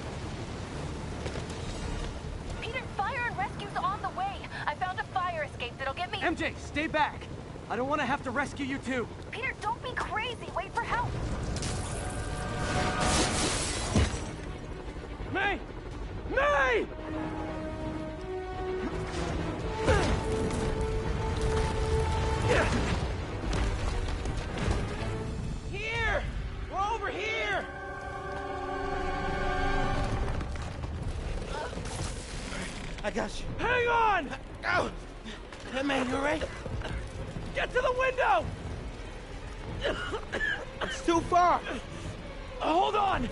Peter, fire and rescue's on the way. I found a fire escape that'll get me... MJ, stay back! I don't want to have to rescue you too. Peter, don't be crazy. Wait for help. May! May! Here! We're over here! I got you. Hang on! Oh! Hey, man, you alright? Get to the window! It's too far! Hold on!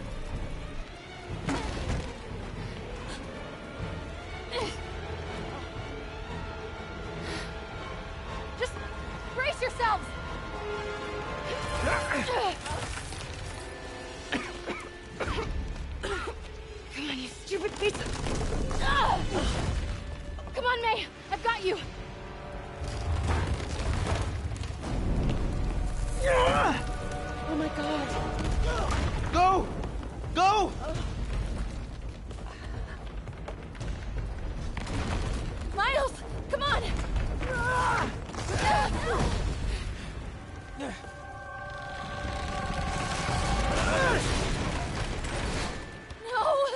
Just brace yourselves! Come on, you stupid piece of... Come on, May! I've got you! Oh my God! Go! Go! Miles! Come on! No!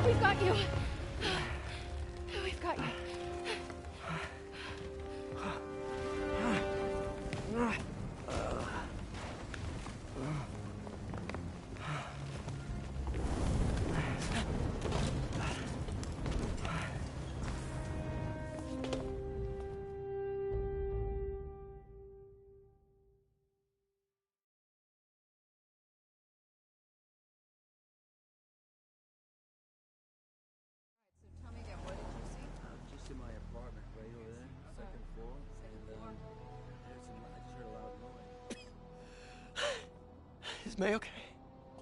We've got you. We've got you. Just in my apartment, right over there, second floor, and there's some. I just heard a loud noise. Is May okay?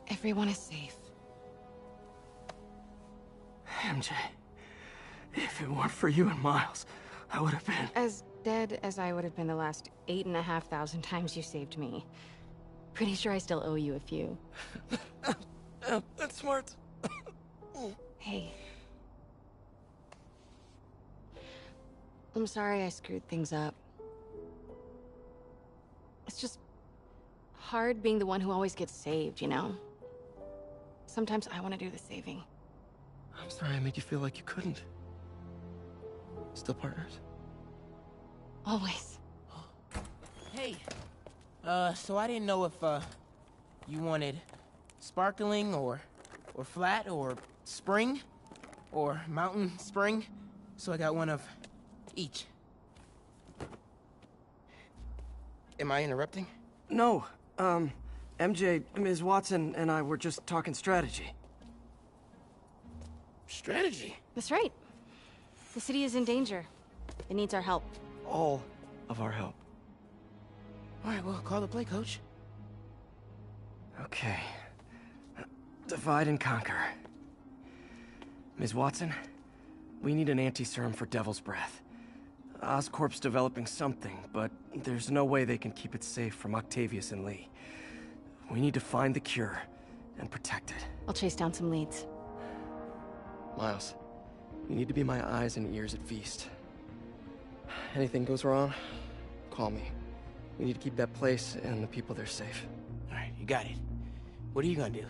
Everyone is safe. MJ, if it weren't for you and Miles, I would have been... As dead as I would have been the last 8,500 times you saved me. Pretty sure I still owe you a few. That's smart. Hey. I'm sorry I screwed things up. It's just hard being the one who always gets saved, you know? Sometimes I want to do the saving. I'm sorry I made you feel like you couldn't. Still partners? Always. Hey, so I didn't know if, you wanted sparkling or flat or spring or mountain spring, so I got one of each. Am I interrupting? No, MJ, Ms. Watson, and I were just talking strategy. Strategy? That's right. The city is in danger. It needs our help. All of our help. All right, well, call the play, Coach. Okay. Divide and conquer. Ms. Watson, we need an anti-serum for Devil's Breath. Oscorp's developing something, but there's no way they can keep it safe from Octavius and Lee. We need to find the cure and protect it. I'll chase down some leads. Miles, you need to be my eyes and ears at Feast. Anything goes wrong, call me. We need to keep that place and the people there safe. All right, you got it. What are you gonna do?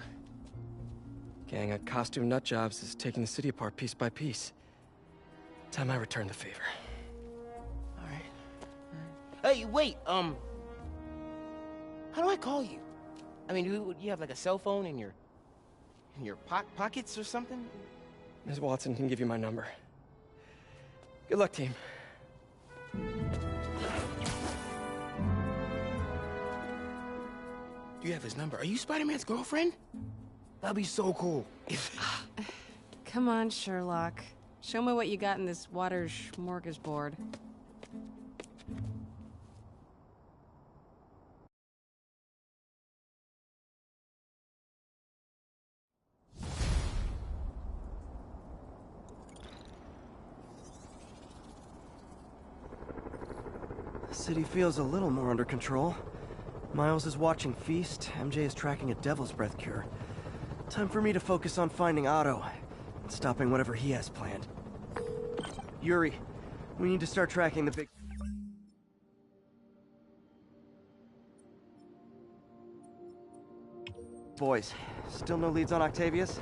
Gang at Costume Nutjobs is taking the city apart piece by piece. Time I return the favor. All right. Hey, wait, how do I call you? I mean, you have like a cell phone in your pockets or something? Ms. Watson can give you my number. Good luck, team. You have his number. Are you Spider-Man's girlfriend? That'd be so cool. Come on, Sherlock. Show me what you got in this water smorgasbord. The city feels a little more under control. Miles is watching Feast, MJ is tracking a Devil's Breath cure. Time for me to focus on finding Otto and stopping whatever he has planned. Yuri, we need to start tracking the big... Boys, still no leads on Octavius?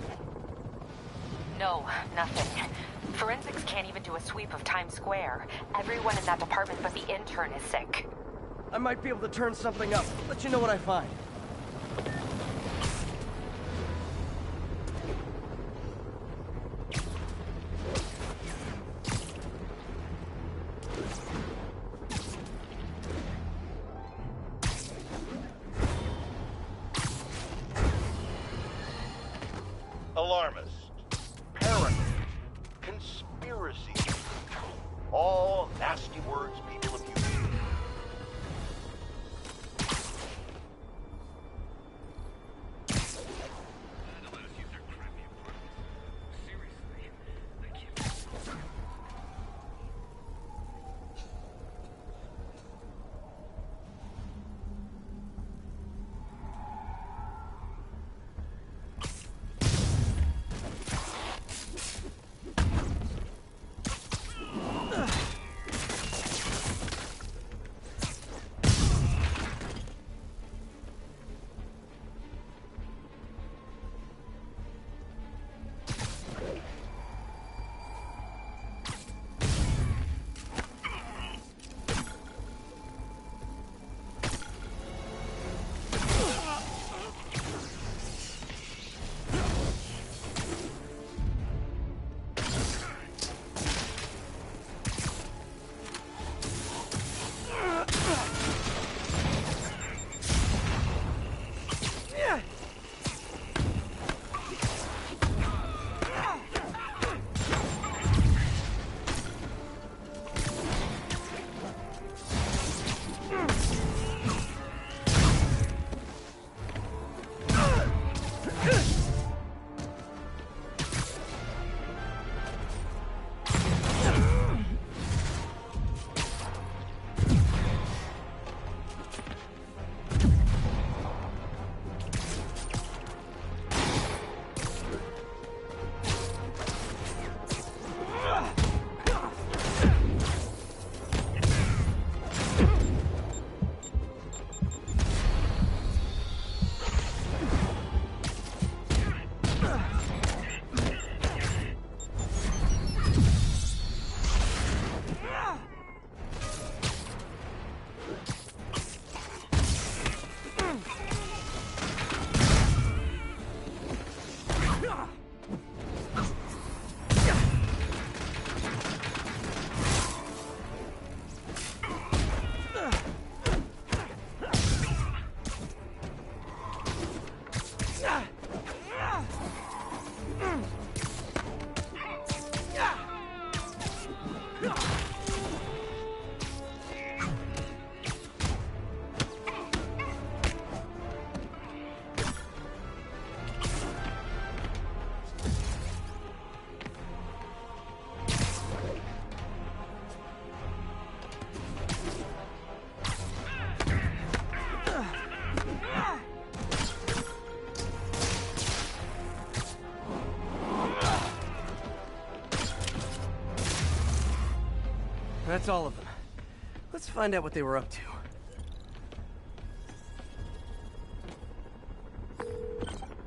No, nothing. Forensics can't even do a sweep of Times Square. Everyone in that department but the intern is sick. I might be able to turn something up. Let you know what I find. Alarmist, paranoid, conspiracy. All nasty words people abuse. That's all of them. Let's find out what they were up to.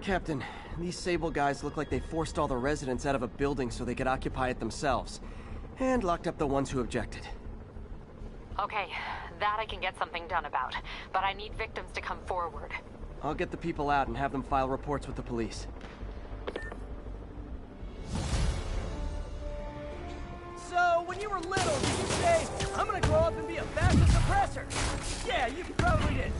Captain, these Sable guys look like they forced all the residents out of a building so they could occupy it themselves. And locked up the ones who objected. Okay, that I can get something done about. But I need victims to come forward. I'll get the people out and have them file reports with the police. So, when you were little, did you say, I'm gonna grow up and be a fascist oppressor? Yeah, you probably did.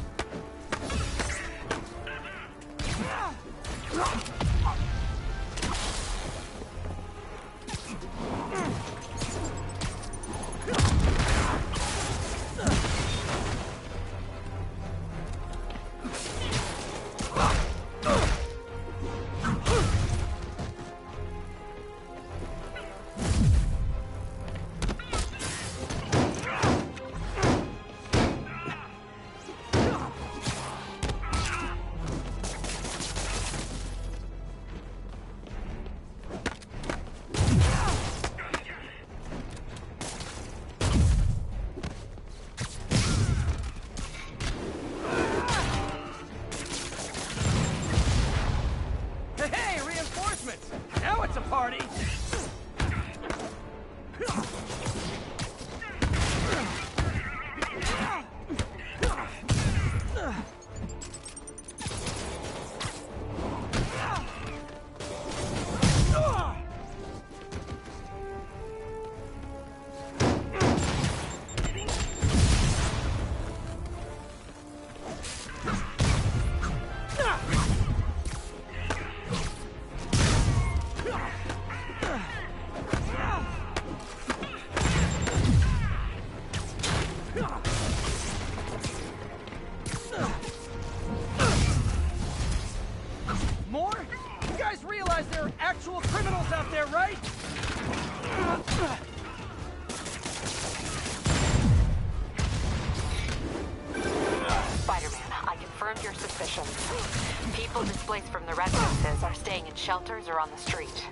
Shelters are on the street.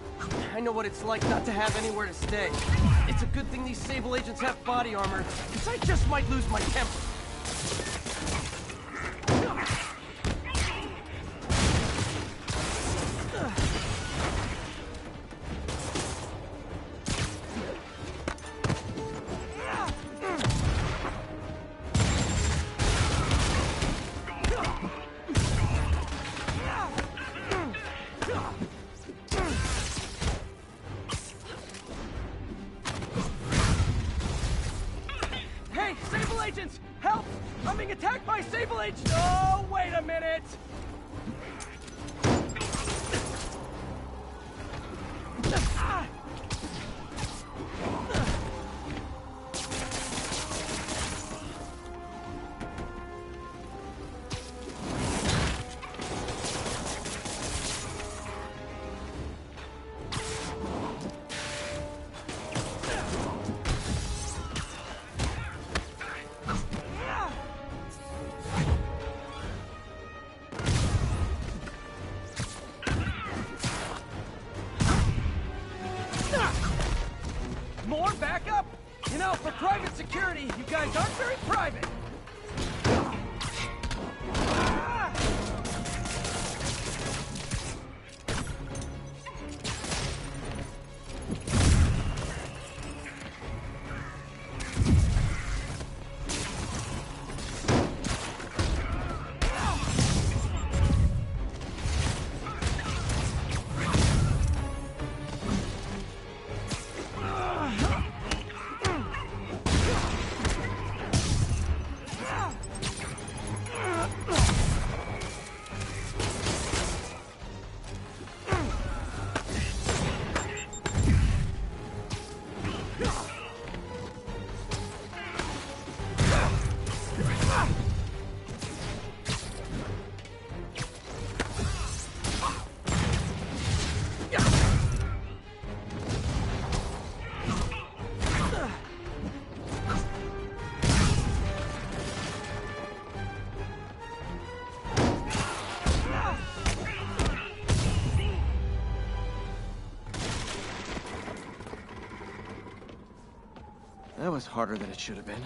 I know what it's like not to have anywhere to stay. It's a good thing these Sable agents have body armor, because I just might lose my temper. More backup? You know, for private security, you guys aren't very private. That was harder than it should have been.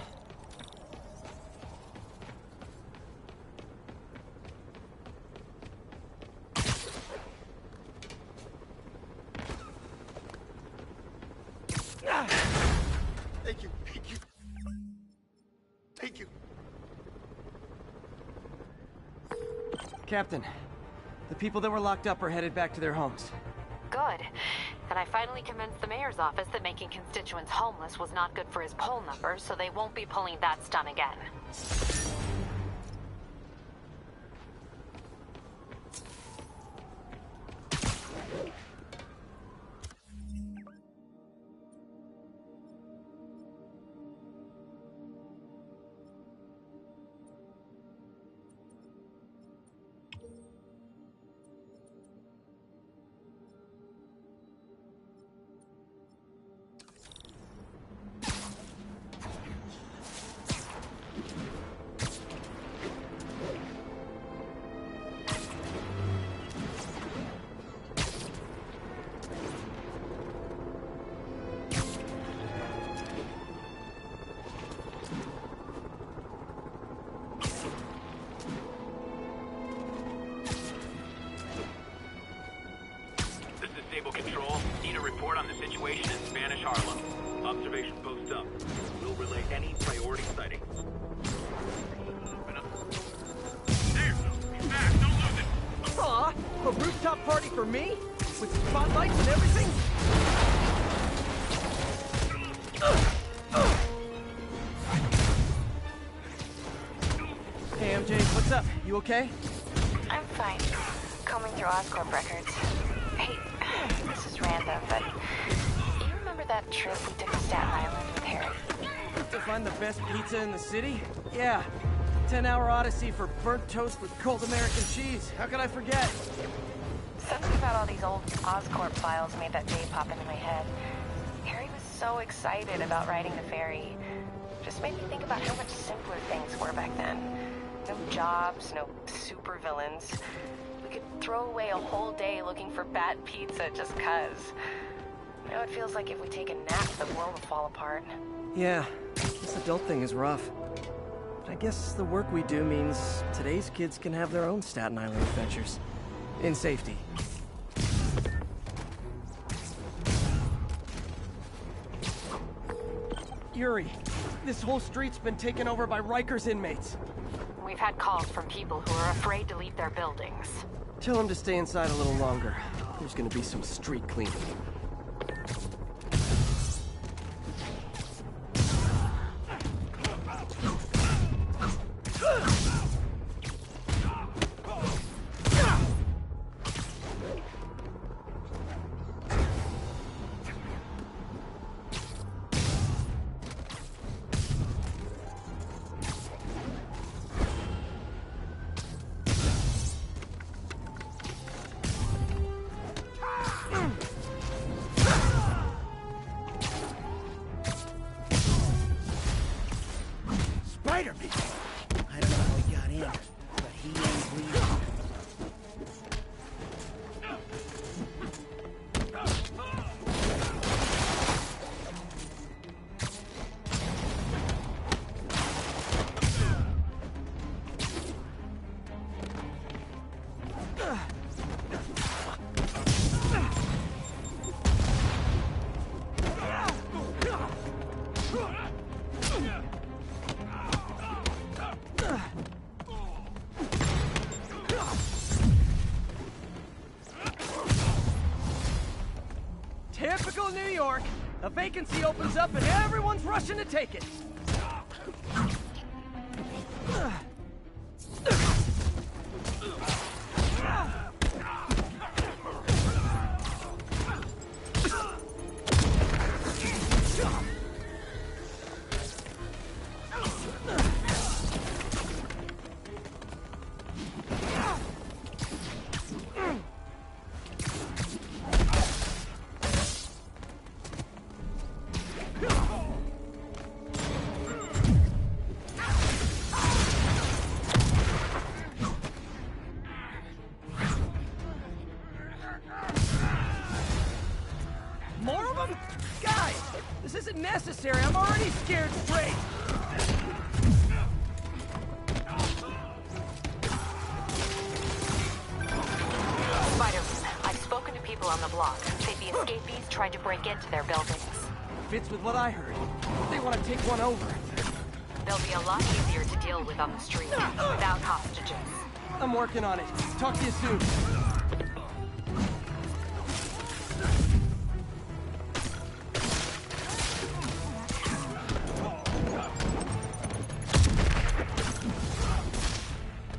Thank you. Thank you. Thank you. Captain, the people that were locked up are headed back to their homes. Good. And I finally convinced the mayor's office that making constituents homeless was not good for his poll numbers, so they won't be pulling that stunt again. Control, need a report on the situation in Spanish Harlem. Observation post up. We'll relay any priority sightings. There! He's back! Don't lose it! Aw! A rooftop party for me? With spotlights and everything? Hey, MJ, what's up? You okay? I'm fine. Combing through Oscorp records. Hey, this is random, but you remember that trip we took to Staten Island with Harry? To find the best pizza in the city? Yeah. 10-hour odyssey for burnt toast with cold American cheese. How could I forget? Something about all these old Oscorp files made that day pop into my head. Harry was so excited about riding the ferry. Just made me think about how much simpler things were back then. No jobs, no supervillains. We could throw away a whole day looking for bad pizza just 'cause. Now it feels like if we take a nap, the world will fall apart. Yeah, this adult thing is rough. But I guess the work we do means today's kids can have their own Staten Island adventures. In safety. Yuri, this whole street's been taken over by Rikers inmates. We've had calls from people who are afraid to leave their buildings. Tell them to stay inside a little longer. There's gonna be some street cleaning. Spiderman! I don't know how he got in, but he ain't breathing. Typical New York. A vacancy opens up and everyone's rushing to take it. More of them? Guys, this isn't necessary. I'm already scared straight. Spiderman, I've spoken to people on the block. Say the escapees tried to break into their buildings. Fits with what I heard. They want to take one over. They'll be a lot easier to deal with on the street, without hostages. I'm working on it. Talk to you soon.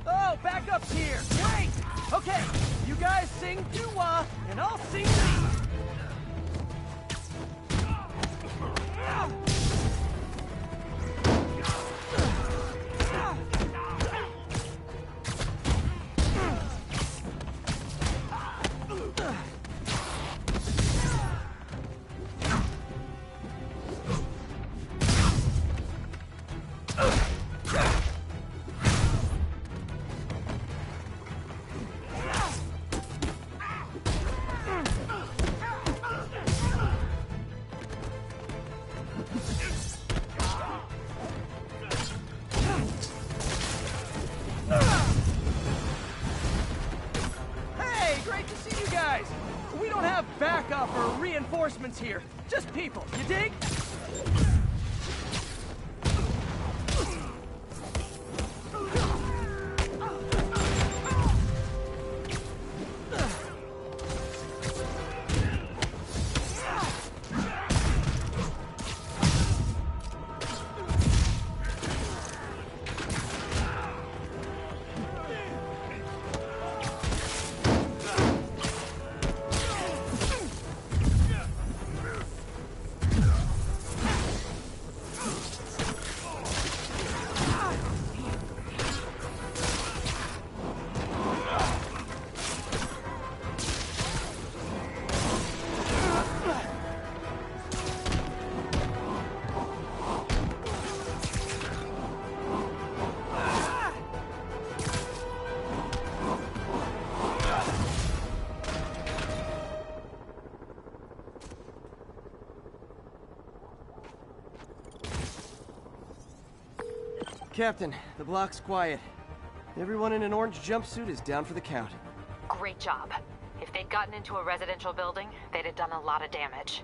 Oh, backup's here. Great. Okay, you guys sing doo-wah, and I'll sing lead. Backup or reinforcements here. Just people, you dig? Captain, the block's quiet. Everyone in an orange jumpsuit is down for the count. Great job. If they'd gotten into a residential building, they'd have done a lot of damage.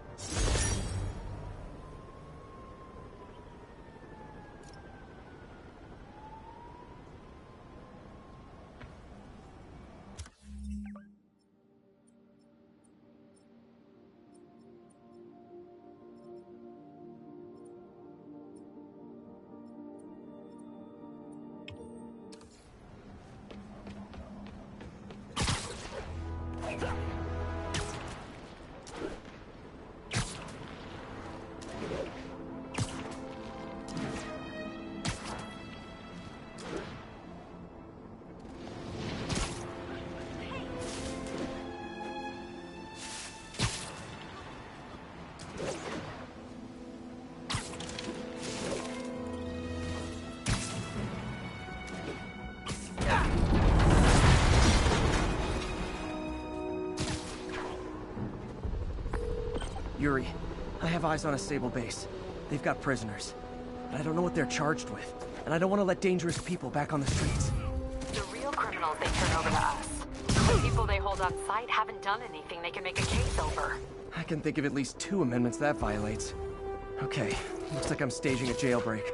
Yuri, I have eyes on a stable base. They've got prisoners. But I don't know what they're charged with. And I don't want to let dangerous people back on the streets. The real criminals they turn over to us. The people they hold on site haven't done anything they can make a case over. I can think of at least 2 amendments that violates. Okay, looks like I'm staging a jailbreak.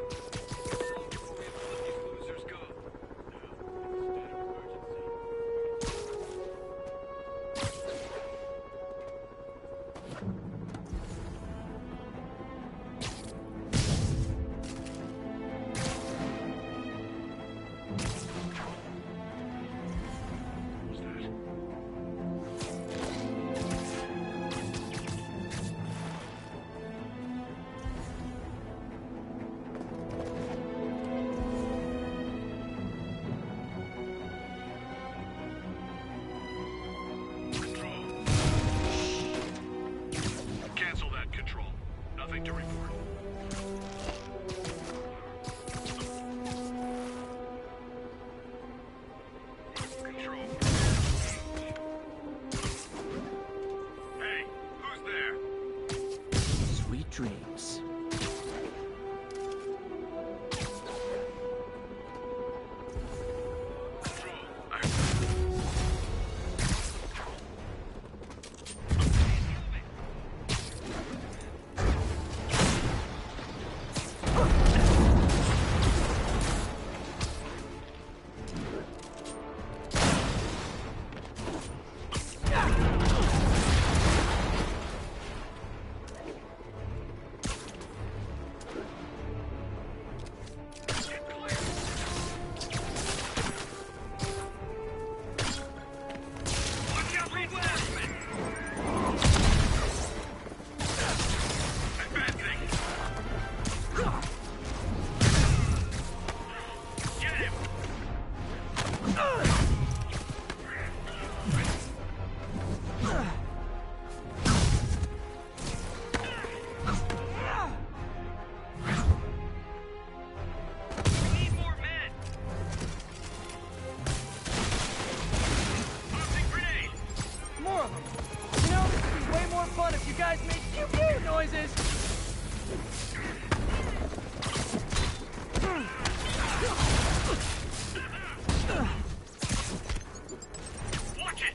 You know, this would be way more fun if you guys made pew-pew noises! Watch it!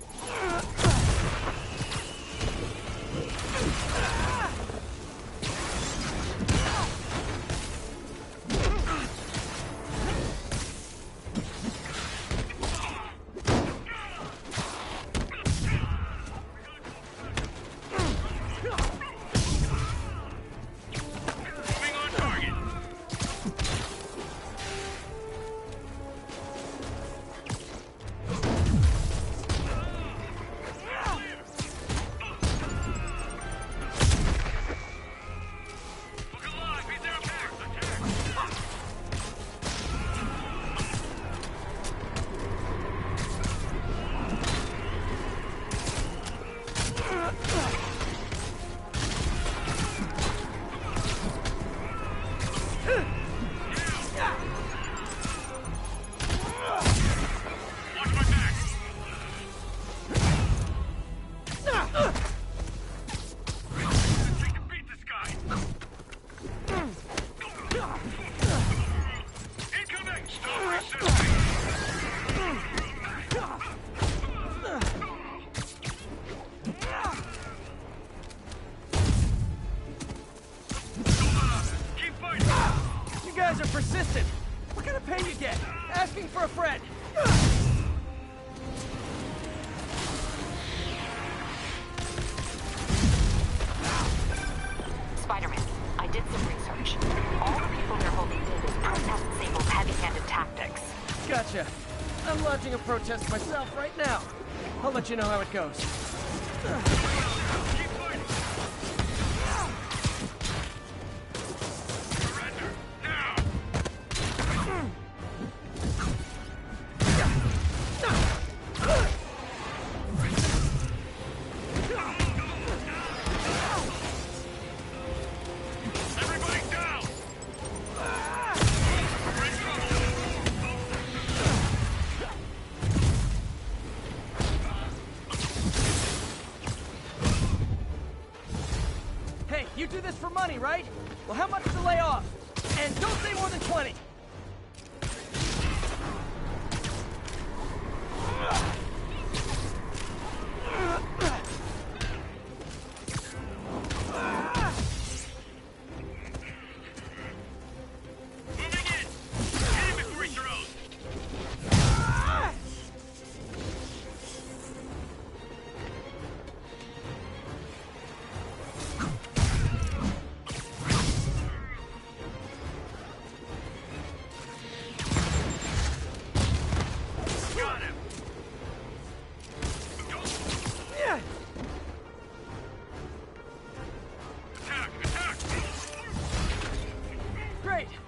Persistent. What kind of pay you get? Asking for a friend. Spiderman, I did some research. All the people they're holding did is protest Sable's heavy-handed tactics. Gotcha. I'm launching a protest myself right now. I'll let you know how it goes. You do this for money, right? Well, how much to lay off? And don't say more than 20.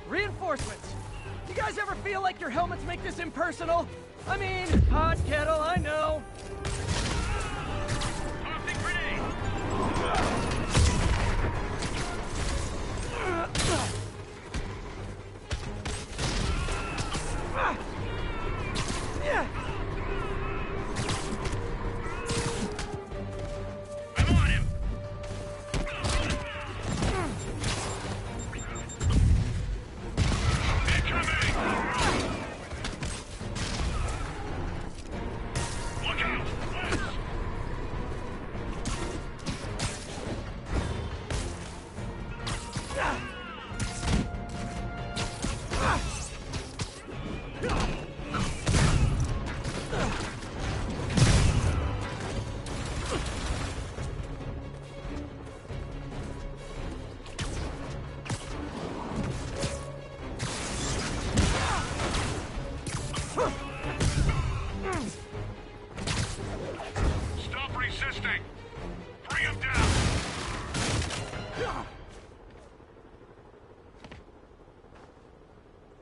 Reinforcements! You guys ever feel like your helmets make this impersonal? I mean, hot kettle, I know. Tossing grenade! Yeah. I'm on him! Stop resisting! Bring him down!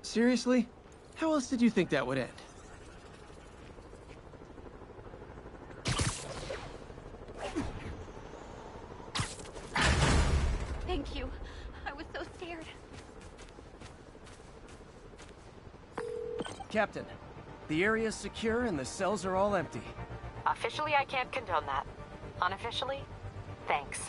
Seriously? How else did you think that would end? Thank you. I was so scared. Captain, the area's secure and the cells are all empty. Officially, I can't condone that. Unofficially, thanks.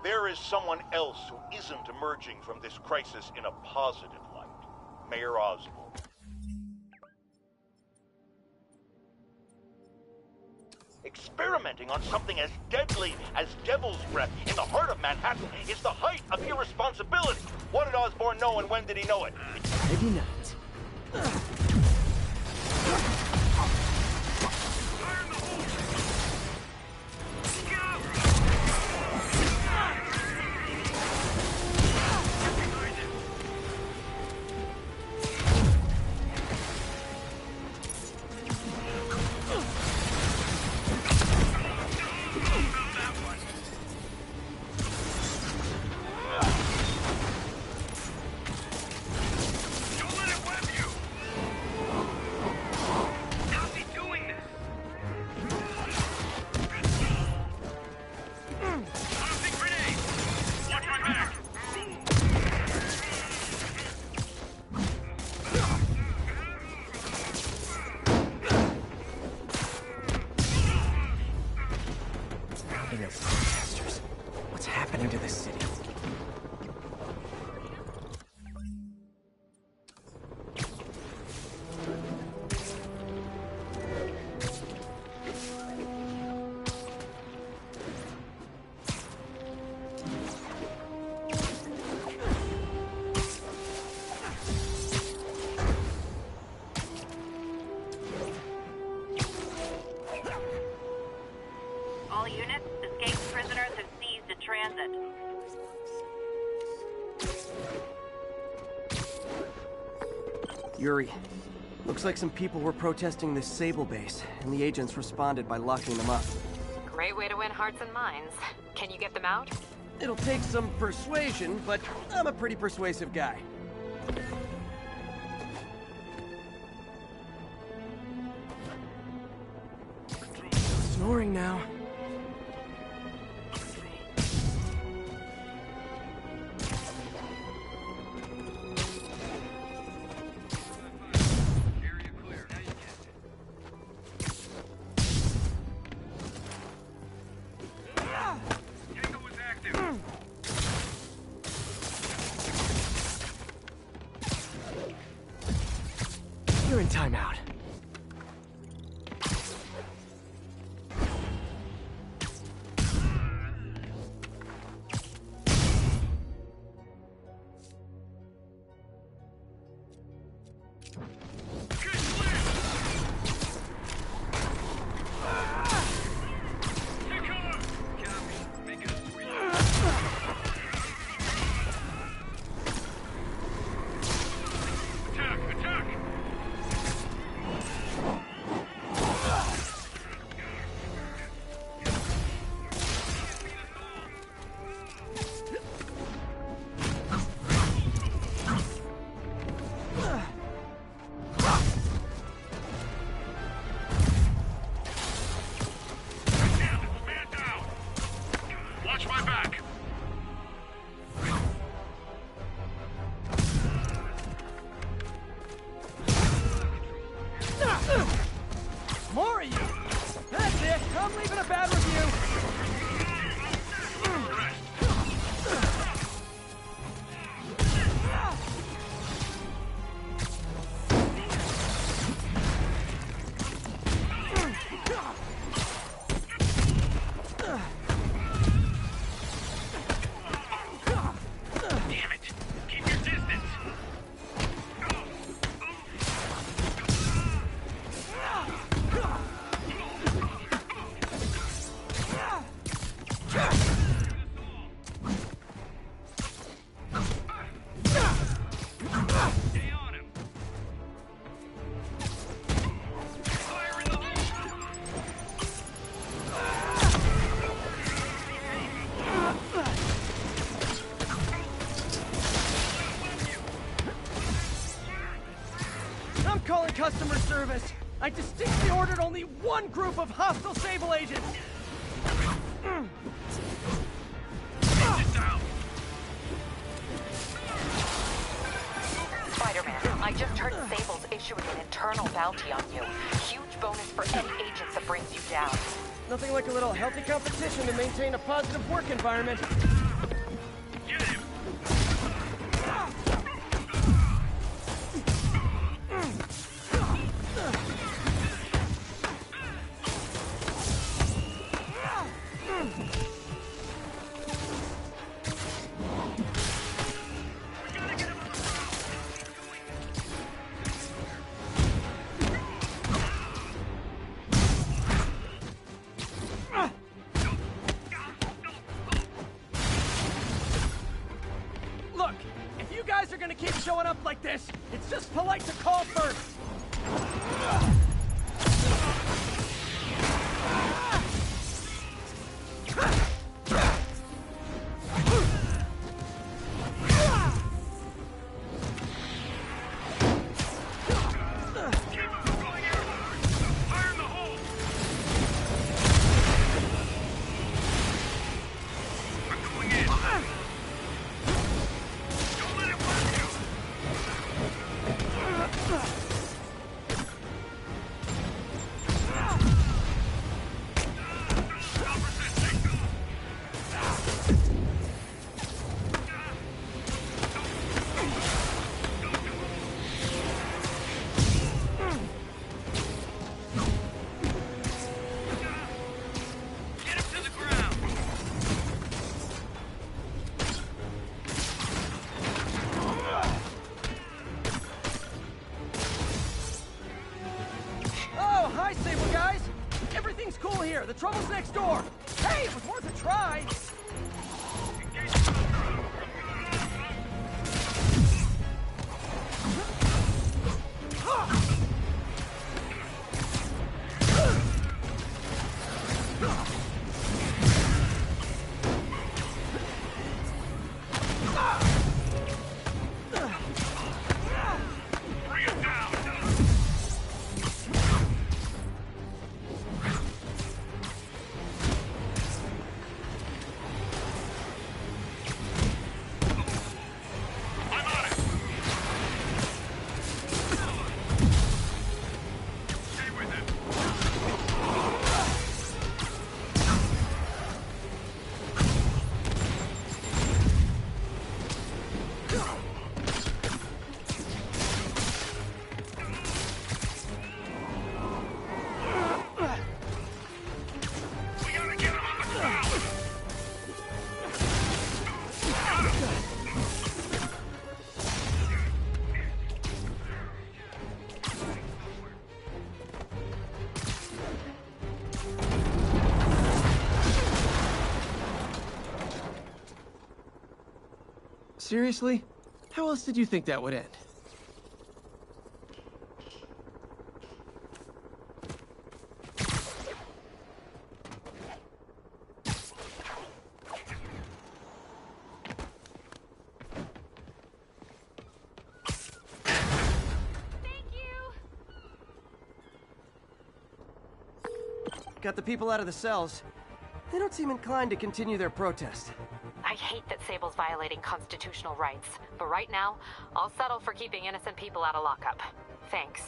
There is someone else who isn't emerging from this crisis in a positive light. Mayor Osborn. Experimenting on something as deadly as Devil's Breath in the heart of Manhattan is the height of irresponsibility. What did Osborn know and when did he know it? Maybe not. What's happening to this city? All units, escaped prisoners have seized a transit. Yuri, looks like some people were protesting this Sable base, and the agents responded by locking them up. Great way to win hearts and minds. Can you get them out? It'll take some persuasion, but I'm a pretty persuasive guy. Snoring now. You're in timeout. I'm calling customer service. I distinctly ordered only one group of hostile Sable agents. Spider-Man, I just heard Sable's issuing an internal bounty on you. Huge bonus for any agents that brings you down. Nothing like a little healthy competition to maintain a positive work environment. Look, if you guys are gonna keep showing up like this, it's just polite to call first. Hi, Sable guys! Everything's cool here. The trouble's next door. Hey, it was worth a try. Seriously? How else did you think that would end? Got the people out of the cells. They don't seem inclined to continue their protest. I hate that Sable's violating constitutional rights, but right now, I'll settle for keeping innocent people out of lockup. Thanks.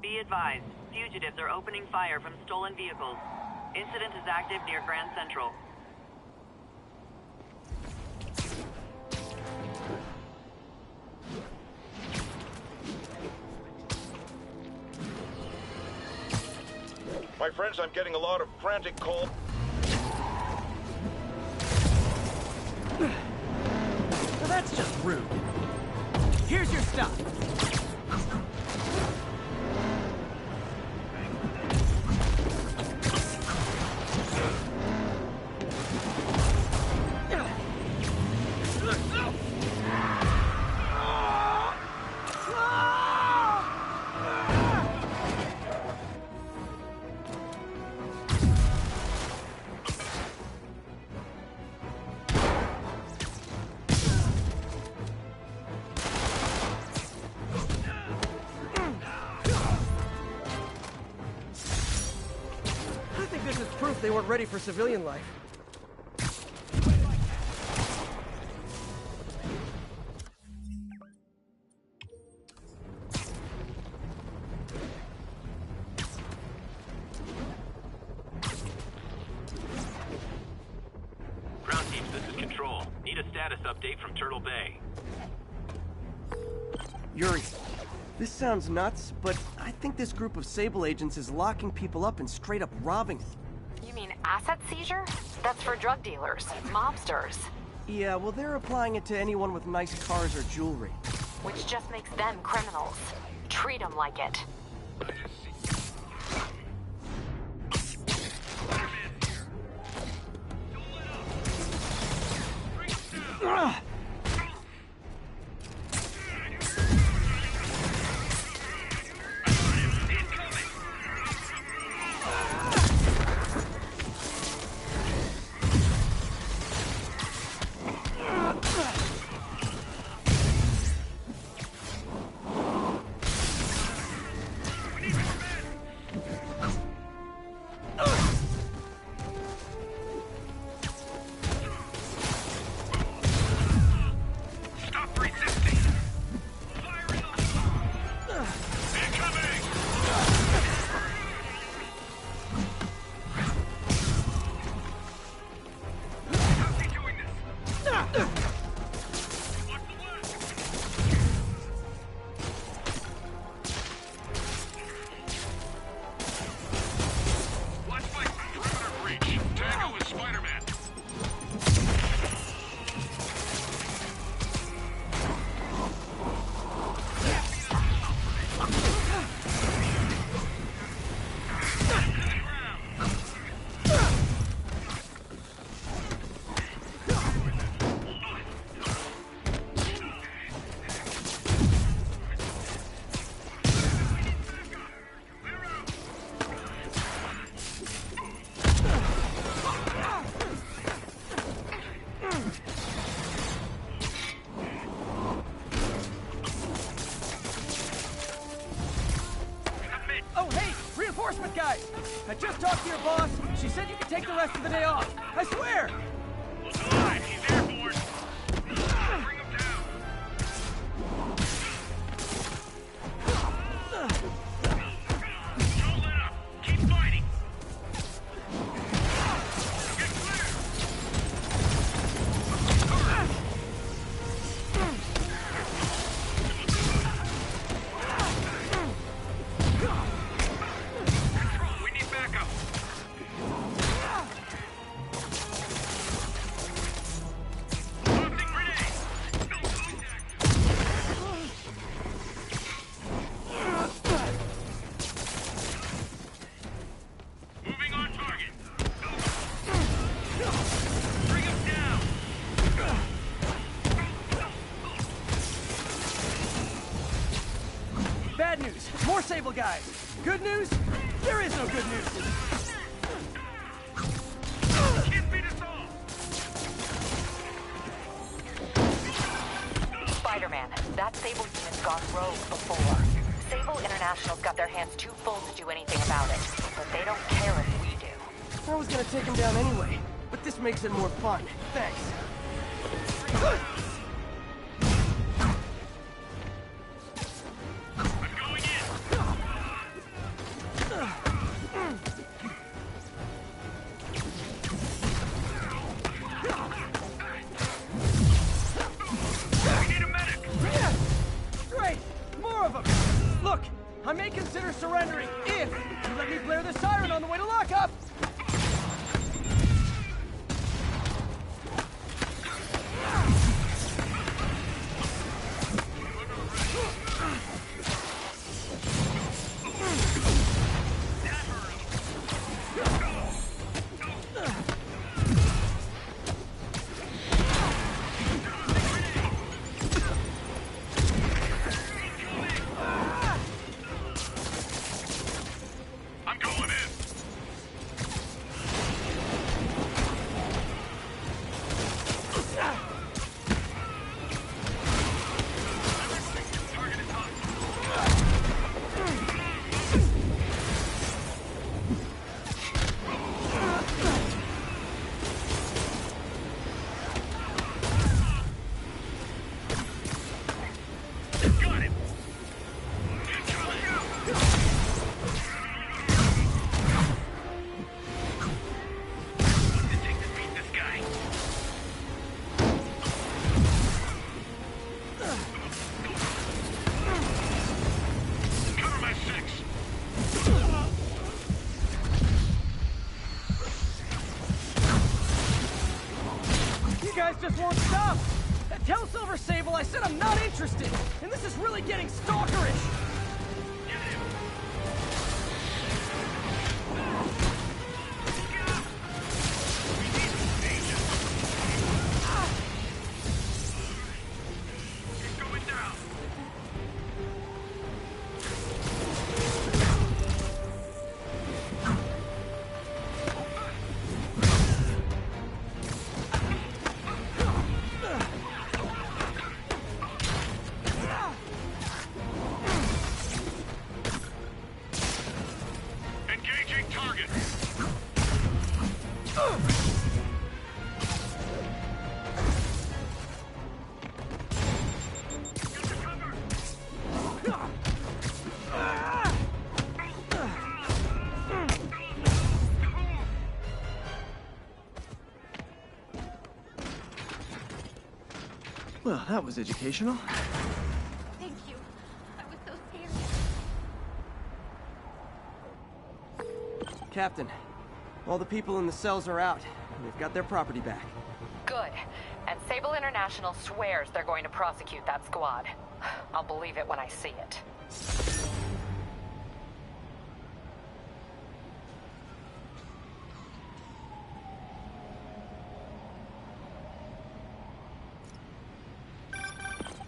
Be advised, fugitives are opening fire from stolen vehicles. Incident is active near Grand Central. My friends, I'm getting a lot of frantic calls. Well, that's just rude. Here's your stuff. They weren't ready for civilian life. Ground teams, this is Control. Need a status update from Turtle Bay. Yuri, this sounds nuts, but I think this group of Sable agents is locking people up and straight up robbing them. You mean asset seizure? That's for drug dealers, mobsters. Yeah, well, they're applying it to anyone with nice cars or jewelry. Which just makes them criminals. Treat them like it. Guys, I just talked to your boss. She said you could take the rest of the day off. I swear! Alright, he's airborne. Bring him down. Don't let up. Keep fighting. Get clear. We need backup. Moving on target. Bring him down. Bad news. More Sable guys. Good news? There is no good news. Can't beat us all. Spider-Man, that Sable unit's gone rogue before. Sable International's got their hands too full to do anything about it, but they don't care if we do. I was gonna take him down anyway, but this makes it more fun. Thanks. I'm going in. I may consider surrendering if you let me blare the siren on the way to lockup! Just won't stop! Tell Silver Sable I said I'm not interested! And this is really getting stalkerish! Well, that was educational. Thank you. I was so scared. Captain, all the people in the cells are out, and they've got their property back. Good. And Sable International swears they're going to prosecute that squad. I'll believe it when I see it.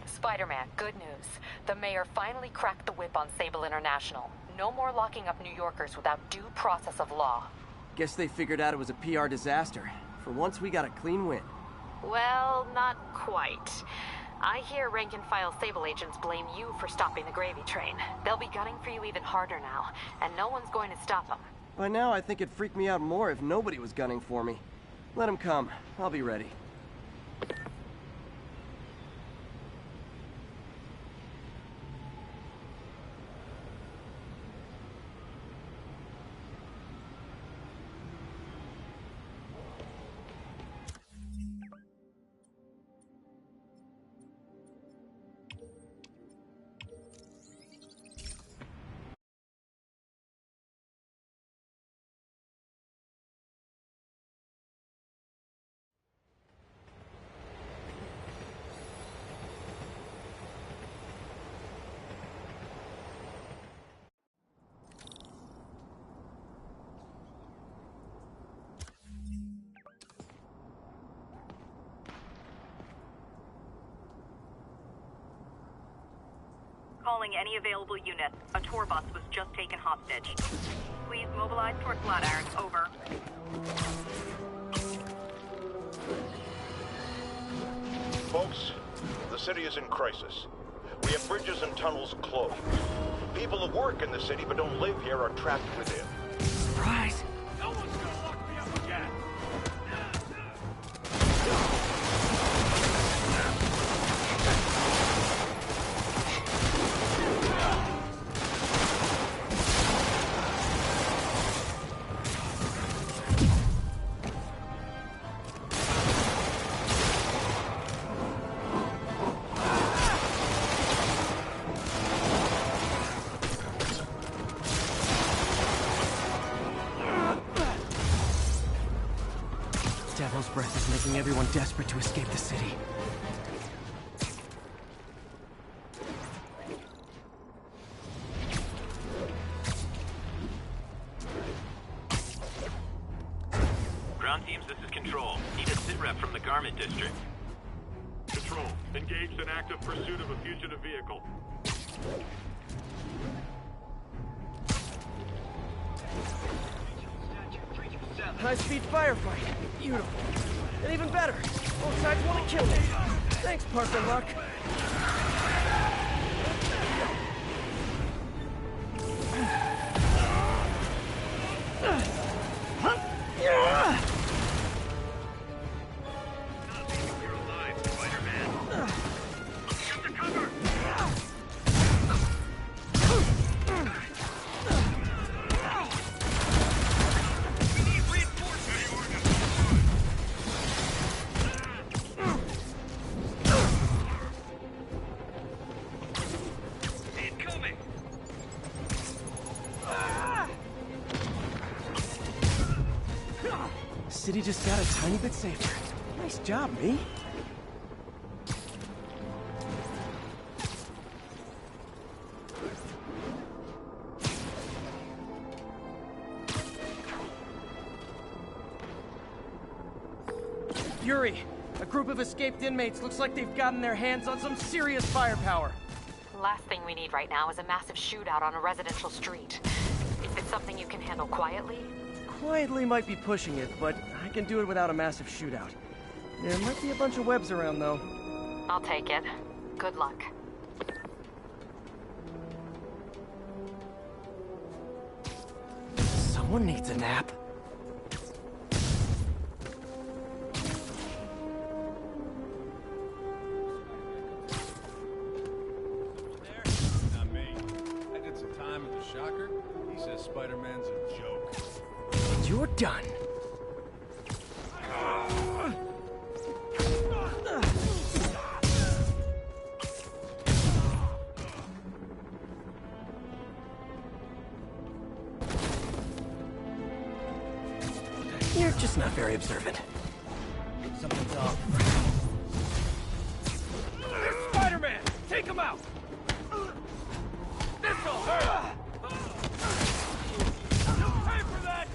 Spider-Man, good news. The mayor finally cracked the whip on Sable International. No more locking up New Yorkers without due process of law. Guess they figured out it was a PR disaster. For once, we got a clean win. Well, not quite. I hear rank-and-file Sable agents blame you for stopping the gravy train. They'll be gunning for you even harder now, and no one's going to stop them. By now, I think it'd freak me out more if nobody was gunning for me. Let them come. I'll be ready. Calling any available units. A tour bus was just taken hostage. Please mobilize toward Flatiron. Over. Folks, the city is in crisis. We have bridges and tunnels closed. People who work in the city but don't live here are trapped within. Surprise! No one's gonna lock me up again! everyone desperate to escape the city. Ground teams, this is Control. Need a sit-rep from the Garment District. Control, engaged in active pursuit of a fugitive vehicle. High-speed firefight. Beautiful. And even better, both sides want to kill me. Thanks, Parker Luck. You're alive, Spider-Man. Get the cover! We need reinforcements! Incoming! City just got a tiny bit safer. Nice job, me. Yuri, a group of escaped inmates looks like they've gotten their hands on some serious firepower. Last thing we need right now is a massive shootout on a residential street. Is it something you can handle quietly? Quietly might be pushing it, but I can do it without a massive shootout. There might be a bunch of webs around, though. I'll take it. Good luck. Someone needs a nap. Not me. I did some time at the Shocker. He says Spider-Man's a joke. And you're done. You're just not very observant. Something's off. There's Spider-Man! Take him out! This'll hurt! You'll pay for that!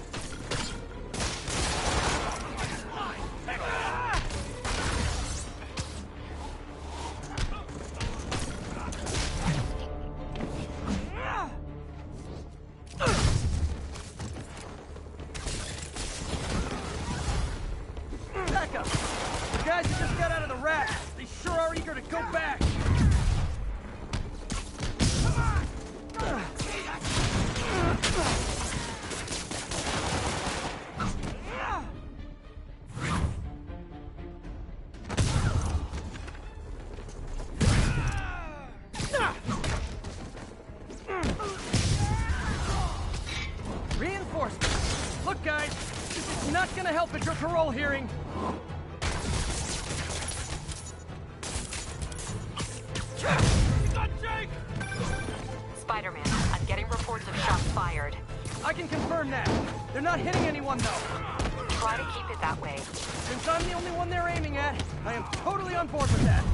Back up! The guys who just got out of the rack, they sure are eager to go back! Reinforcements! Look, guys, this is not gonna help at your parole hearing! Spider-Man, I'm getting reports of shots fired. I can confirm that. They're not hitting anyone, though. Try to keep it that way. Since I'm the only one they're aiming at, I am totally on board with that.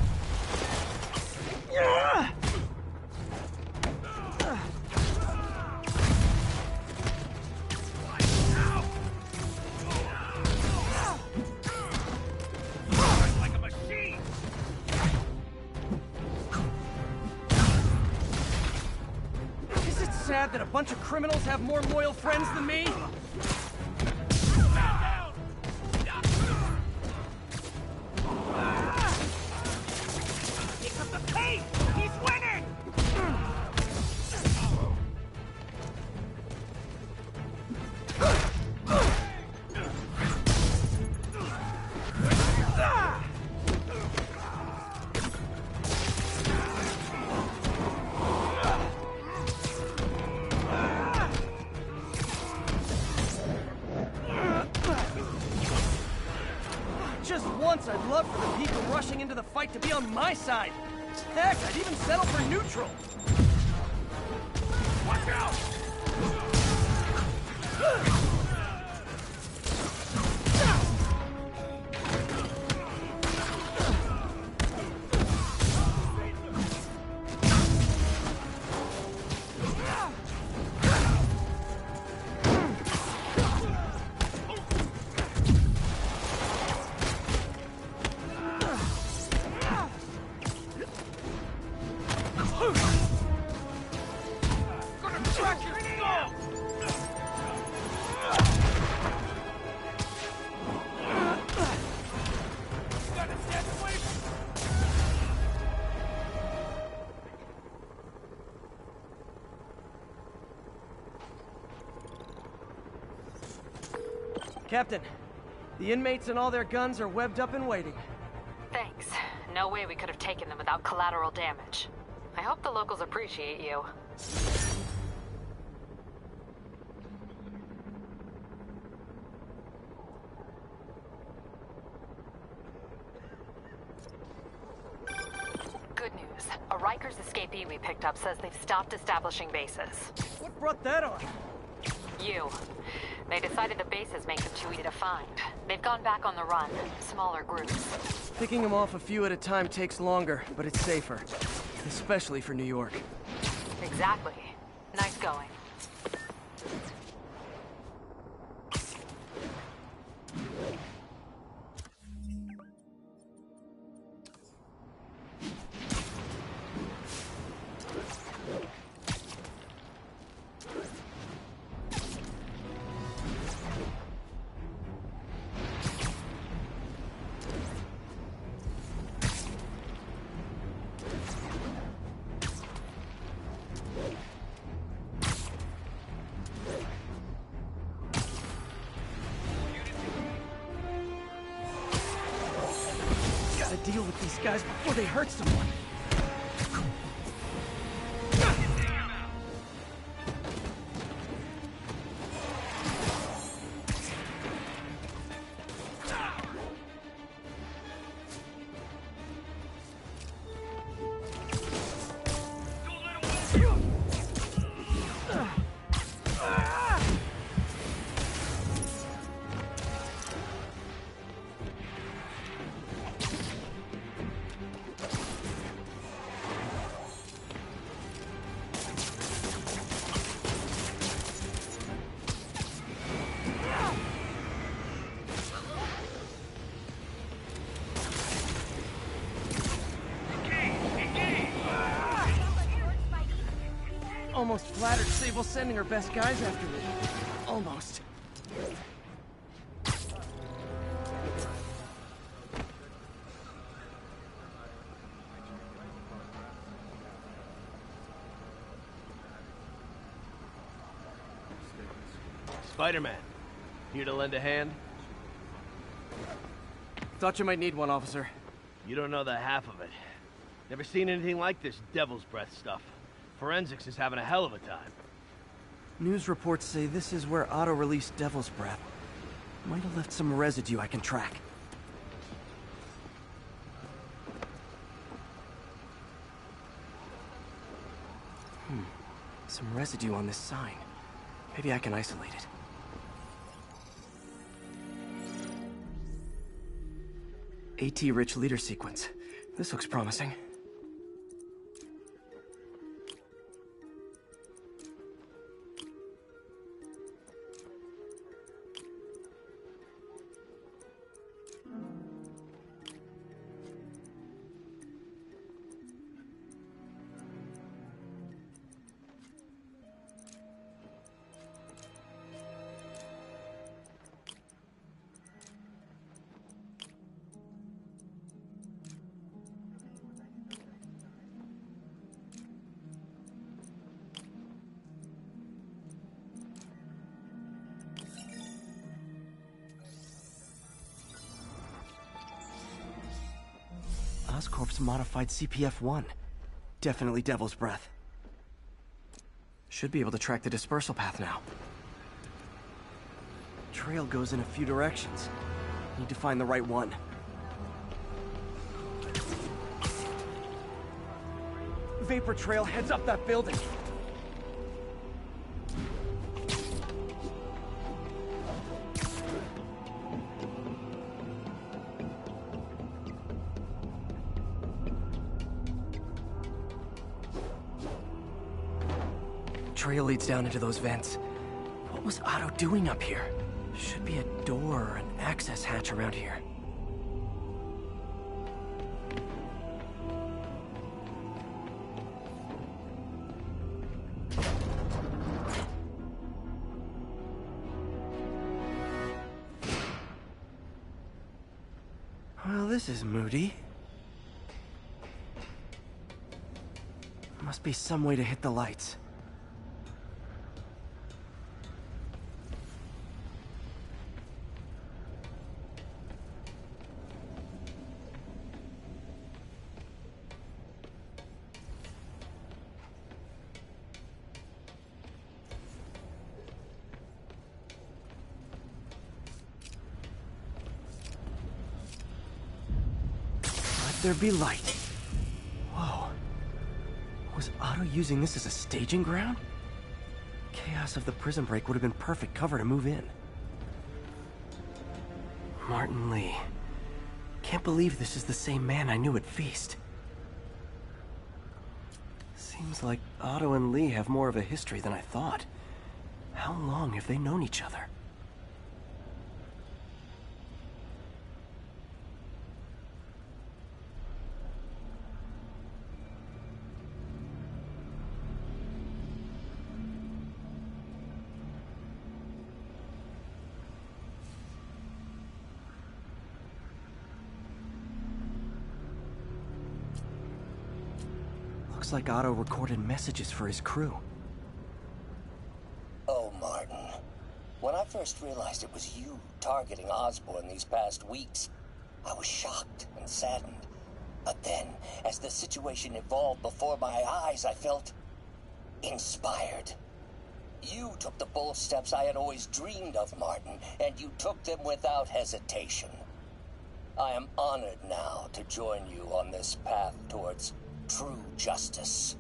Like a machine! Is it sad that a bunch of criminals have more loyal friends than me? Pick up the pace! He's winning! Just once, I'd love for the people rushing into the fight to be on my side. Heck, I'd even settle for neutral. Watch out! Captain, the inmates and all their guns are webbed up and waiting. Thanks. No way we could have taken them without collateral damage. I hope the locals appreciate you. Good news. A Rikers escapee we picked up says they've stopped establishing bases. What brought that on? You. They decided the bases make them too easy to find. They've gone back on the run, smaller groups. Picking them off a few at a time takes longer, but it's safer. Especially for New York. Exactly. Nice going. Deal with these guys before they hurt someone. Almost flattered Sable's sending her best guys after me. Almost. Spiderman, here to lend a hand? Thought you might need one, officer. You don't know the half of it. Never seen anything like this devil's breath stuff. Forensics is having a hell of a time. News reports say this is where Otto released Devil's Breath. Might have left some residue I can track. Some residue on this sign. Maybe I can isolate it. AT-rich leader sequence. This looks promising. Oscorp's modified CPF-1. Definitely Devil's Breath. Should be able to track the dispersal path now. Trail goes in a few directions. Need to find the right one. Vapor trail heads up that building. Trail leads down into those vents. What was Otto doing up here? Should be a door or an access hatch around here. Well, this is moody. Must be some way to hit the lights. there be light. Whoa. Was Otto using this as a staging ground? Chaos of the prison break would have been perfect cover to move in. Martin Lee. Can't believe this is the same man I knew at Feast. Seems like Otto and Lee have more of a history than I thought. How long have they known each other? Looks like Otto recorded messages for his crew. Oh, Martin. When I first realized it was you targeting Osborn these past weeks, I was shocked and saddened. But then, as the situation evolved before my eyes, I felt inspired. You took the bold steps I had always dreamed of, Martin, and you took them without hesitation. I am honored now to join you on this path towards true justice.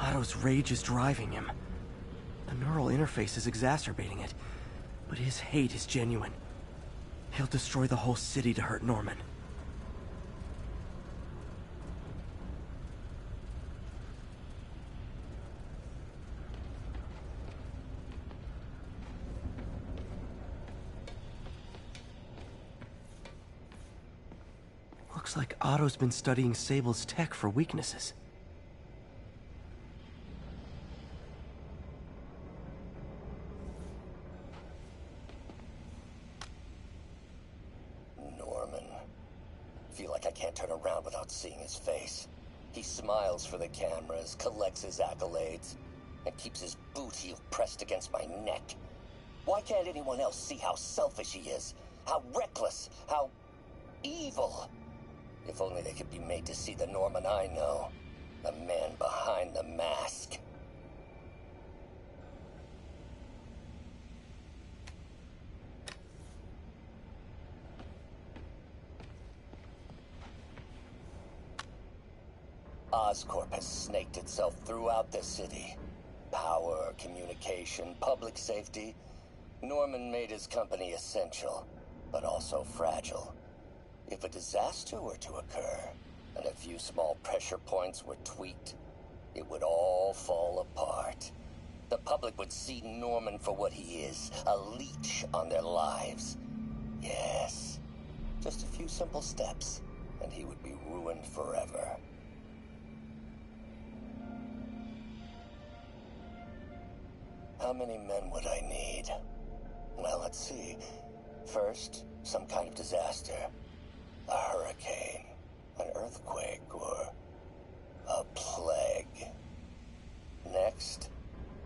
Otto's rage is driving him. The neural interface is exacerbating it, but his hate is genuine. He'll destroy the whole city to hurt Norman. Looks like Otto's been studying Sable's tech for weaknesses. Norman. Feel like I can't turn around without seeing his face. He smiles for the cameras, collects his accolades, and keeps his boot heel pressed against my neck. Why can't anyone else see how selfish he is? How reckless? How evil? If only they could be made to see the Norman I know. The man behind the mask. Oscorp has snaked itself throughout the city. Power, communication, public safety. Norman made his company essential, but also fragile. If a disaster were to occur, and a few small pressure points were tweaked, it would all fall apart. The public would see Norman for what he is, a leech on their lives. Yes, just a few simple steps, and he would be ruined forever. How many men would I need? Well, let's see. First, some kind of disaster. A hurricane, an earthquake, or a plague. Next,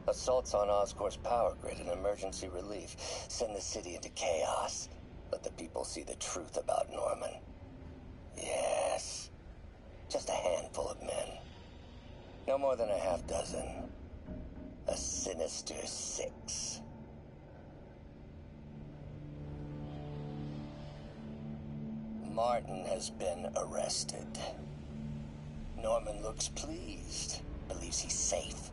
assaults on Oscorp's power grid and emergency relief. Send the city into chaos. Let the people see the truth about Norman. Yes, just a handful of men. No more than a half dozen. A sinister 6. Martin has been arrested. Norman looks pleased, believes he's safe.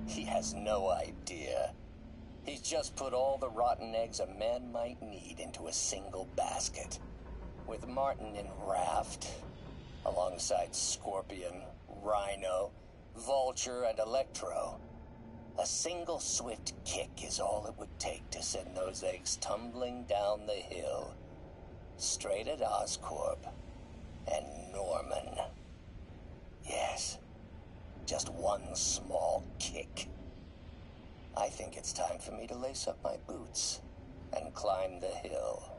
He has no idea. He's just put all the rotten eggs a man might need into a single basket. With Martin in raft, alongside Scorpion, Rhino, Vulture, and Electro, a single swift kick is all it would take to send those eggs tumbling down the hill. Straight at Oscorp and Norman. Yes, just one small kick. I think it's time for me to lace up my boots and climb the hill.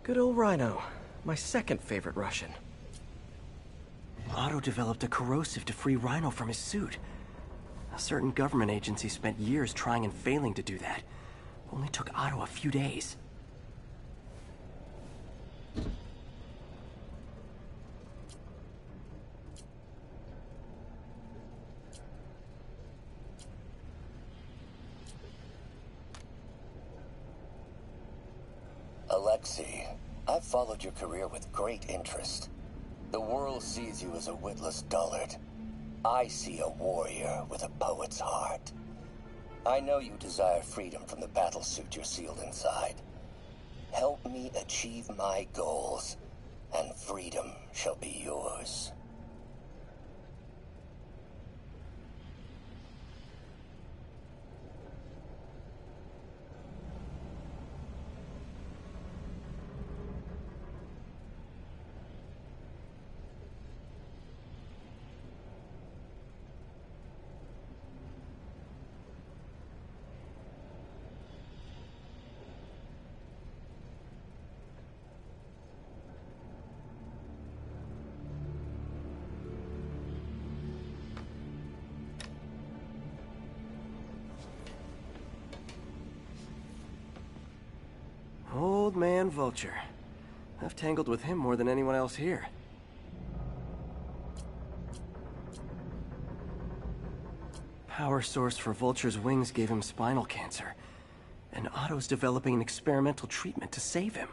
Good old Rhino. My second favorite Russian. Otto developed a corrosive to free Rhino from his suit. A certain government agency spent years trying and failing to do that. Only took Otto a few days. Alexei, I've followed your career with great interest. The world sees you as a witless dullard. I see a warrior with a poet's heart. I know you desire freedom from the battlesuit you're sealed inside. Help me achieve my goals, and freedom shall be yours. Old man Vulture. I've tangled with him more than anyone else here. Power source for Vulture's wings gave him spinal cancer, and Otto's developing an experimental treatment to save him.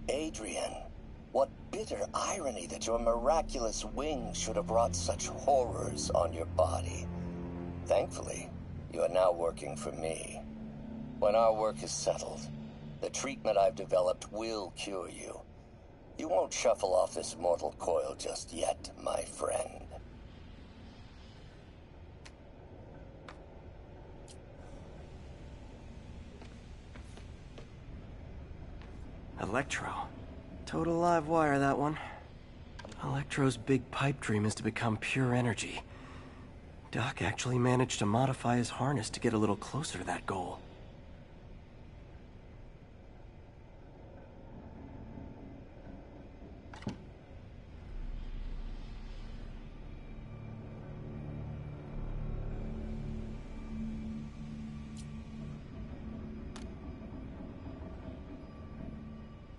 Adrian, what bitter irony that your miraculous wings should have brought such horrors on your body. Thankfully, you are now working for me. When our work is settled, the treatment I've developed will cure you. You won't shuffle off this mortal coil just yet, my friend. Electro. Total live wire, that one. Electro's big pipe dream is to become pure energy. Doc actually managed to modify his harness to get a little closer to that goal.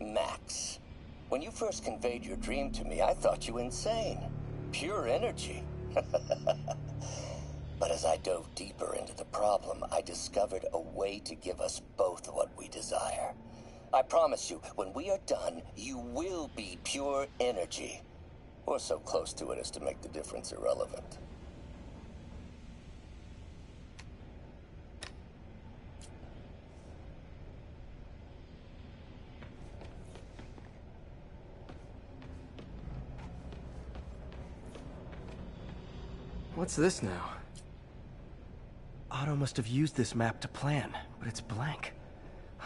Max, when you first conveyed your dream to me, I thought you insane. Pure energy. But as I dove deeper into the problem, I discovered a way to give us both what we desire. I promise you, when we are done, you will be pure energy. Or so close to it as to make the difference irrelevant. What's this now? Otto must have used this map to plan, but it's blank.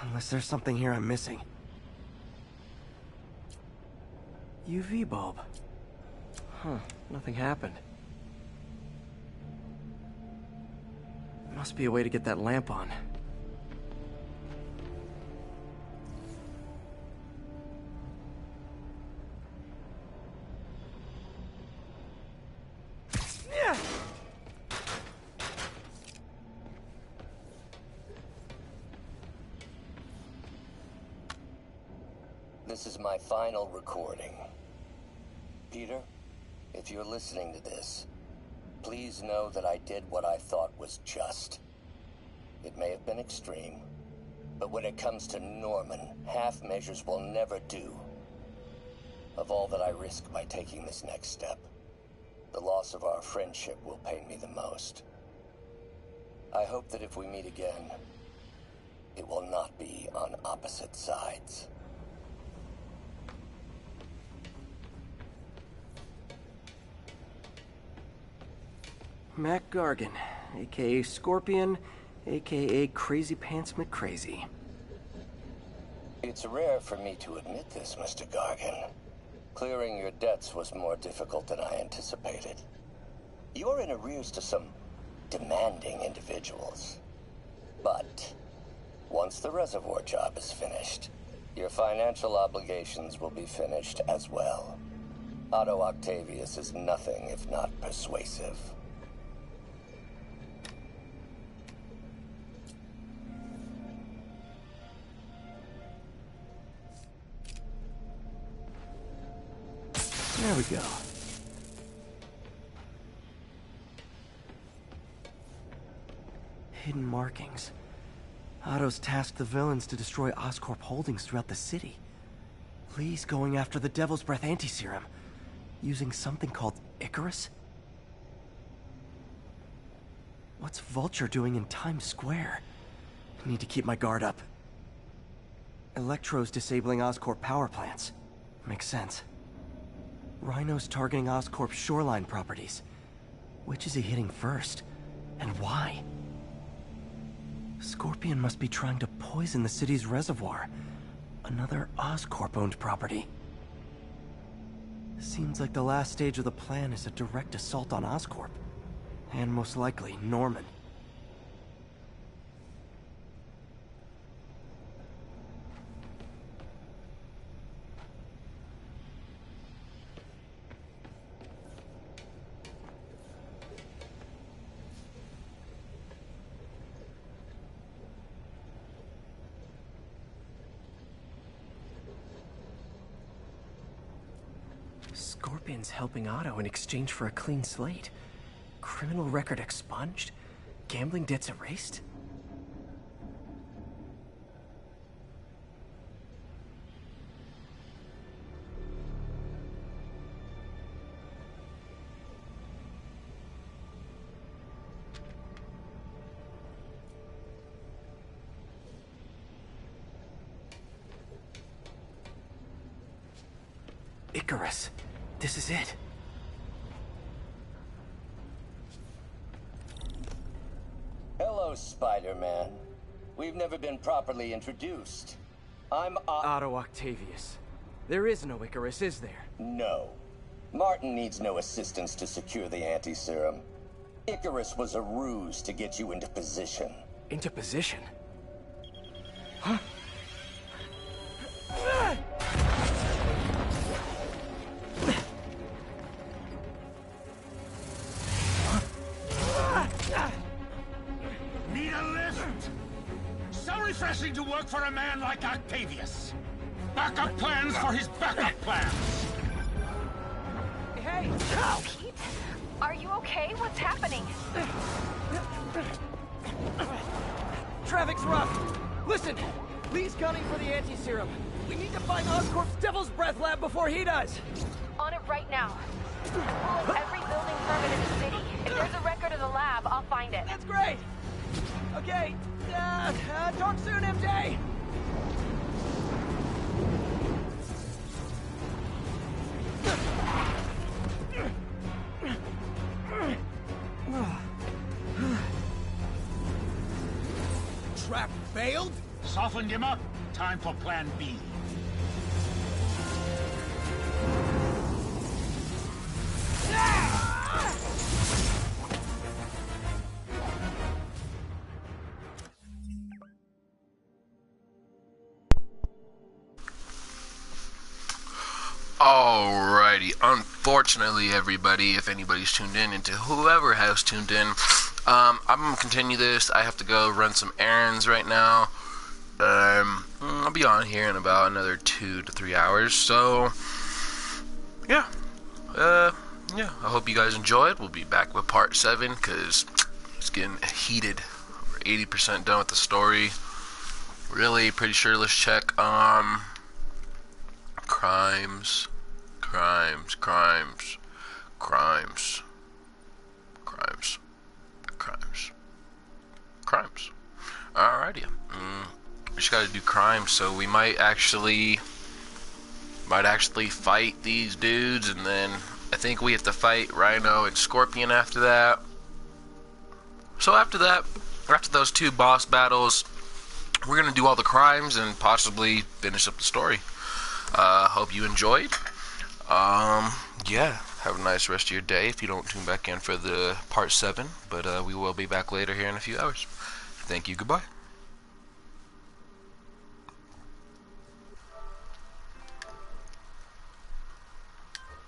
Unless there's something here I'm missing. UV bulb. Huh, nothing happened. Must be a way to get that lamp on. This is my final recording. Peter, if you're listening to this, please know that I did what I thought was just. It may have been extreme, but when it comes to Norman, half measures will never do. Of all that I risk by taking this next step, the loss of our friendship will pain me the most. I hope that if we meet again, it will not be on opposite sides. Mac Gargan, aka Scorpion, aka Crazy Pants McCrazy. It's rare for me to admit this, Mr. Gargan. Clearing your debts was more difficult than I anticipated. You're in arrears to some demanding individuals. But Once the reservoir job is finished, your financial obligations will be finished as well. Otto Octavius is nothing if not persuasive. There we go. Hidden markings. Otto's tasked the villains to destroy Oscorp holdings throughout the city. Lee's going after the Devil's Breath anti-serum, using something called Icarus? What's Vulture doing in Times Square? I need to keep my guard up. Electro's disabling Oscorp power plants. Makes sense. Rhino's targeting Oscorp's shoreline properties. Which is he hitting first? And why? Scorpion must be trying to poison the city's reservoir. Another Oscorp-owned property. Seems like the last stage of the plan is a direct assault on Oscorp. And most likely, Norman. Scorpion's helping Otto in exchange for a clean slate. Criminal record expunged? Gambling debts erased? Icarus. This is it. Hello, Spider-Man. We've never been properly introduced. I'm Otto Octavius. There is no Icarus, is there? No. Martin needs no assistance to secure the anti-serum. Icarus was a ruse to get you into position. Into position? Huh? Need a lift? So refreshing to work for a man like Octavius. Backup plans for his backup plans. Hey! Pete? Are you okay? What's happening? Traffic's rough. Listen, Lee's gunning for the anti-serum. We need to find Oscorp's Devil's Breath lab before he does. On it right now. Pull up every building permit in the city. If there's a record of the lab, I'll find it. That's great. Okay. Talk soon, MJ. Trap failed? Softened him up. Time for plan B. Alrighty, unfortunately everybody, if anybody's tuned in, and to whoever has tuned in, I'm going to continue this. I have to go run some errands right now. I'll be on here in about another 2 to 3 hours, so, yeah, I hope you guys enjoyed. We'll be back with part 7, because it's getting heated. We're 80% done with the story. Really, pretty sure, let's check, crimes. Alrighty. We just gotta do crimes, so we might actually fight these dudes, and then I think we have to fight Rhino and Scorpion after that. So after that, after those 2 boss battles, we're gonna do all the crimes and possibly finish up the story. Hope you enjoyed. Yeah, have a nice rest of your day if you don't tune back in for the part 7, but we will be back later here in a few hours. Thank you, goodbye.